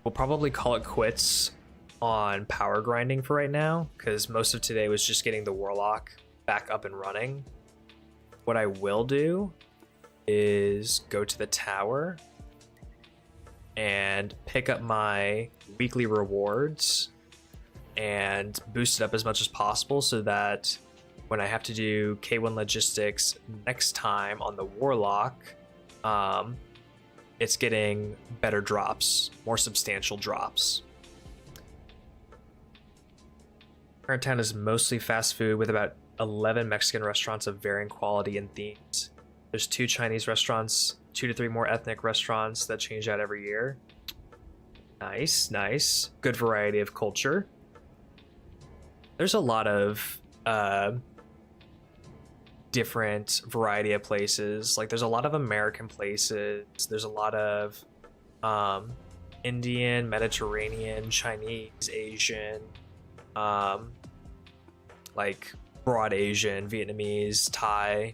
We'll probably call it quits on power grinding for right now, because most of today was just getting the Warlock back up and running. What I will do is go to the tower and pick up my weekly rewards and boost it up as much as possible so that when I have to do K1 logistics next time on the Warlock, it's getting better drops, more substantial drops. Current town is mostly fast food with about 11 Mexican restaurants of varying quality and themes. There's 2 Chinese restaurants, 2 to 3 more ethnic restaurants that change out every year. Nice, nice. Good variety of culture. There's a lot of different variety of places. Like there's a lot of American places. There's a lot of Indian, Mediterranean, Chinese, Asian, like broad Asian, Vietnamese, Thai.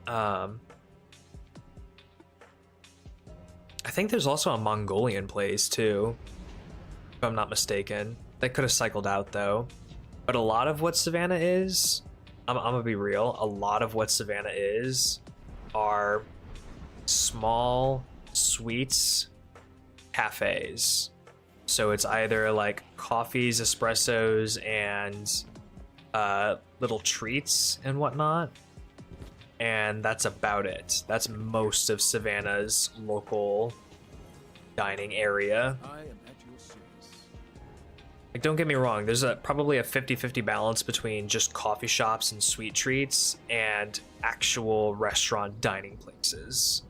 I think there's also a Mongolian place too, if I'm not mistaken. That could have cycled out though. But a lot of what Savannah is, I'm gonna be real, a lot of what Savannah is are small sweets cafes. So it's either like coffees, espressos, and little treats and whatnot. And that's about it. That's most of Savannah's local dining area. I am at your service. Like, don't get me wrong, there's probably a 50-50 balance between just coffee shops and sweet treats and actual restaurant dining places.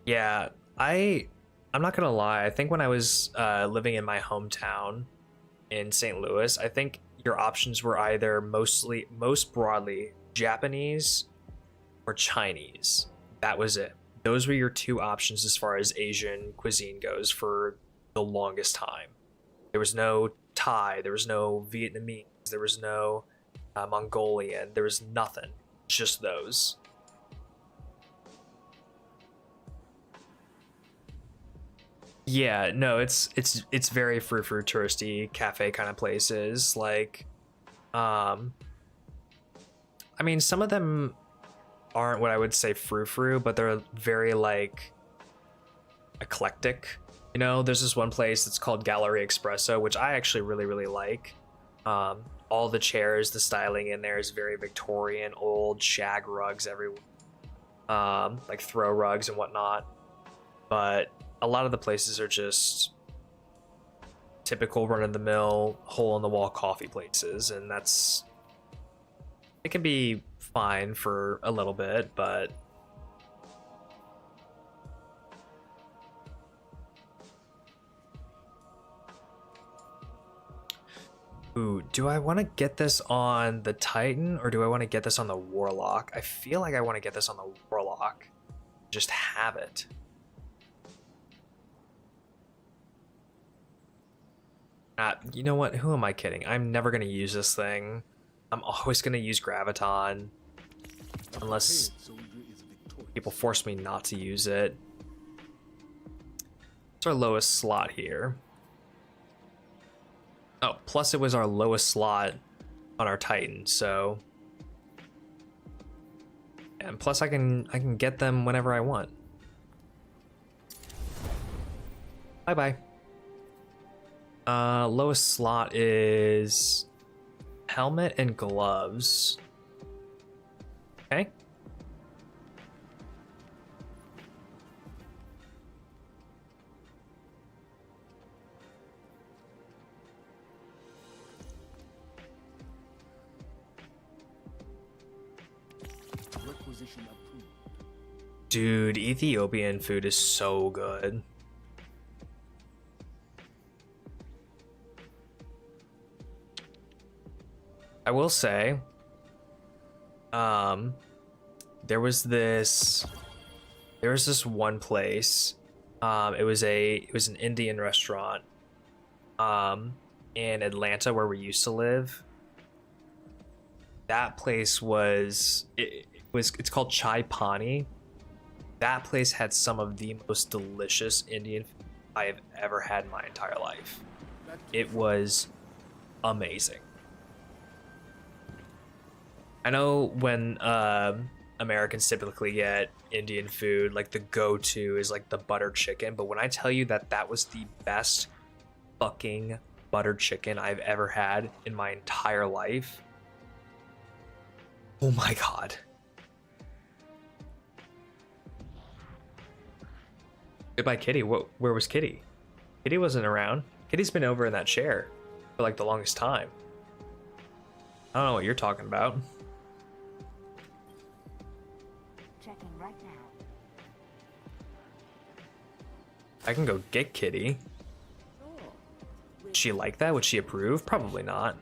Yeah, I'm not gonna lie, I think when I was living in my hometown in St. Louis, I think your options were either most broadly Japanese or Chinese. That was it. Those were your 2 options as far as Asian cuisine goes for the longest time. There was no Thai, there was no Vietnamese, there was no Mongolian, there was nothing, just those. Yeah, no, it's very frou-frou touristy cafe kind of places. Like, I mean, some of them aren't what I would say frou-frou, but they're very like eclectic. You know, there's this one place that's called Gallery Espresso, which I actually really like. All the chairs, the styling in there is very Victorian, old shag rugs everywhere, like throw rugs and whatnot. But a lot of the places are just typical run-of-the-mill hole-in-the-wall coffee places, and it can be fine for a little bit, but ooh, do I want to get this on the Titan or do I want to get this on the Warlock? I feel like I want to get this on the Warlock. Just have it. You know what? Who am I kidding? I'm never going to use this thing. I'm always going to use Graviton. Unless people force me not to use it. It's our lowest slot here. Oh, plus it was our lowest slot on our Titan, so... And plus I can get them whenever I want. Bye-bye. Lowest slot is helmet and gloves. Okay. Dude, Ethiopian food is so good. I will say, there was this one place, it was an Indian restaurant, in Atlanta where we used to live. That place it's called Chai Pani. That place had some of the most delicious Indian food I have ever had in my entire life. It was amazing. I know when Americans typically get Indian food, like the go-to is like the butter chicken, but when I tell you that was the best fucking butter chicken I've ever had in my entire life, oh my god. Goodbye, Kitty. Where was Kitty? Kitty wasn't around. Kitty's been over in that chair for like the longest time. I don't know what you're talking about. Checking right now. I can go get Kitty. Would she like that? Would she approve? Probably not.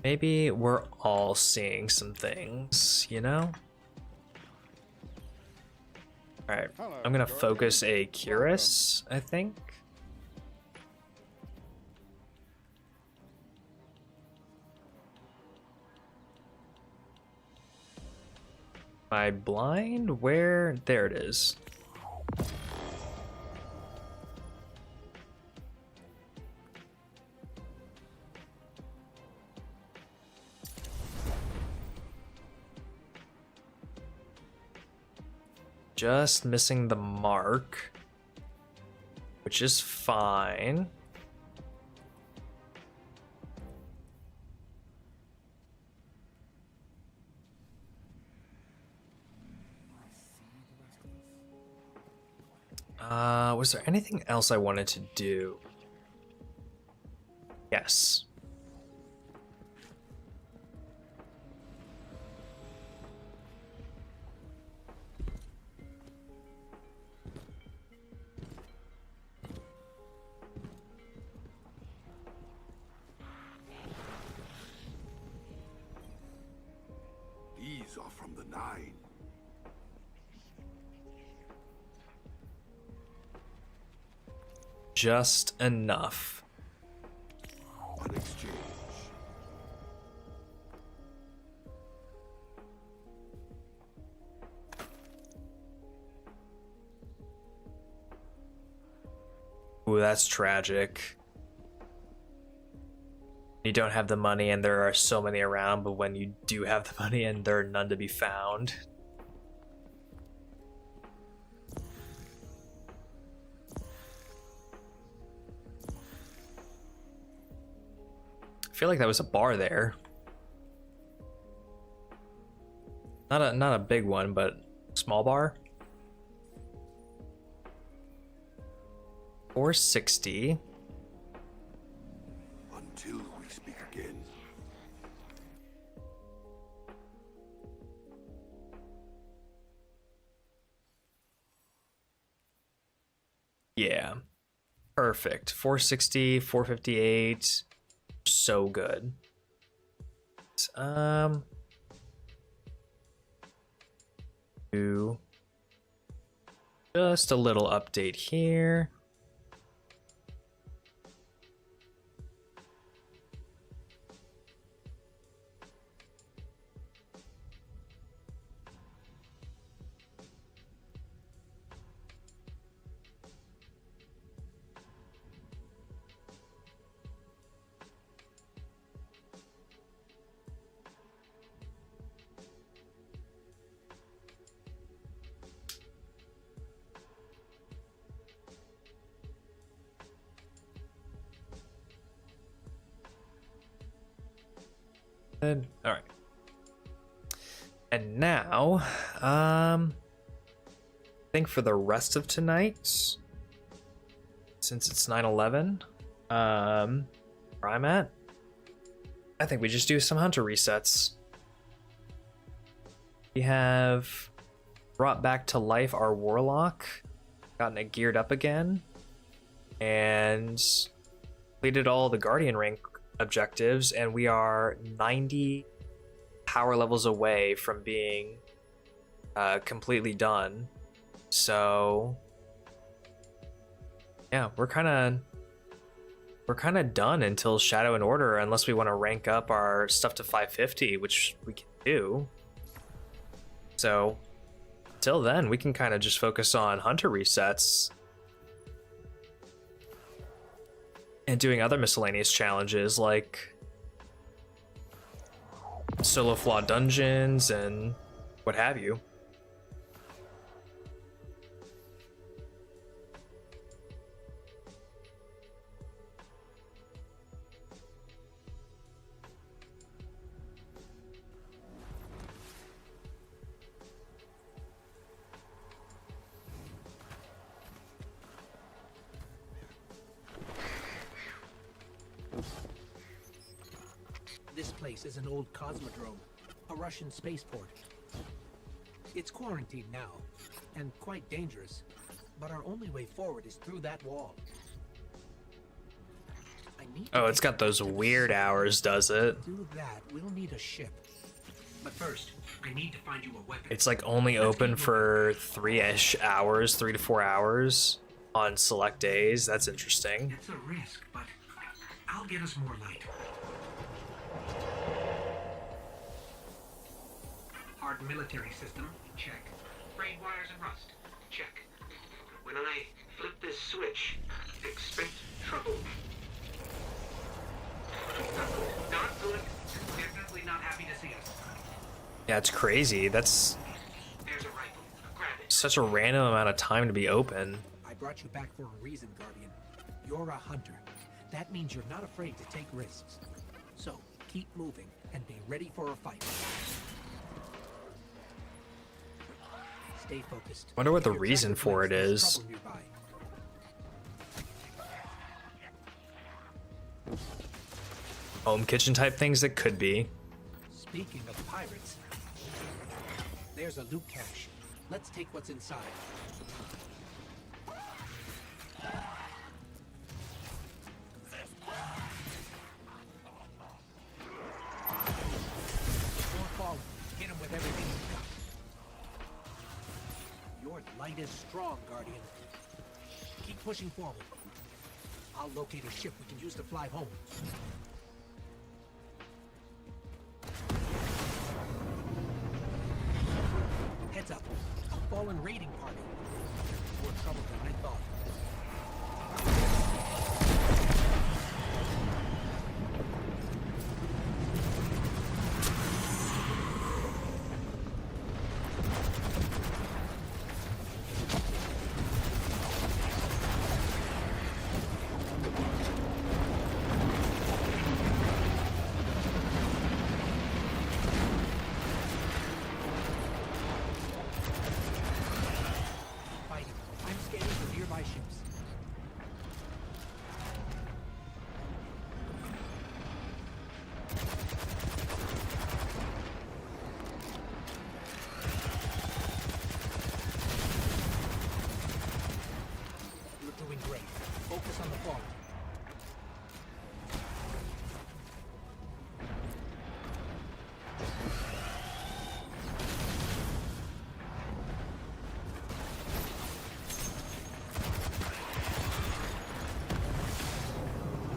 Maybe we're all seeing some things, you know? Alright, I'm gonna focus a Curus, I think. Am I blind? Where? There it is. Just missing the mark, which is fine. Was there anything else I wanted to do? Yes. These are from the Nine. Just enough. On exchange. Ooh, that's tragic. You don't have the money and there are so many around, but when you do have the money and there are none to be found. I feel like that was a bar there. Not a big one, but small bar. 460. Until we speak again. Yeah. Perfect. 460, 458. So good. Do just a little update here. All right. And now, I think for the rest of tonight, since it's 9/11, where I'm at, I think we just do some hunter resets. We have brought back to life our warlock, gotten it geared up again, and completed all the guardian rank objectives, and we are 90 power levels away from being completely done. So yeah, we're kind of done until Shadow and Order, unless we want to rank up our stuff to 550, which we can do. So till then, we can kind of just focus on hunter resets and doing other miscellaneous challenges like solo flaw dungeons and what have you. This place is an old cosmodrome, a Russian spaceport. It's quarantined now, and quite dangerous, but our only way forward is through that wall. Oh, it's got those weird hours, does it? To do that, we'll need a ship. But first, I need to find you a weapon. It's like only open for 3-ish hours, 3 to 4 hours on select days. That's interesting. It's a risk, but I'll get us more light. Hard military system, check. Frayed wires and rust, check. When I flip this switch, expect trouble. Not good. Definitely not happy to see us. Yeah, it's crazy. That's There's a rifle. Grab it. such a random amount of time to be open. I brought you back for a reason, Guardian. You're a hunter. That means you're not afraid to take risks. So, keep moving and be ready for a fight. Stay focused. Wonder what the If your reason tracker for it blinks, there's is. trouble nearby. Home kitchen type things that could be. Speaking of pirates, there's a loot cache. Let's take what's inside. Before falling, hit him with everything you've got. Your light is strong, Guardian. Keep pushing forward. I'll locate a ship we can use to fly home. Heads up. A fallen raiding party. More trouble than I thought.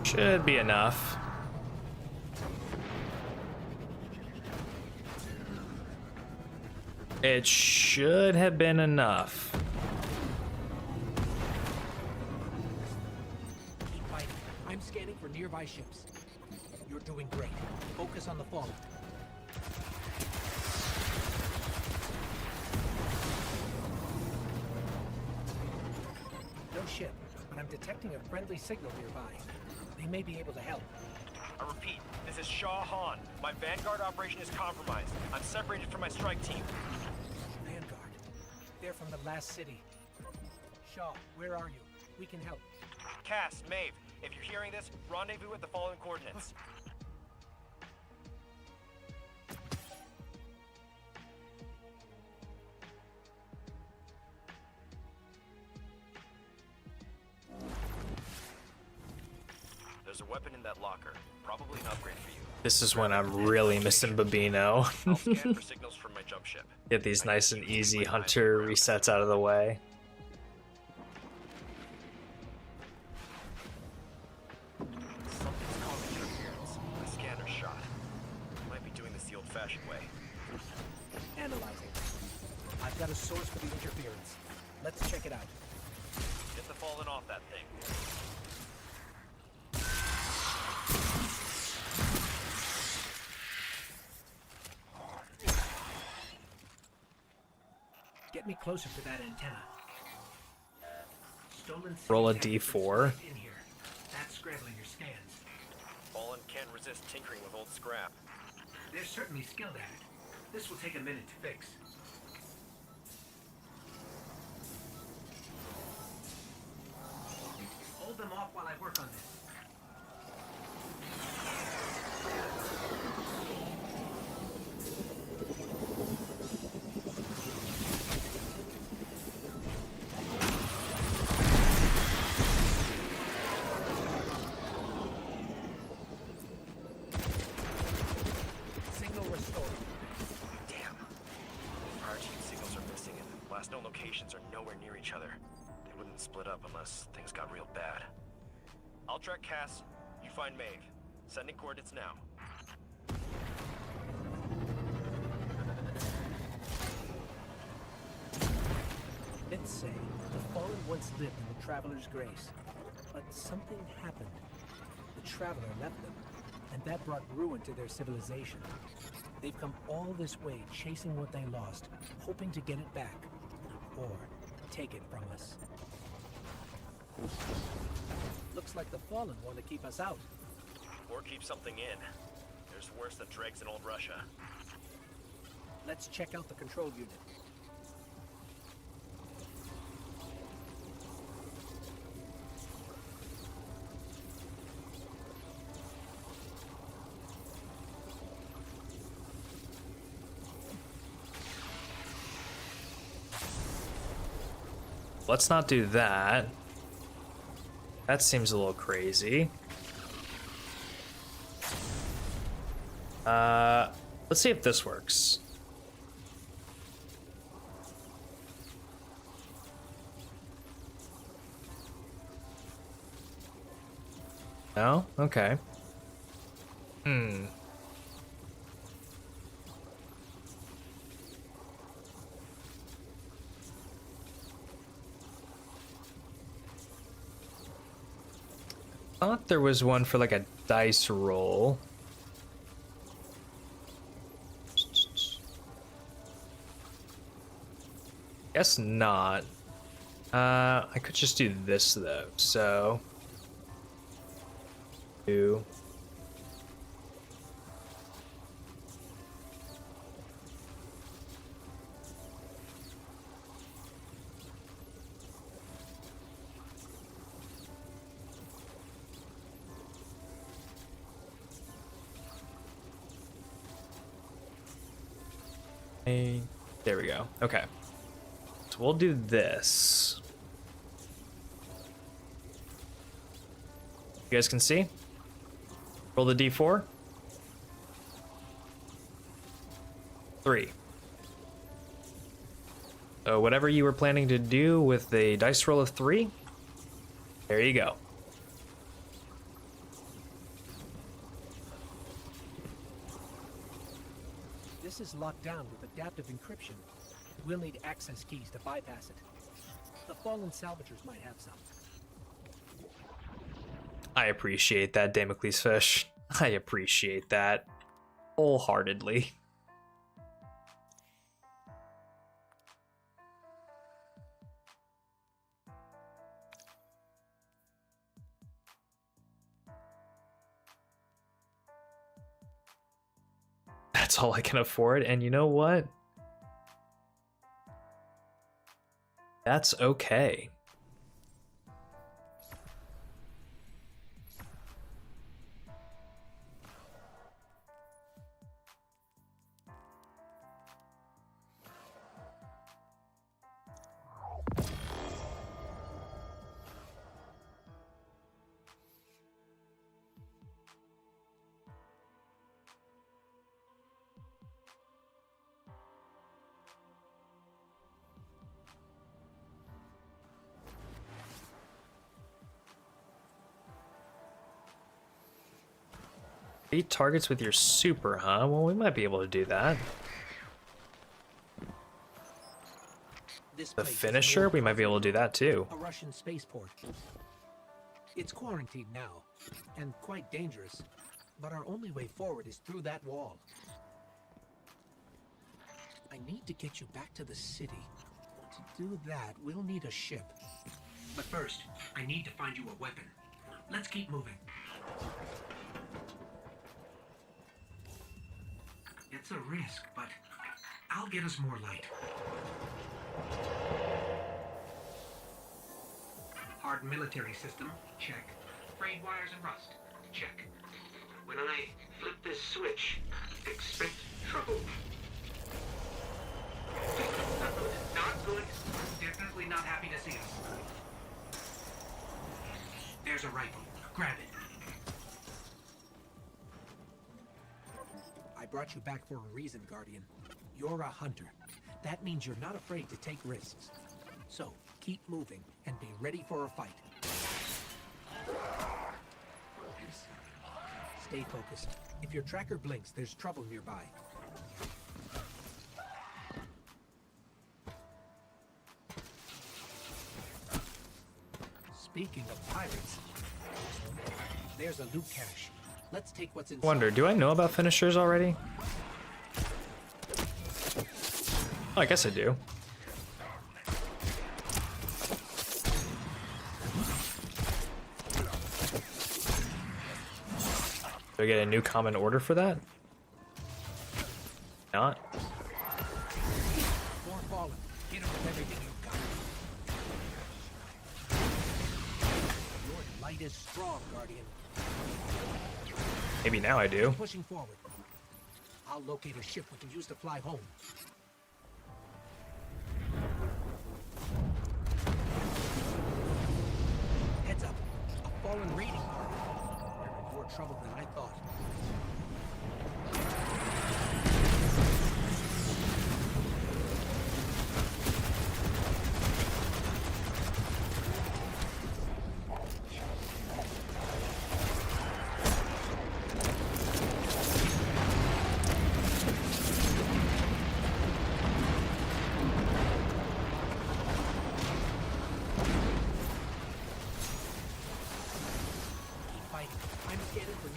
Should be enough. It should have been enough. Keep fighting. I'm scanning for nearby ships. You're doing great. Focus on the fallen. No ship, but I'm detecting a friendly signal nearby. They may be able to help. I repeat, this is Shaw Han. My Vanguard operation is compromised. I'm separated from my strike team. Vanguard. They're from the last city. Shaw, where are you? We can help. Cass, Maeve, if you're hearing this, rendezvous at the following coordinates. There's a weapon in that locker. Probably an upgrade for you. This is when I'm really missing Babino. I'll scan for signals from my jump ship. Get these nice and easy hunter resets out of the way. Something's causing interference. My scanner's shot. Might be doing this the old-fashioned way. Analyzing. I've got a source for the interference. Let's check it out. Get the fallen off that thing. Get me closer to that antenna. Stolen Roll a city D4. in here. That's scrambling your scans. Fallen can't resist tinkering with old scrap. They're certainly skilled at it. This will take a minute to fix. Hold them off while I work on this. Signal restored. Damn. Our team signals are missing and last known locations are nowhere near each other. They wouldn't split up unless things got real bad. I'll track Cass. You find Maeve. Sending coordinates now. Let's say the Fallen once lived in the Traveler's Grace, but something happened. The Traveler left them, and that brought ruin to their civilization. They've come all this way chasing what they lost, hoping to get it back, or take it from us. Looks like the Fallen want to keep us out. Or keep something in. There's worse than dregs in old Russia. Let's check out the control unit. Let's not do that. That seems a little crazy. Let's see if this works. No? Okay. Thought there was one for like a dice roll. Guess not. I could just do this though, so 2. There we go. Okay. So we'll do this. You guys can see? Roll the D4. 3. So whatever you were planning to do with the dice roll of 3, there you go. This is locked down with adaptive encryption. We'll need access keys to bypass it. The fallen salvagers might have some. I appreciate that, Damocles Fish. I appreciate that wholeheartedly. That's all I can afford, and you know what? That's okay. Beat targets with your super, huh? Well, we might be able to do that. The finisher, we might be able to do that too. A Russian spaceport. It's quarantined now, and quite dangerous. But our only way forward is through that wall. I need to get you back to the city. To do that, we'll need a ship. But first, I need to find you a weapon. Let's keep moving. It's a risk, but I'll get us more light. Hard military system, check. Frayed wires and rust, check. When I flip this switch, expect trouble. Not good. Definitely not happy to see us. There's a rifle. Grab it. I brought you back for a reason, Guardian. You're a hunter. That means you're not afraid to take risks. So, keep moving and be ready for a fight. Stay focused. If your tracker blinks, there's trouble nearby. Speaking of pirates, there's a loot cache. Let's take what's inside. Wonder, do I know about finishers already? Oh, I guess I do. Do I get a new common order for that? Not. More fallen. Hit him with everything you've got. Your light is strong, Guardian. Maybe now I do. Pushing forward. I'll locate a ship we can use to fly home. Heads up. A fallen raiding party. They're in more trouble than I thought.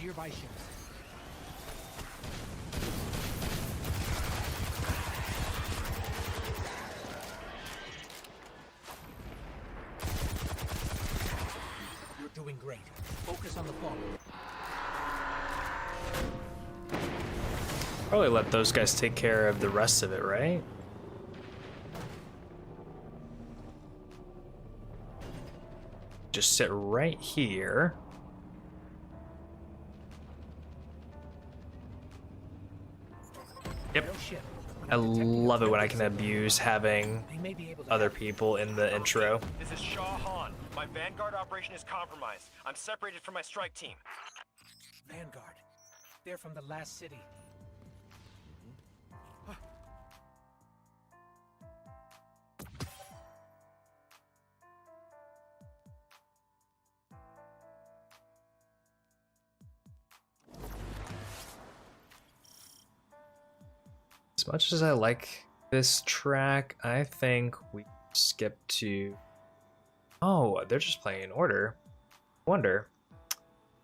Nearby ships. You're doing great. Focus on the fall. Probably let those guys take care of the rest of it, right? Just sit right here. Yep. I love it when I can abuse having other people in the intro. This is Shah Han. My Vanguard operation is compromised. I'm separated from my strike team. Vanguard. They're from the last city. As much as I like this track, I think we skip to... Oh, they're just playing in order. Wonder.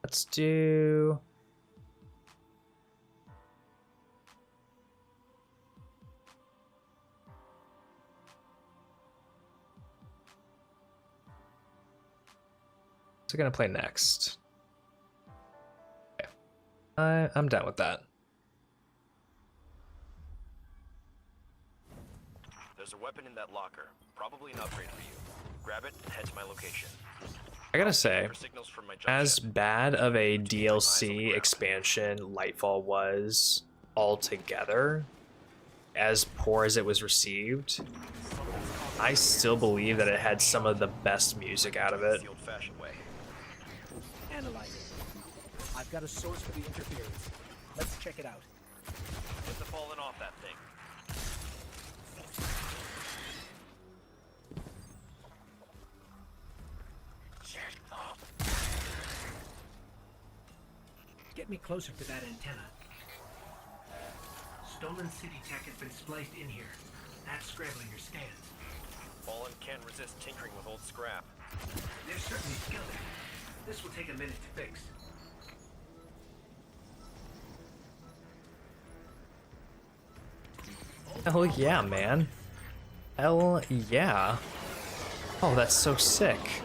Let's do... What's it gonna play next? Okay. I'm down with that. There's a weapon in that locker. Probably an upgrade for you. Grab it and head to my location. I gotta say, For signals from my jump as ship. bad of a DLC expansion Lightfall was altogether, as poor as it was received, I still believe that it had some of the best music out of it. The old-fashioned way. Analyze it. I've got a source for the interference. Let's check it out. Get the falling off that thing. Get me closer to that antenna. Stolen city tech has been spliced in here. That's scrambling your scans. Fallen can't resist tinkering with old scrap. They're certainly skilled. This will take a minute to fix. Hell yeah, man. Hell yeah. Oh, that's so sick.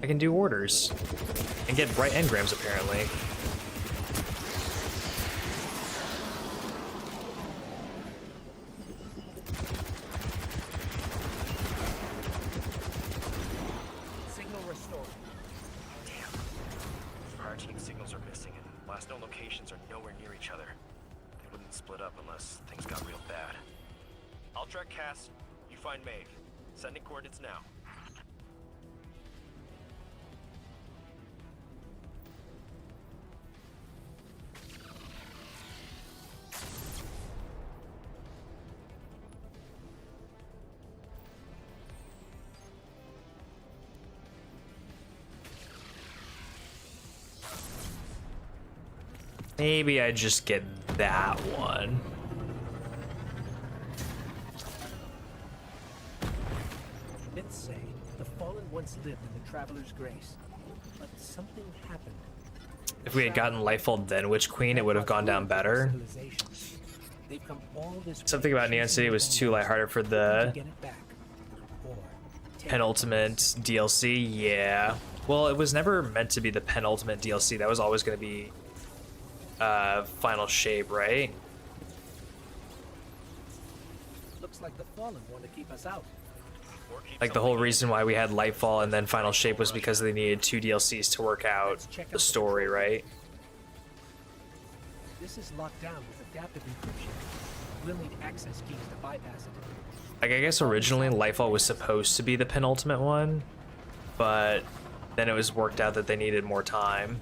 I can do orders. And get bright engrams, apparently. Signal restored. Damn. Our team signals are missing and last known locations are nowhere near each other. They wouldn't split up unless things got real bad. I'll track Cass. You find Maeve. Sending coordinates now. Maybe I just get that one. Myths say the fallen once lived in the Traveler's Grace, but something happened. If we had gotten Lightfall then Witch Queen, it would have gone down better. They've come all this Something about Neon City was too lighthearted for the get it back. Or penultimate DLC. Yeah. Well, it was never meant to be the penultimate DLC. That was always going to be Final Shape, right? looks like the fallen want to keep us out. Like the whole reason why we had Lightfall and then Final Shape was because they needed 2 DLCs to work out the story, right? This is locked down with adaptive encryption. We'll need access keys to bypass it. Like, I guess originally Lightfall was supposed to be the penultimate one, but then it was worked out that they needed more time.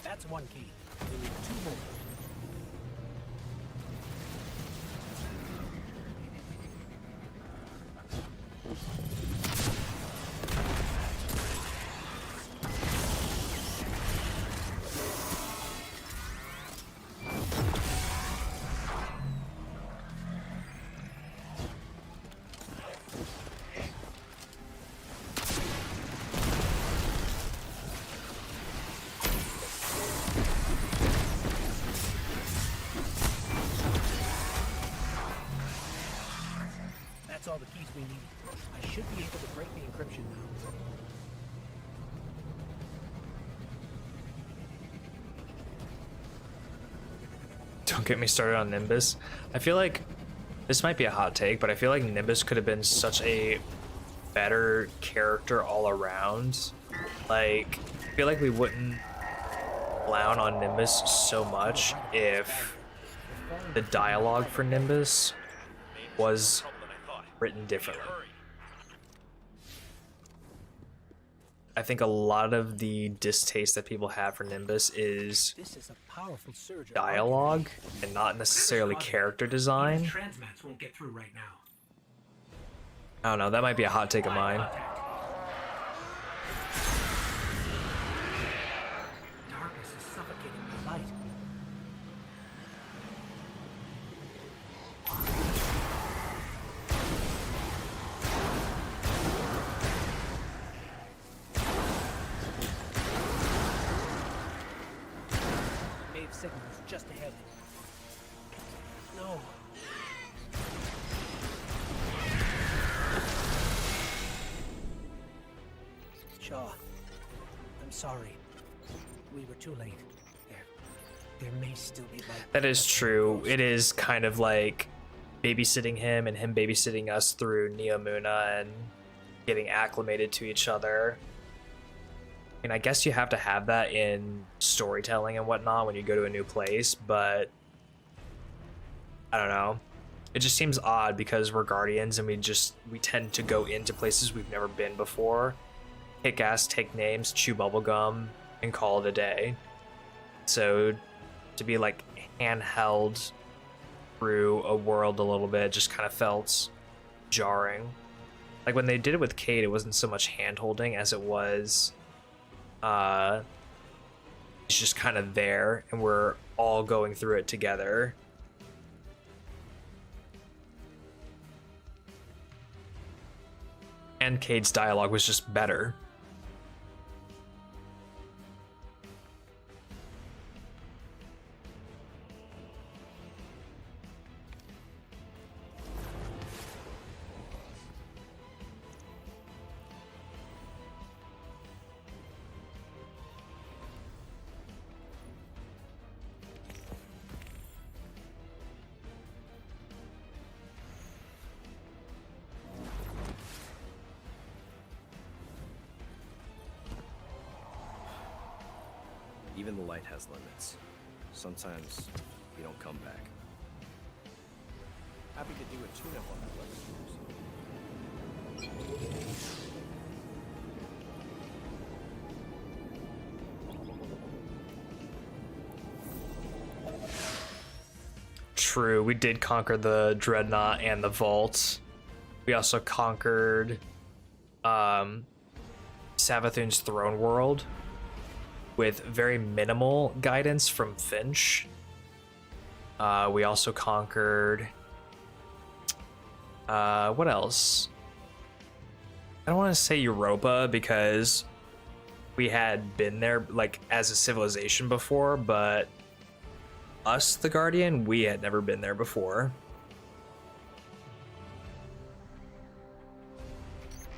That's one key. We need 2 more. That's all the keys we need. I should be able to break the encryption now. Don't get me started on Nimbus. I feel like this might be a hot take, but I feel like Nimbus could have been such a better character all around. Like, I feel like we wouldn't clown on Nimbus so much if the dialogue for Nimbus was written differently. I think a lot of the distaste that people have for Nimbus is This is a powerful surge. dialogue and not necessarily character design. Transmats won't get through right now. I don't know, that might be a hot take of mine. signals just ahead. No. Shaw, I'm sorry. We were too late. There may still be light. That is true. It is kind of like babysitting him and him babysitting us through Neomuna and getting acclimated to each other. And I guess you have to have that in storytelling and whatnot when you go to a new place, but I don't know. It just seems odd because we're Guardians and we tend to go into places we've never been before, kick ass, take names, chew bubblegum, and call it a day. So to be like handheld through a world a little bit just kind of felt jarring. Like when they did it with Cade, it wasn't so much hand holding as it was it's just kind of there and we're all going through it together. And Cade's dialogue was just better. Even the light has limits. Sometimes we don't come back. Happy to do a tune-up on that weather. True, we did conquer the Dreadnought and the Vault. We also conquered Savathun's throne world with very minimal guidance from Finch. We also conquered what else? I don't want to say Europa because we had been there like as a civilization before, but us, the Guardian, we had never been there before.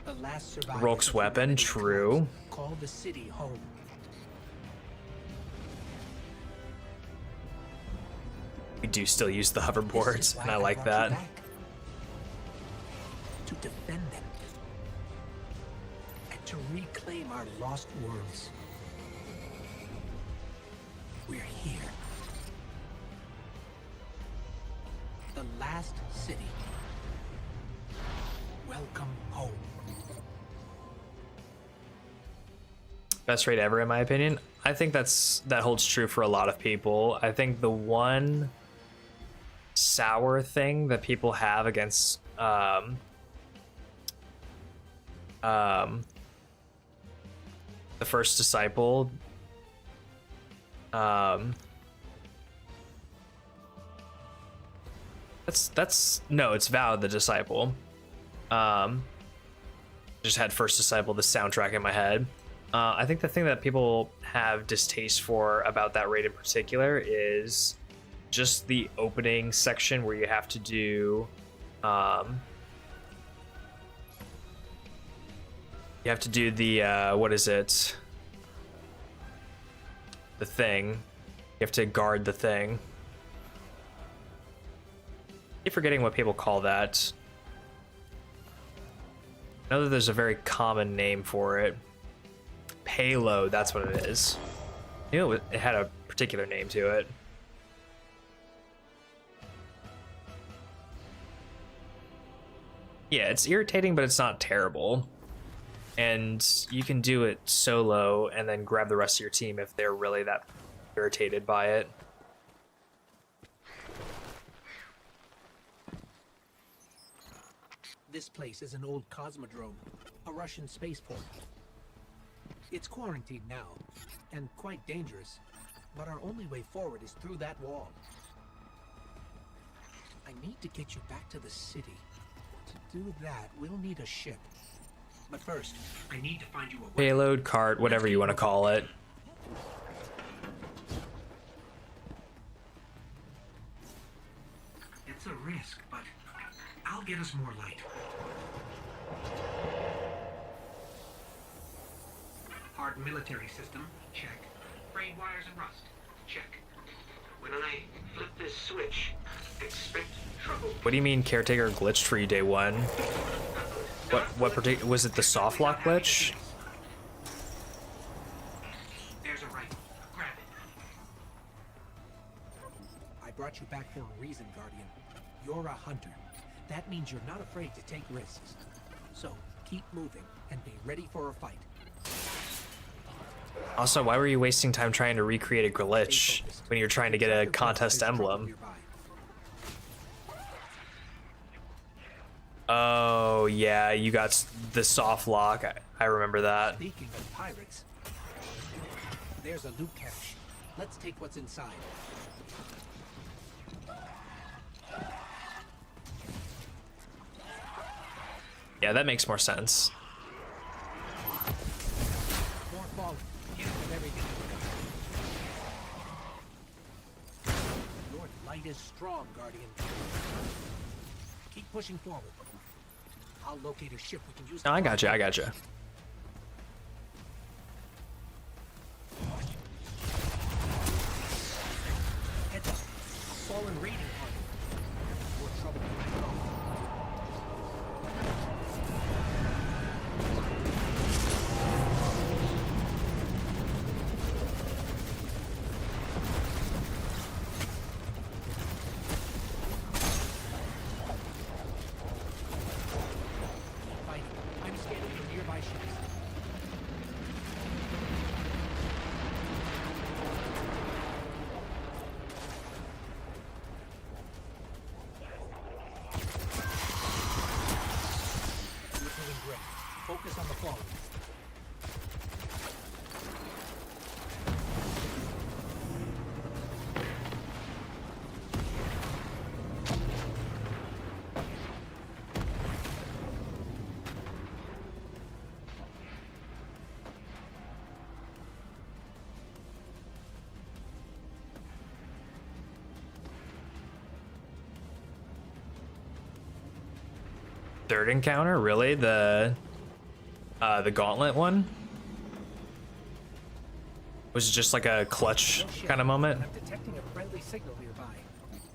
The last survivors Roke's weapon, true. Call the city home. We do still use the hoverboards, and I like that. To defend them. And to reclaim our lost worlds. We're here. The last city. Welcome home. Best raid ever, in my opinion. I think that holds true for a lot of people. I think the one sour thing that people have against the first disciple it's Vow the Disciple. Just had First Disciple, the soundtrack in my head. I think the thing that people have distaste for about that raid in particular is just the opening section where you have to do the what is it? The thing. You have to guard the thing. I keep forgetting what people call that. I know that there's a very common name for it. Payload, that's what it is. You know, it had a particular name to it. Yeah, it's irritating, but it's not terrible. And you can do it solo and then grab the rest of your team if they're really that irritated by it. This place is an old cosmodrome, a Russian spaceport. It's quarantined now, and quite dangerous, but our only way forward is through that wall. I need to get you back to the city. To do that, we'll need a ship. But first, I need to find you a payload, cart, whatever you want to call it. I'll get us more light. Hard military system, check. Frayed wires and rust, check. When I flip this switch, expect trouble. What do you mean caretaker glitched for you day one? What particular, was it the soft lock glitch? There's a rifle. Grab it. I brought you back for a reason, Guardian. You're a hunter. That means you're not afraid to take risks. So, keep moving and be ready for a fight. Also, why were you wasting time trying to recreate a glitch when you're trying to get a contest emblem? Oh, yeah, you got the soft lock. I remember that. Speaking of pirates, there's a loot cache. Let's take what's inside. Yeah, that makes more sense. More falling. Hit it with everything you got. Your light is strong, Guardian. Keep pushing forward. I'll locate a ship we can use. No, I got you. I got you. Heads up. Fallen raiding party. More trouble. I'm scanning for nearby ships. You're doing great. Focus on the fallen. Third encounter? Really? The gauntlet one? Was it just like a clutch kind of moment? I'm detecting a friendly signal nearby.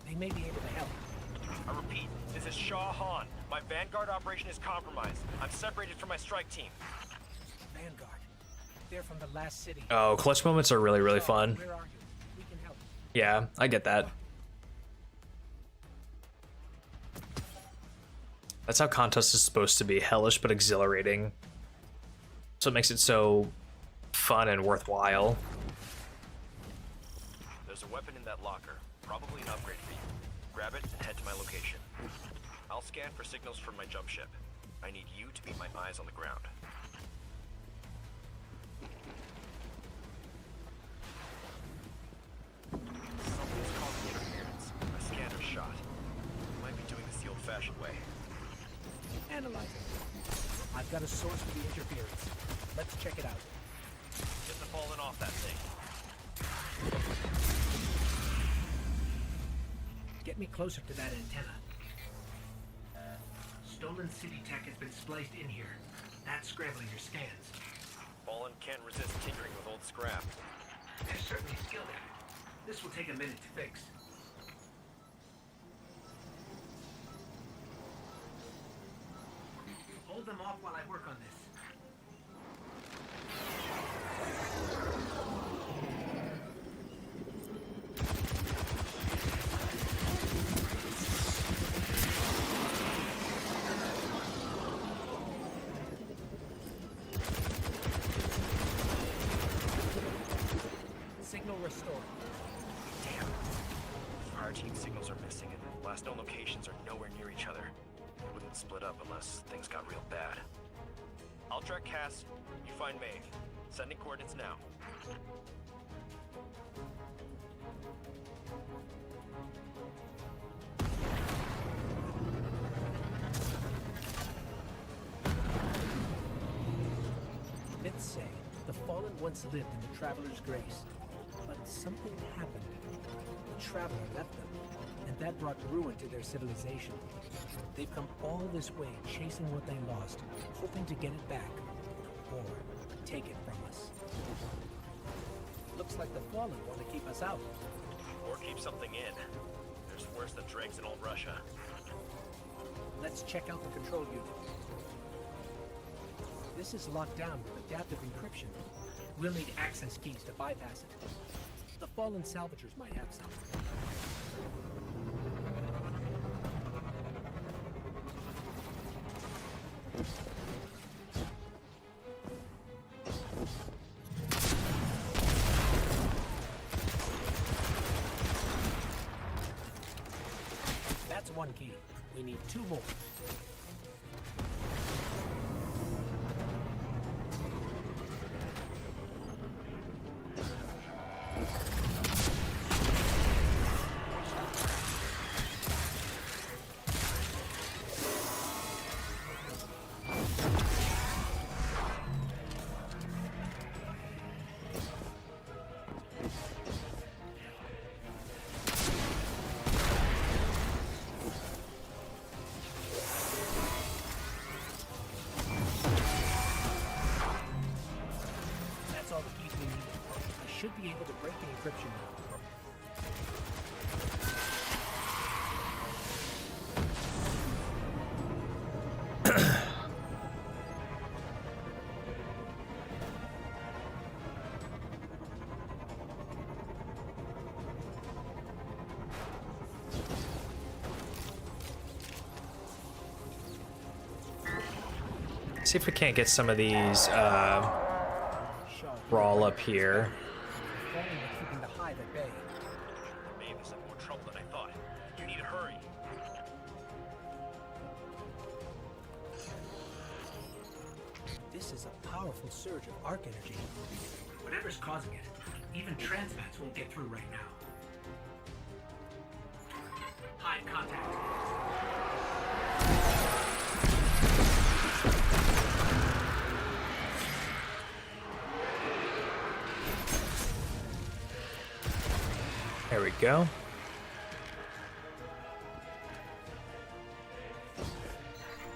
They may be able to help. I repeat, this is Shah Han. My Vanguard operation is compromised. I'm separated from my strike team. Vanguard. They're from the last city. Oh, clutch moments are really, really fun. Where are you? We can help. Yeah, I get that. That's how contest is supposed to be. Hellish but exhilarating. So it makes it so fun and worthwhile. There's a weapon in that locker. Probably an upgrade for you. Grab it and head to my location. I'll scan for signals from my jump ship. I need you to be my eyes on the ground. Something's causing interference. My scanner's shot. Might be doing this the old-fashioned way. Analyze it. I've got a source for the interference. Let's check it out. Get the fallen off that thing. Get me closer to that antenna. Stolen city tech has been spliced in here. That's scrambling your scans. Fallen can't resist tinkering with old scrap. They're certainly skilled at it. This will take a minute to fix. Hold them off while I work on this. Signal restored. Damn. Our team signals are missing and last known locations are nowhere near each other. They wouldn't split up unless things got real bad. I'll track Cass. You find Maeve. Sending coordinates now. Myths say the Fallen once lived in the Traveler's Grace, but something happened. The Traveler left them, and that brought ruin to their civilization. They've come all this way chasing what they lost, hoping to get it back. Or take it from us. Looks like the Fallen want to keep us out. Or keep something in. There's worse than dregs in old Russia. Let's check out the control unit. This is locked down with adaptive encryption. We'll need access keys to bypass it. The Fallen salvagers might have some. That's one key. We need 2 more. Should be able to break the encryption now. See if we can't get some of these brawl up here. Keeping the hive at bay. Maybe this is more trouble than I thought. You need to hurry. This is a powerful surge of arc energy. Whatever's causing it, even transmats won't get through right now. Hive contact. There we go.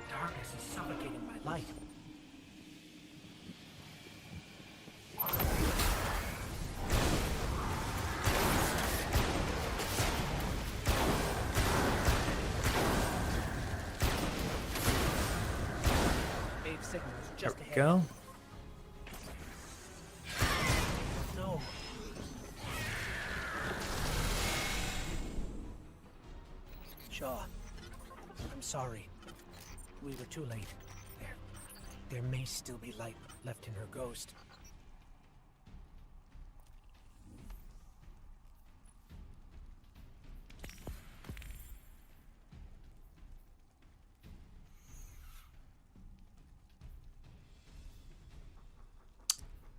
Darkness is suffocating my light. Wave signals There just we ahead. go. No. Shaw, I'm sorry. We were too late. There may still be light left in her ghost.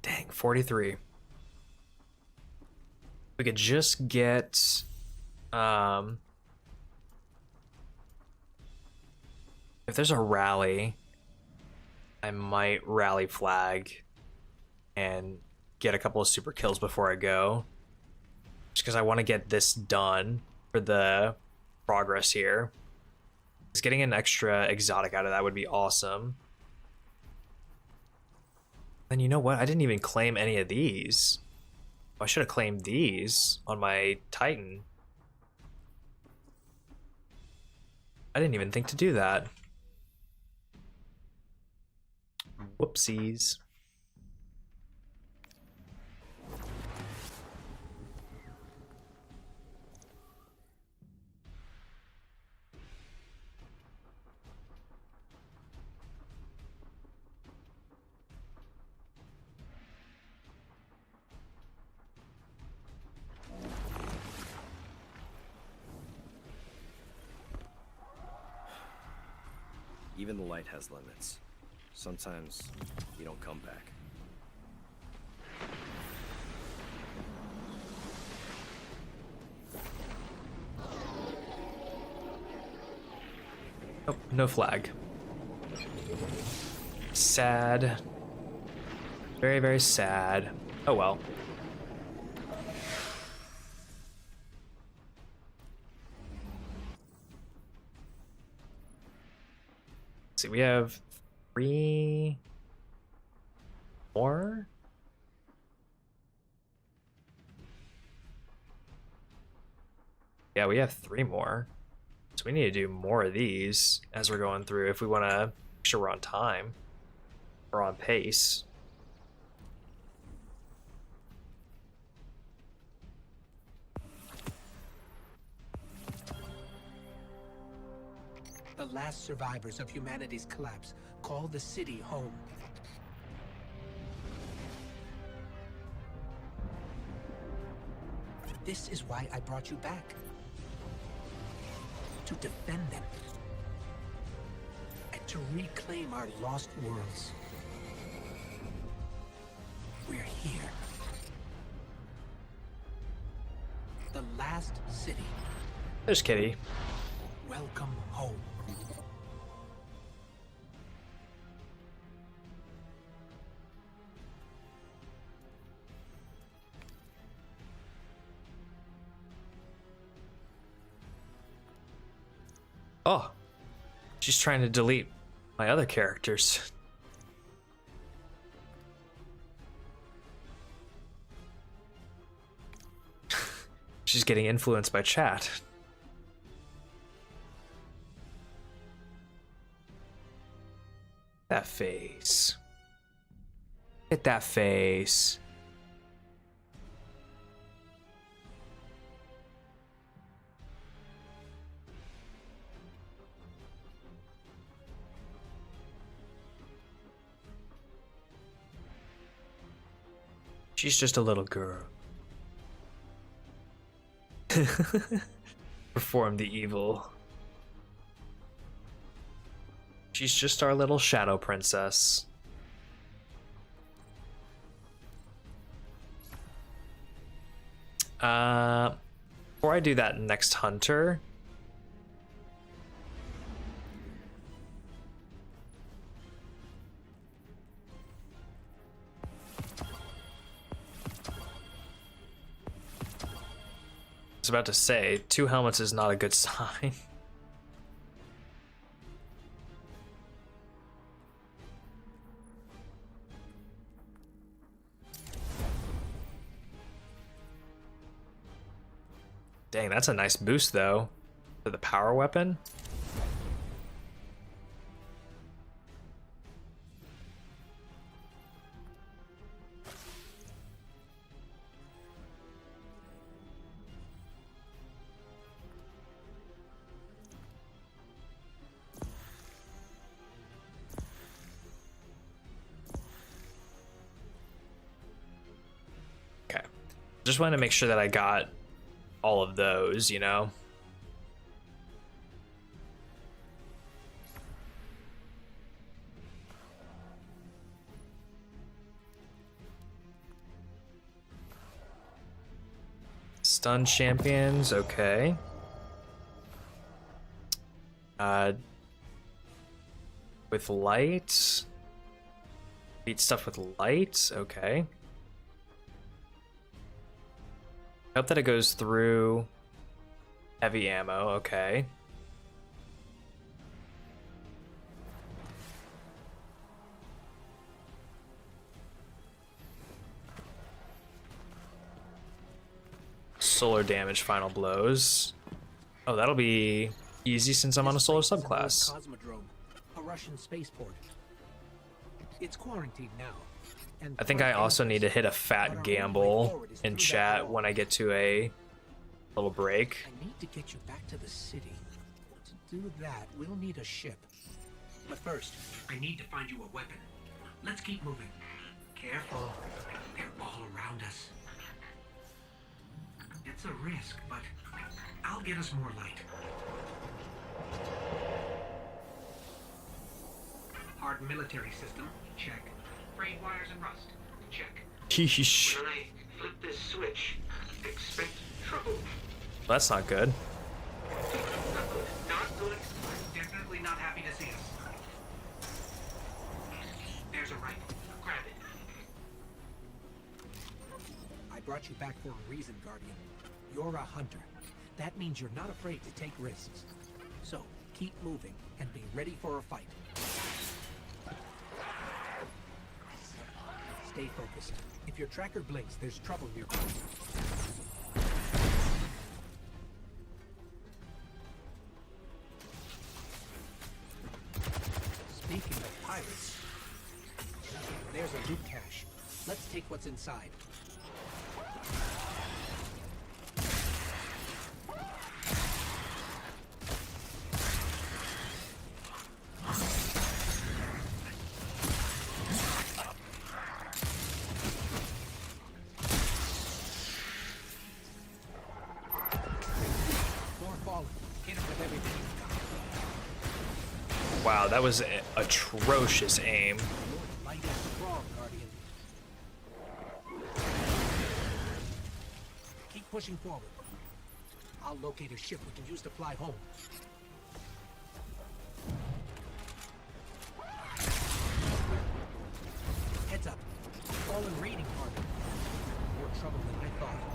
Dang, 43. We could just get if there's a rally, I might rally flag and get a couple of super kills before I go. Just because I want to get this done for the progress here. Just getting an extra exotic out of that would be awesome. And you know what? I didn't even claim any of these. I should have claimed these on my Titan. I didn't even think to do that. Whoopsies. Even the light has limits. Sometimes you don't come back. Oh, no flag. Sad. Very, very sad. Oh well. See, we have 3 more. Yeah, we have 3 more. So we need to do more of these as we're going through if we want to make sure we're on time or on pace. The last survivors of humanity's collapse call the city home. This is why I brought you back. To defend them. And to reclaim our lost worlds. We're here. The last city. There's Kitty. Welcome home. Oh, she's trying to delete my other characters. She's getting influenced by chat. That face. Hit that face. She's just a little girl. Perform the evil. She's just our little shadow princess. Before I do that next hunter, I was about to say, 2 helmets is not a good sign. Dang, that's a nice boost though, for the power weapon. Okay, just wanted to make sure that I got all of those, you know. Stun champions, okay. With light. Beat stuff with light, okay. I hope that it goes through heavy ammo, okay. Solar damage final blows. Oh, that'll be easy since I'm on a solar subclass. Cosmodrome, a Russian spaceport. It's quarantined now. And I think I also need to hit a fat gamble in chat when I get to a little break. I need to get you back to the city. To do that, we'll need a ship. But first, I need to find you a weapon. Let's keep moving. Careful. They're all around us. It's a risk, but I'll get us more light. Hard military system, check. Frayed wires and rust, check. Yeesh. When I flip this switch, expect trouble. That's not good. Not good. Definitely not happy to see us. There's a rifle. Grab it. I brought you back for a reason, Guardian. You're a hunter. That means you're not afraid to take risks. So, Keep moving and be ready for a fight. Stay focused. If your tracker blinks, there's trouble nearby. Speaking of pirates, there's a loot cache. Let's take what's inside. Wow, that was atrocious aim. Light is strong, Guardian. Keep pushing forward. I'll locate a ship we can use to fly home. Heads up. Fallen raiding party. More trouble than I thought.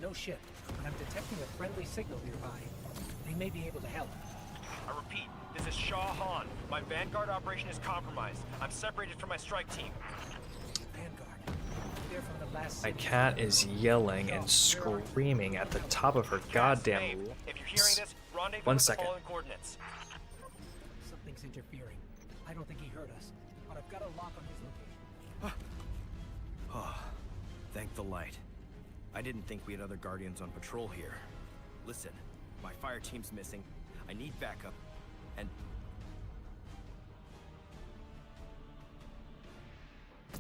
No ship, but I'm detecting a friendly signal nearby. They may be able to help. I repeat, this is Shah Han. My Vanguard operation is compromised. I'm separated from my strike team. Vanguard. They're from the last My city. cat is yelling and screaming at the top of her goddamn If you're hearing this, rendezvous One with the second. following coordinates. Something's interfering. I don't think he heard us, but I've got a lock on his location. Oh, thank the light. I didn't think we had other Guardians on patrol here. Listen, my fire team's missing. I need backup, and...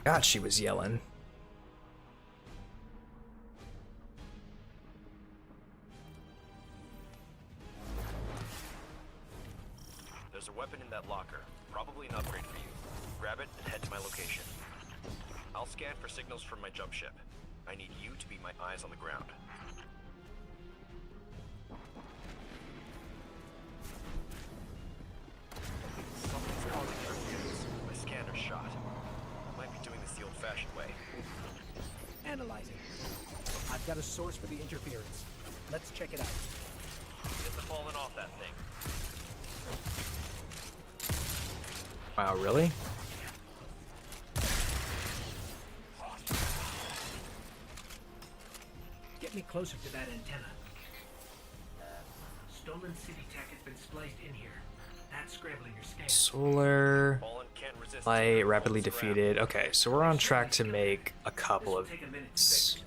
God, she was yelling. There's a weapon in that locker. Probably an upgrade for you. Grab it and head to my location. I'll scan for signals from my jump ship. I need you to be my eyes on the ground. Something's causing interference. My scanner's shot. I might be doing this the old-fashioned way. Analyzing. I've got a source for the interference. Let's check it out. Get the fallen off that thing. Wow, really? Get me closer to that antenna. Stolen city tech has been spliced in here. That's scrambling your scan. Solar Fallen can't resist. light rapidly defeated. Okay, so we're on track to make a couple of Take a minute to these. fix.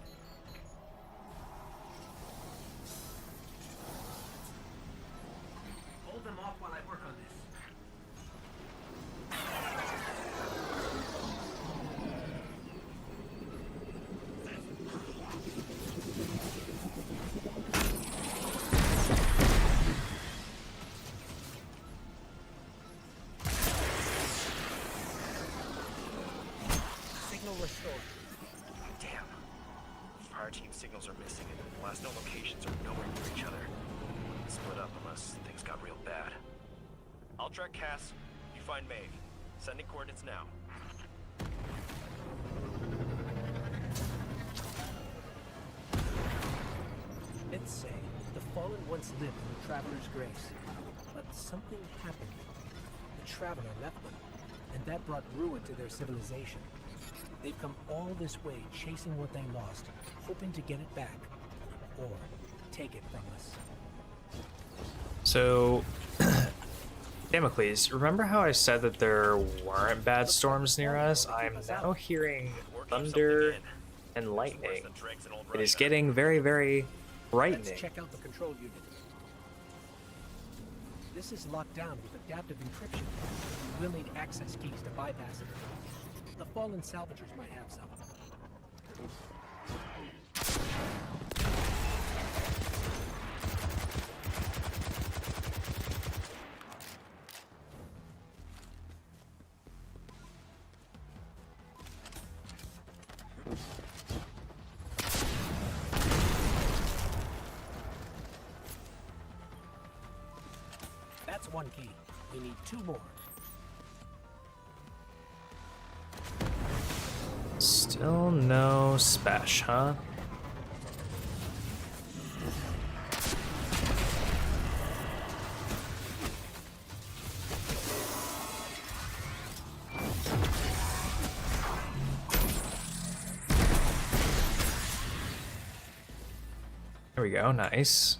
Hold them off while I work on this. Signal restored. Damn. Fire team signals are missing and last known locations are nowhere near each other. Split up unless things got real bad. I'll track Cass. You find Maeve. Sending coordinates now. Myths say the Fallen once lived in the Traveler's Grace, but something happened. The Traveler left them, and that brought ruin to their civilization. They've come all this way chasing what they lost, hoping to get it back, or take it from us. So, Damocles, remember how I said that there weren't bad storms near us? I'm now hearing thunder and lightning. It is getting very, very Let's frightening. check out the control unit. This is locked down with adaptive encryption. We'll need access keys to bypass it. The fallen salvagers might have some. That's one key. We need 2 more. Still no spash, huh? There we go, nice.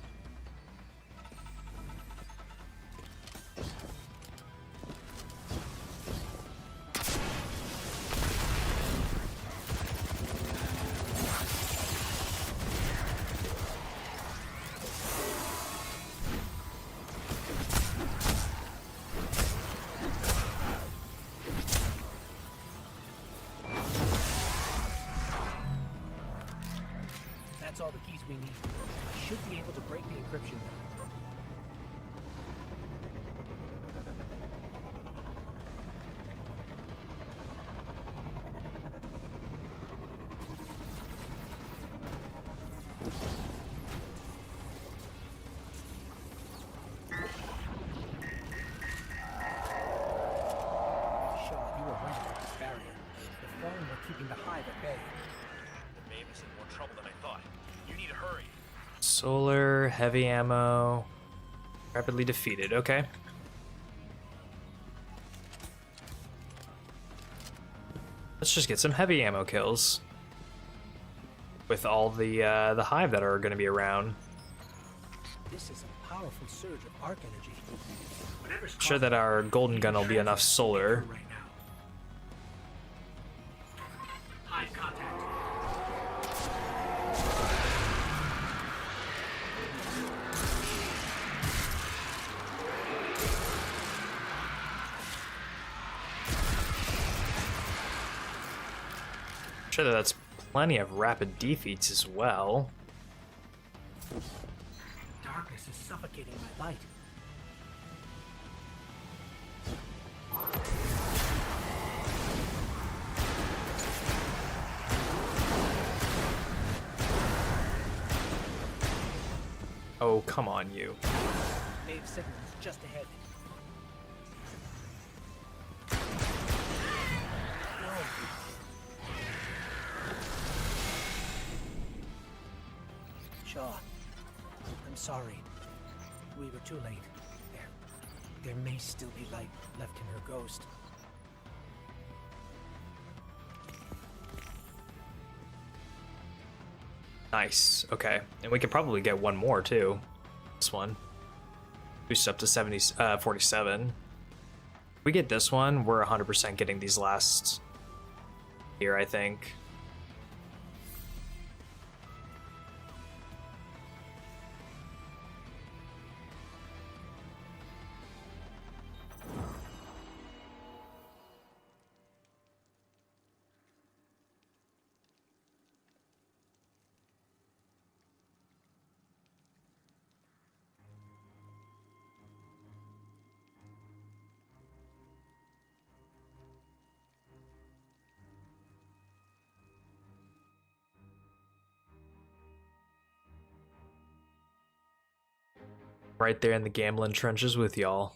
That's all the keys we need. I should be able to break the encryption. Shaw, you were right about this barrier. The Fallen were keeping the Hive at bay. The Mavis in more trouble than I thought. You need to hurry. Solar, heavy ammo, rapidly defeated. Okay. Let's just get some heavy ammo kills with all the hive that are going to be around. This is a powerful surge of arc energy. I'm sure that our golden gun will be enough solar. Right now. Hive contact. I'm sure that that's plenty of rapid defeats as well. Darkness is suffocating my light. Oh, come on, you. Wave signals just ahead. No. Shaw, I'm sorry. We were too late. There may still be light left in her ghost. Nice. Okay. And we could probably get one more, too. This one. Boost up to 47. If we get this one, we're 100% getting these last here, I think. Right there in the gambling trenches with y'all.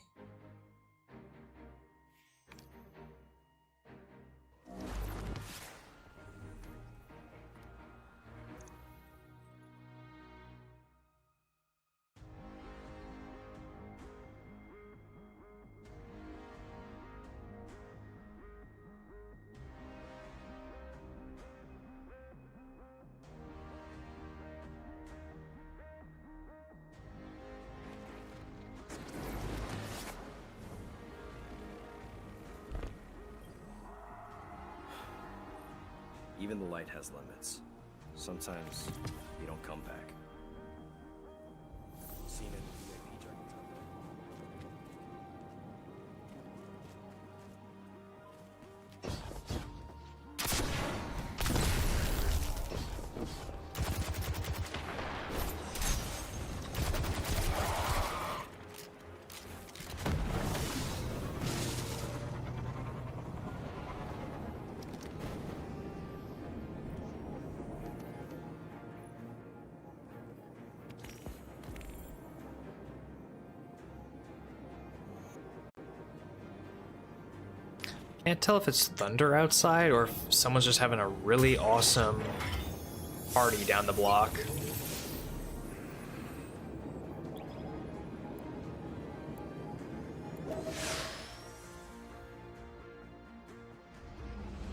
Even the light has limits. Sometimes you don't come back. Seen any UAV targets out there? Can't tell if it's thunder outside or if someone's just having a really awesome party down the block.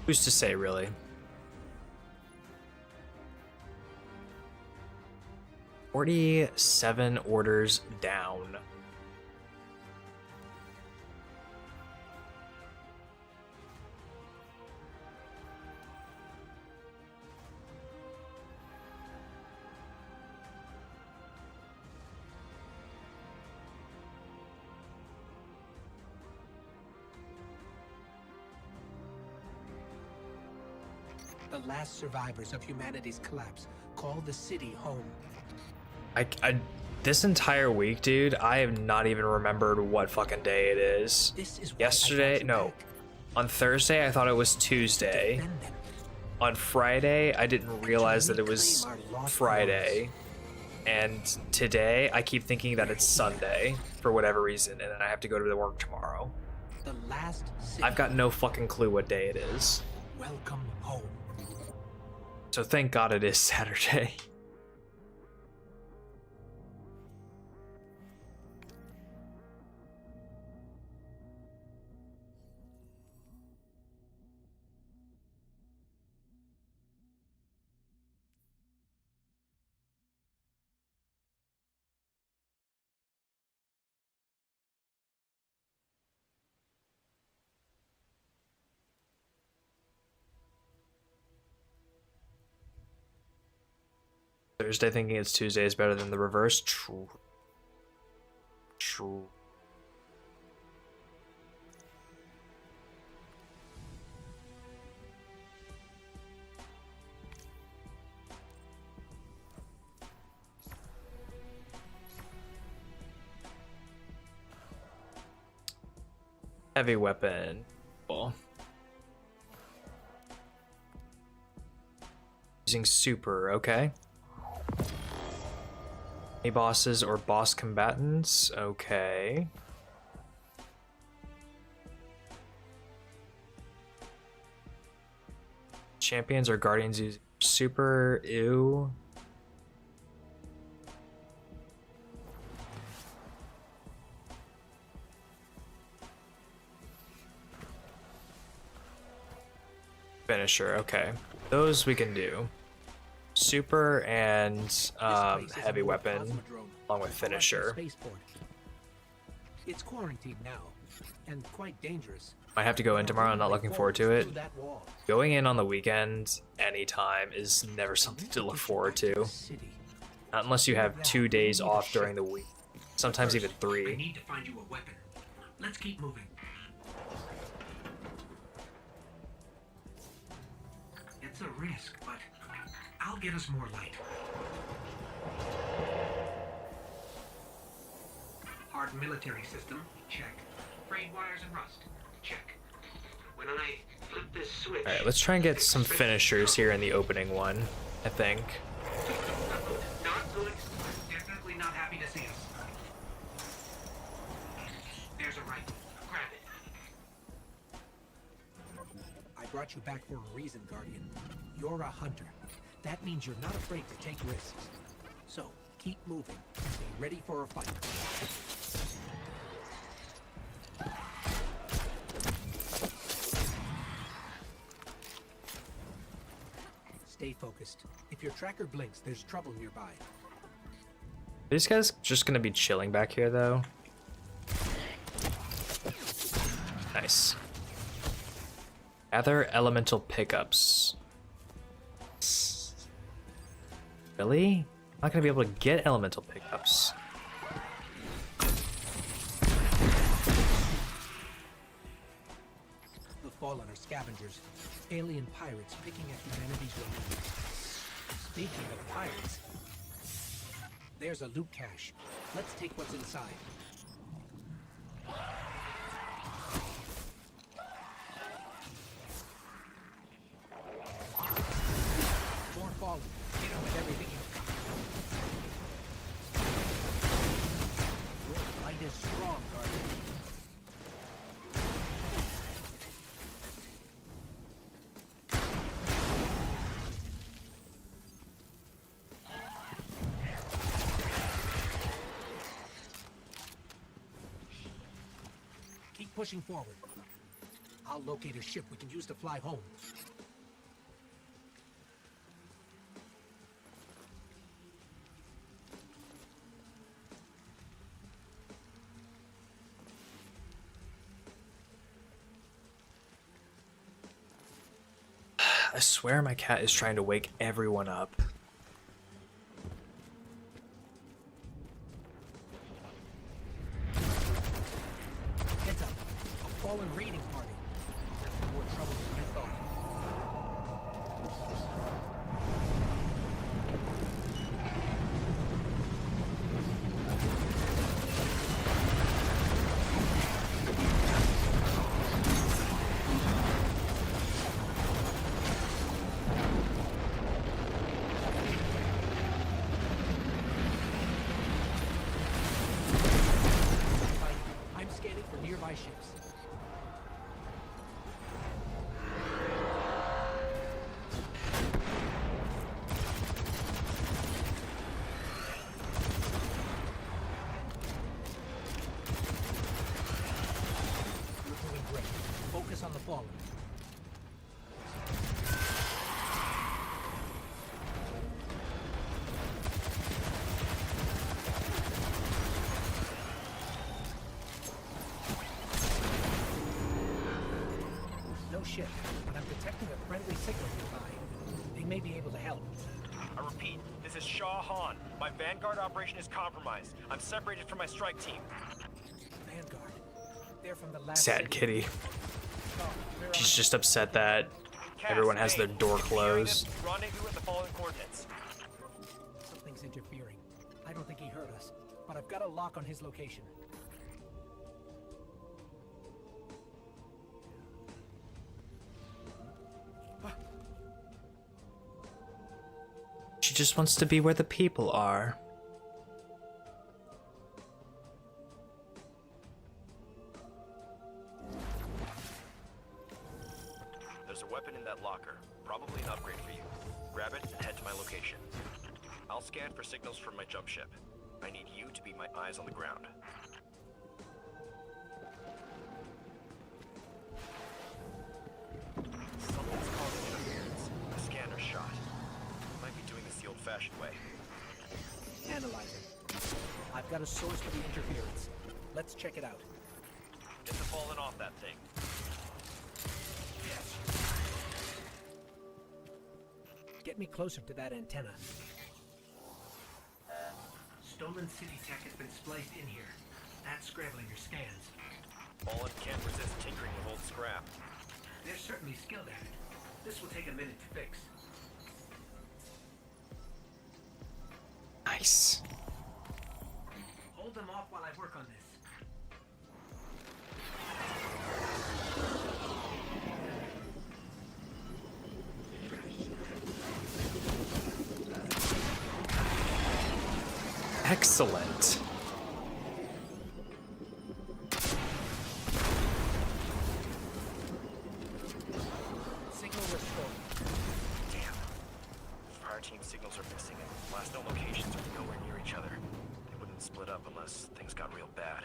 Who's to say, really? 47 orders down. The last survivors of humanity's collapse call the city home. This entire week, dude, I have not even remembered what fucking day it is. This is Yesterday, no. On Thursday, I thought it was Tuesday. On Friday, I didn't realize that it was Friday. And today, I keep thinking that it's Sunday for whatever reason, and then I have to go to the work tomorrow. The last city. I've got no fucking clue what day it is. Welcome home. So thank God it is Saturday. Thursday thinking it's Tuesday is better than the reverse. True. True. Heavy weapon. Ball. Using super, okay. Any bosses or boss combatants? Okay. Champions or guardians use super, ew. Finisher, okay. Those we can do. Super and heavy weapon, along with finisher. It's quarantined now, and quite dangerous. Might have to go in tomorrow. I'm not looking forward to it. Going in on the weekend anytime is never something to look forward to. Not unless you have 2 days off during the week. Sometimes even 3. I need to find you a weapon. Let's keep moving. It's a risk, but I'll get us more light. Hard military system, check. Frayed wires and rust, check. When I flip this switch... Alright, let's try and get some finishers here in the opening one, I think. Not good. Definitely not happy to see us. There's a rifle. Grab it. I brought you back for a reason, Guardian. You're a hunter. That means you're not afraid to take risks. So, keep moving. Stay ready for a fight. Stay focused. If your tracker blinks, there's trouble nearby. Are these guys just gonna be chilling back here, though? Nice. Gather elemental pickups. Really? I'm not gonna be able to get elemental pickups. The Fallen are scavengers. Alien pirates picking at humanity's remains. Speaking of pirates, there's a loot cache. Let's take what's inside. More Fallen. Hit them with everything you got. Your fight is strong, Guardian. pushing forward. I'll locate a ship we can use to fly home. I swear my cat is trying to wake everyone up. Heads up. A fallen raiding party. There's more trouble than I thought. I'm scanning for nearby ships. You're doing great. Focus on the fallen. No ship, but I'm detecting a friendly signal nearby. They may be able to help. I repeat, this is Shah Han. My Vanguard operation is compromised. I'm separated from my strike team. Vanguard. They're from the last Sad city. kitty. Oh, they're She's on- just upset that Cass, everyone has May, their door if you're hearing closed. this, rendezvous at the following coordinates. Something's interfering. I don't think he heard us, but I've got a lock on his location. She just wants to be where the people are. There's a weapon in that locker. Probably an upgrade for you. Grab it and head to my location. I'll scan for signals from my jump ship. I need you to be my eyes on the ground. Something's causing interference. The scanner's shot. Might be doing this the old-fashioned way. Analyzing. I've got a source for the interference. Let's check it out. Get the fallen off that thing. Get me closer to that antenna. Stolen city tech has been spliced in here. That's scrambling your scans. Fallen can't resist tinkering with old scrap. They're certainly skilled at it. This will take a minute to fix. Nice. Hold them off while I work on this. Excellent. Signal restored. Damn. Fire team signals are missing and last known locations are nowhere near each other. They wouldn't split up unless things got real bad.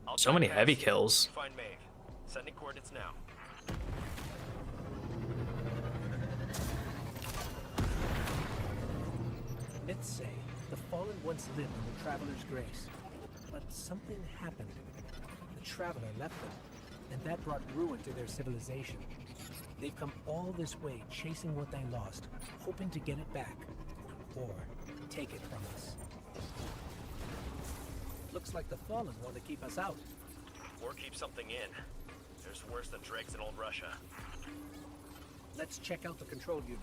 I'll So try many Cass. heavy kills. Find Maeve. Sending coordinates now. Myths say the Fallen once lived in the Traveler's grace. But something happened. The Traveler left them, and that brought ruin to their civilization. They've come all this way chasing what they lost, hoping to get it back, or take it from us. Looks like the Fallen want to keep us out. Or keep something in. There's worse than dregs in old Russia. Let's check out the control unit.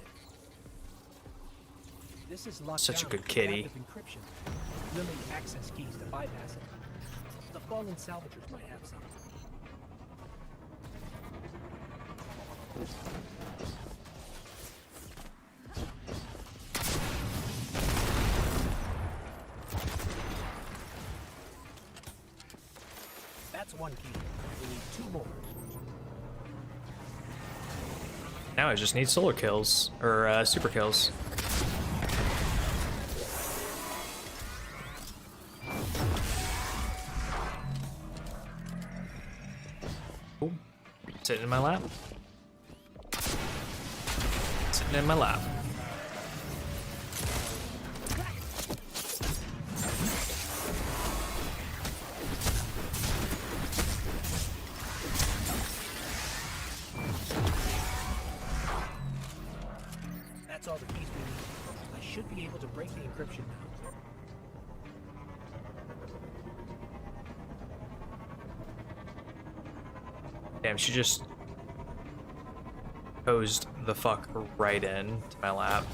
This is locked Such a down good with kitty. adaptive encryption. We'll need access keys to bypass it. The Fallen salvagers might have some. That's one key. We need two more. Now I just need solar kills, or super kills. my lap. Sitting in my lap. That's all the keys we need. I should be able to break the encryption now. Damn, she just posed the fuck right in to my lap.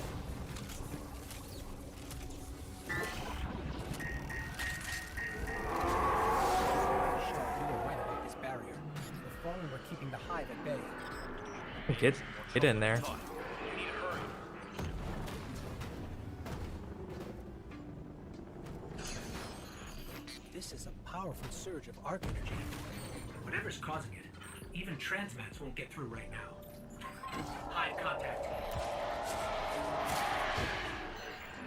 We're keeping the hive at bay. Get in there. This is a powerful surge of arc energy. Whatever's causing it, even transmats won't get through right now. Hive contact.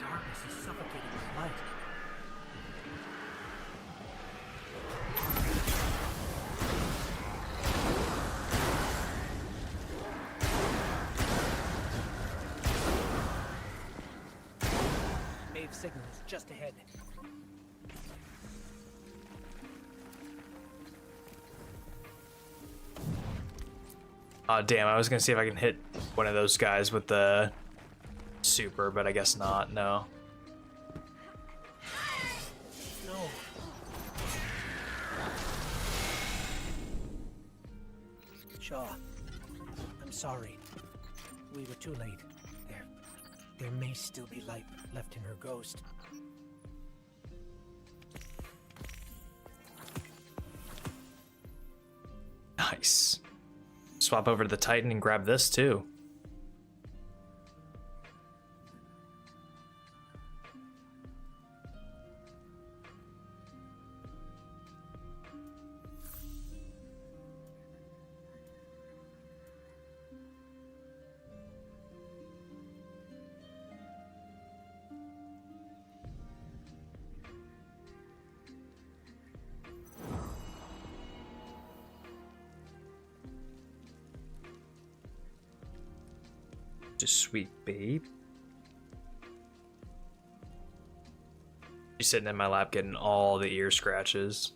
Darkness is suffocating my light. Wave signal is just ahead. Oh damn, I was gonna see if I can hit one of those guys with the super, but I guess not, no. No. Shaw, I'm sorry. We were too late. There may still be light left in her ghost. Nice. Swap over to the Titan and grab this too. Just sweet babe. She's sitting in my lap getting all the ear scratches.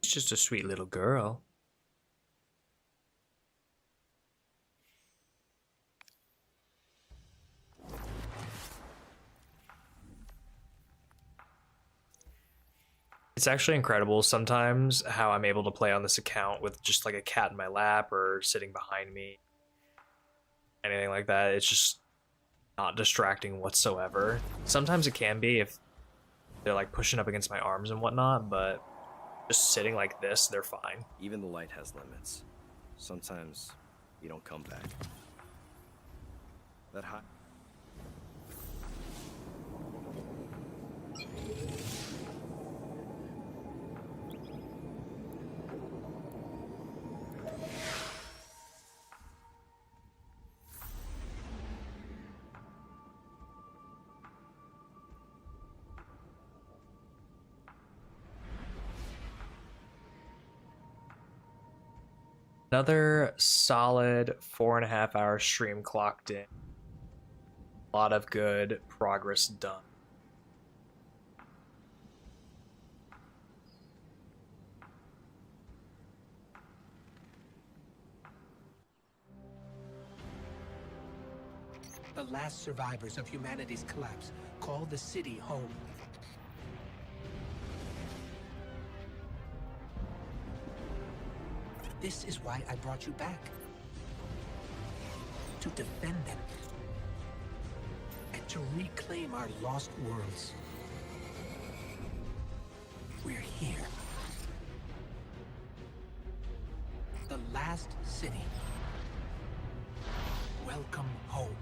She's just a sweet little girl. It's actually incredible sometimes how I'm able to play on this account with just like a cat in my lap or sitting behind me. Anything like that. It's just not distracting whatsoever. Sometimes it can be if they're like pushing up against my arms and whatnot, but just sitting like this, they're fine. Even the light has limits. Sometimes you don't come back. That high. Another solid 4.5 hour stream clocked in. A lot of good progress done. The last survivors of humanity's collapse call the city home. This is why I brought you back. To defend them. And to reclaim our lost worlds. We're here. The last city. Welcome home.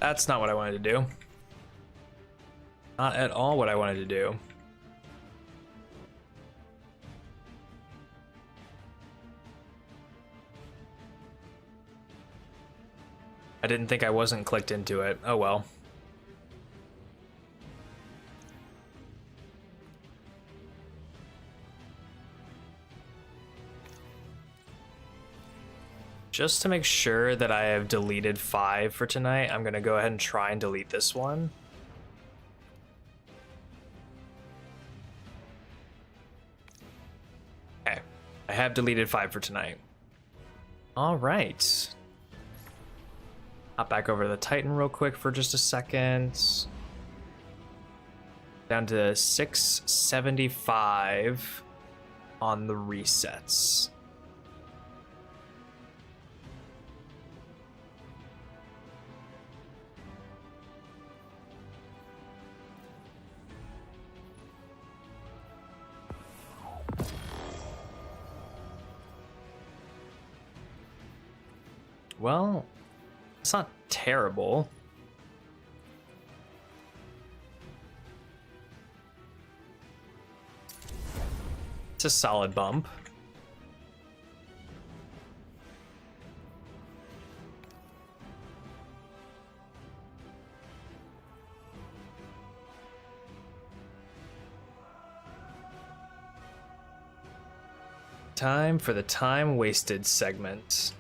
That's not what I wanted to do. Not at all what I wanted to do. I didn't think I wasn't clicked into it. Oh well. Just to make sure that I have deleted 5 for tonight, I'm gonna go ahead and try and delete this one. Okay, I have deleted 5 for tonight. All right. Hop back over to the Titan real quick for just a second. Down to 675 on the resets. Well, it's not terrible. It's a solid bump. Time for the time wasted segment.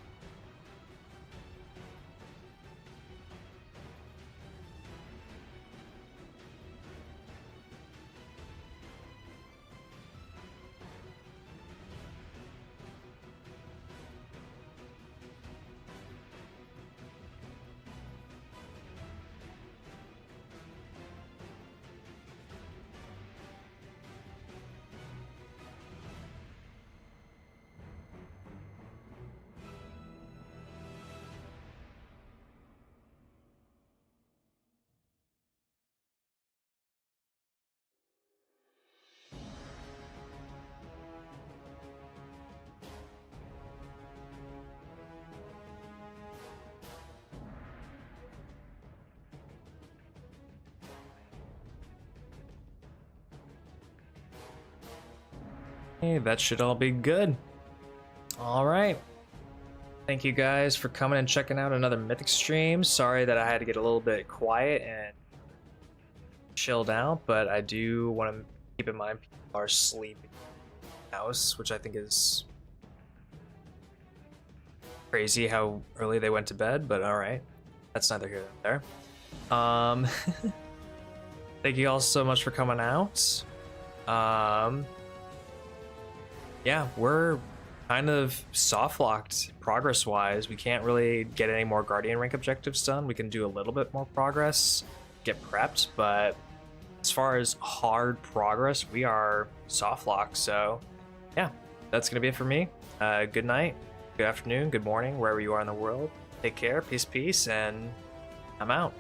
Hey, that should all be good. All right. Thank you guys for coming and checking out another Mythic stream. Sorry that I had to get a little bit quiet and chilled out, but I do want to keep in mind people are sleeping in the house, which I think is crazy how early they went to bed, but all right. That's neither here nor there. Thank you all so much for coming out. Yeah, we're kind of soft locked progress wise. We can't really get any more Guardian rank objectives done. We can do a little bit more progress, get prepped, but as far as hard progress, we are soft locked. So yeah, that's gonna be it for me. Good night, good afternoon, good morning, wherever you are in the world. Take care, peace, and I'm out.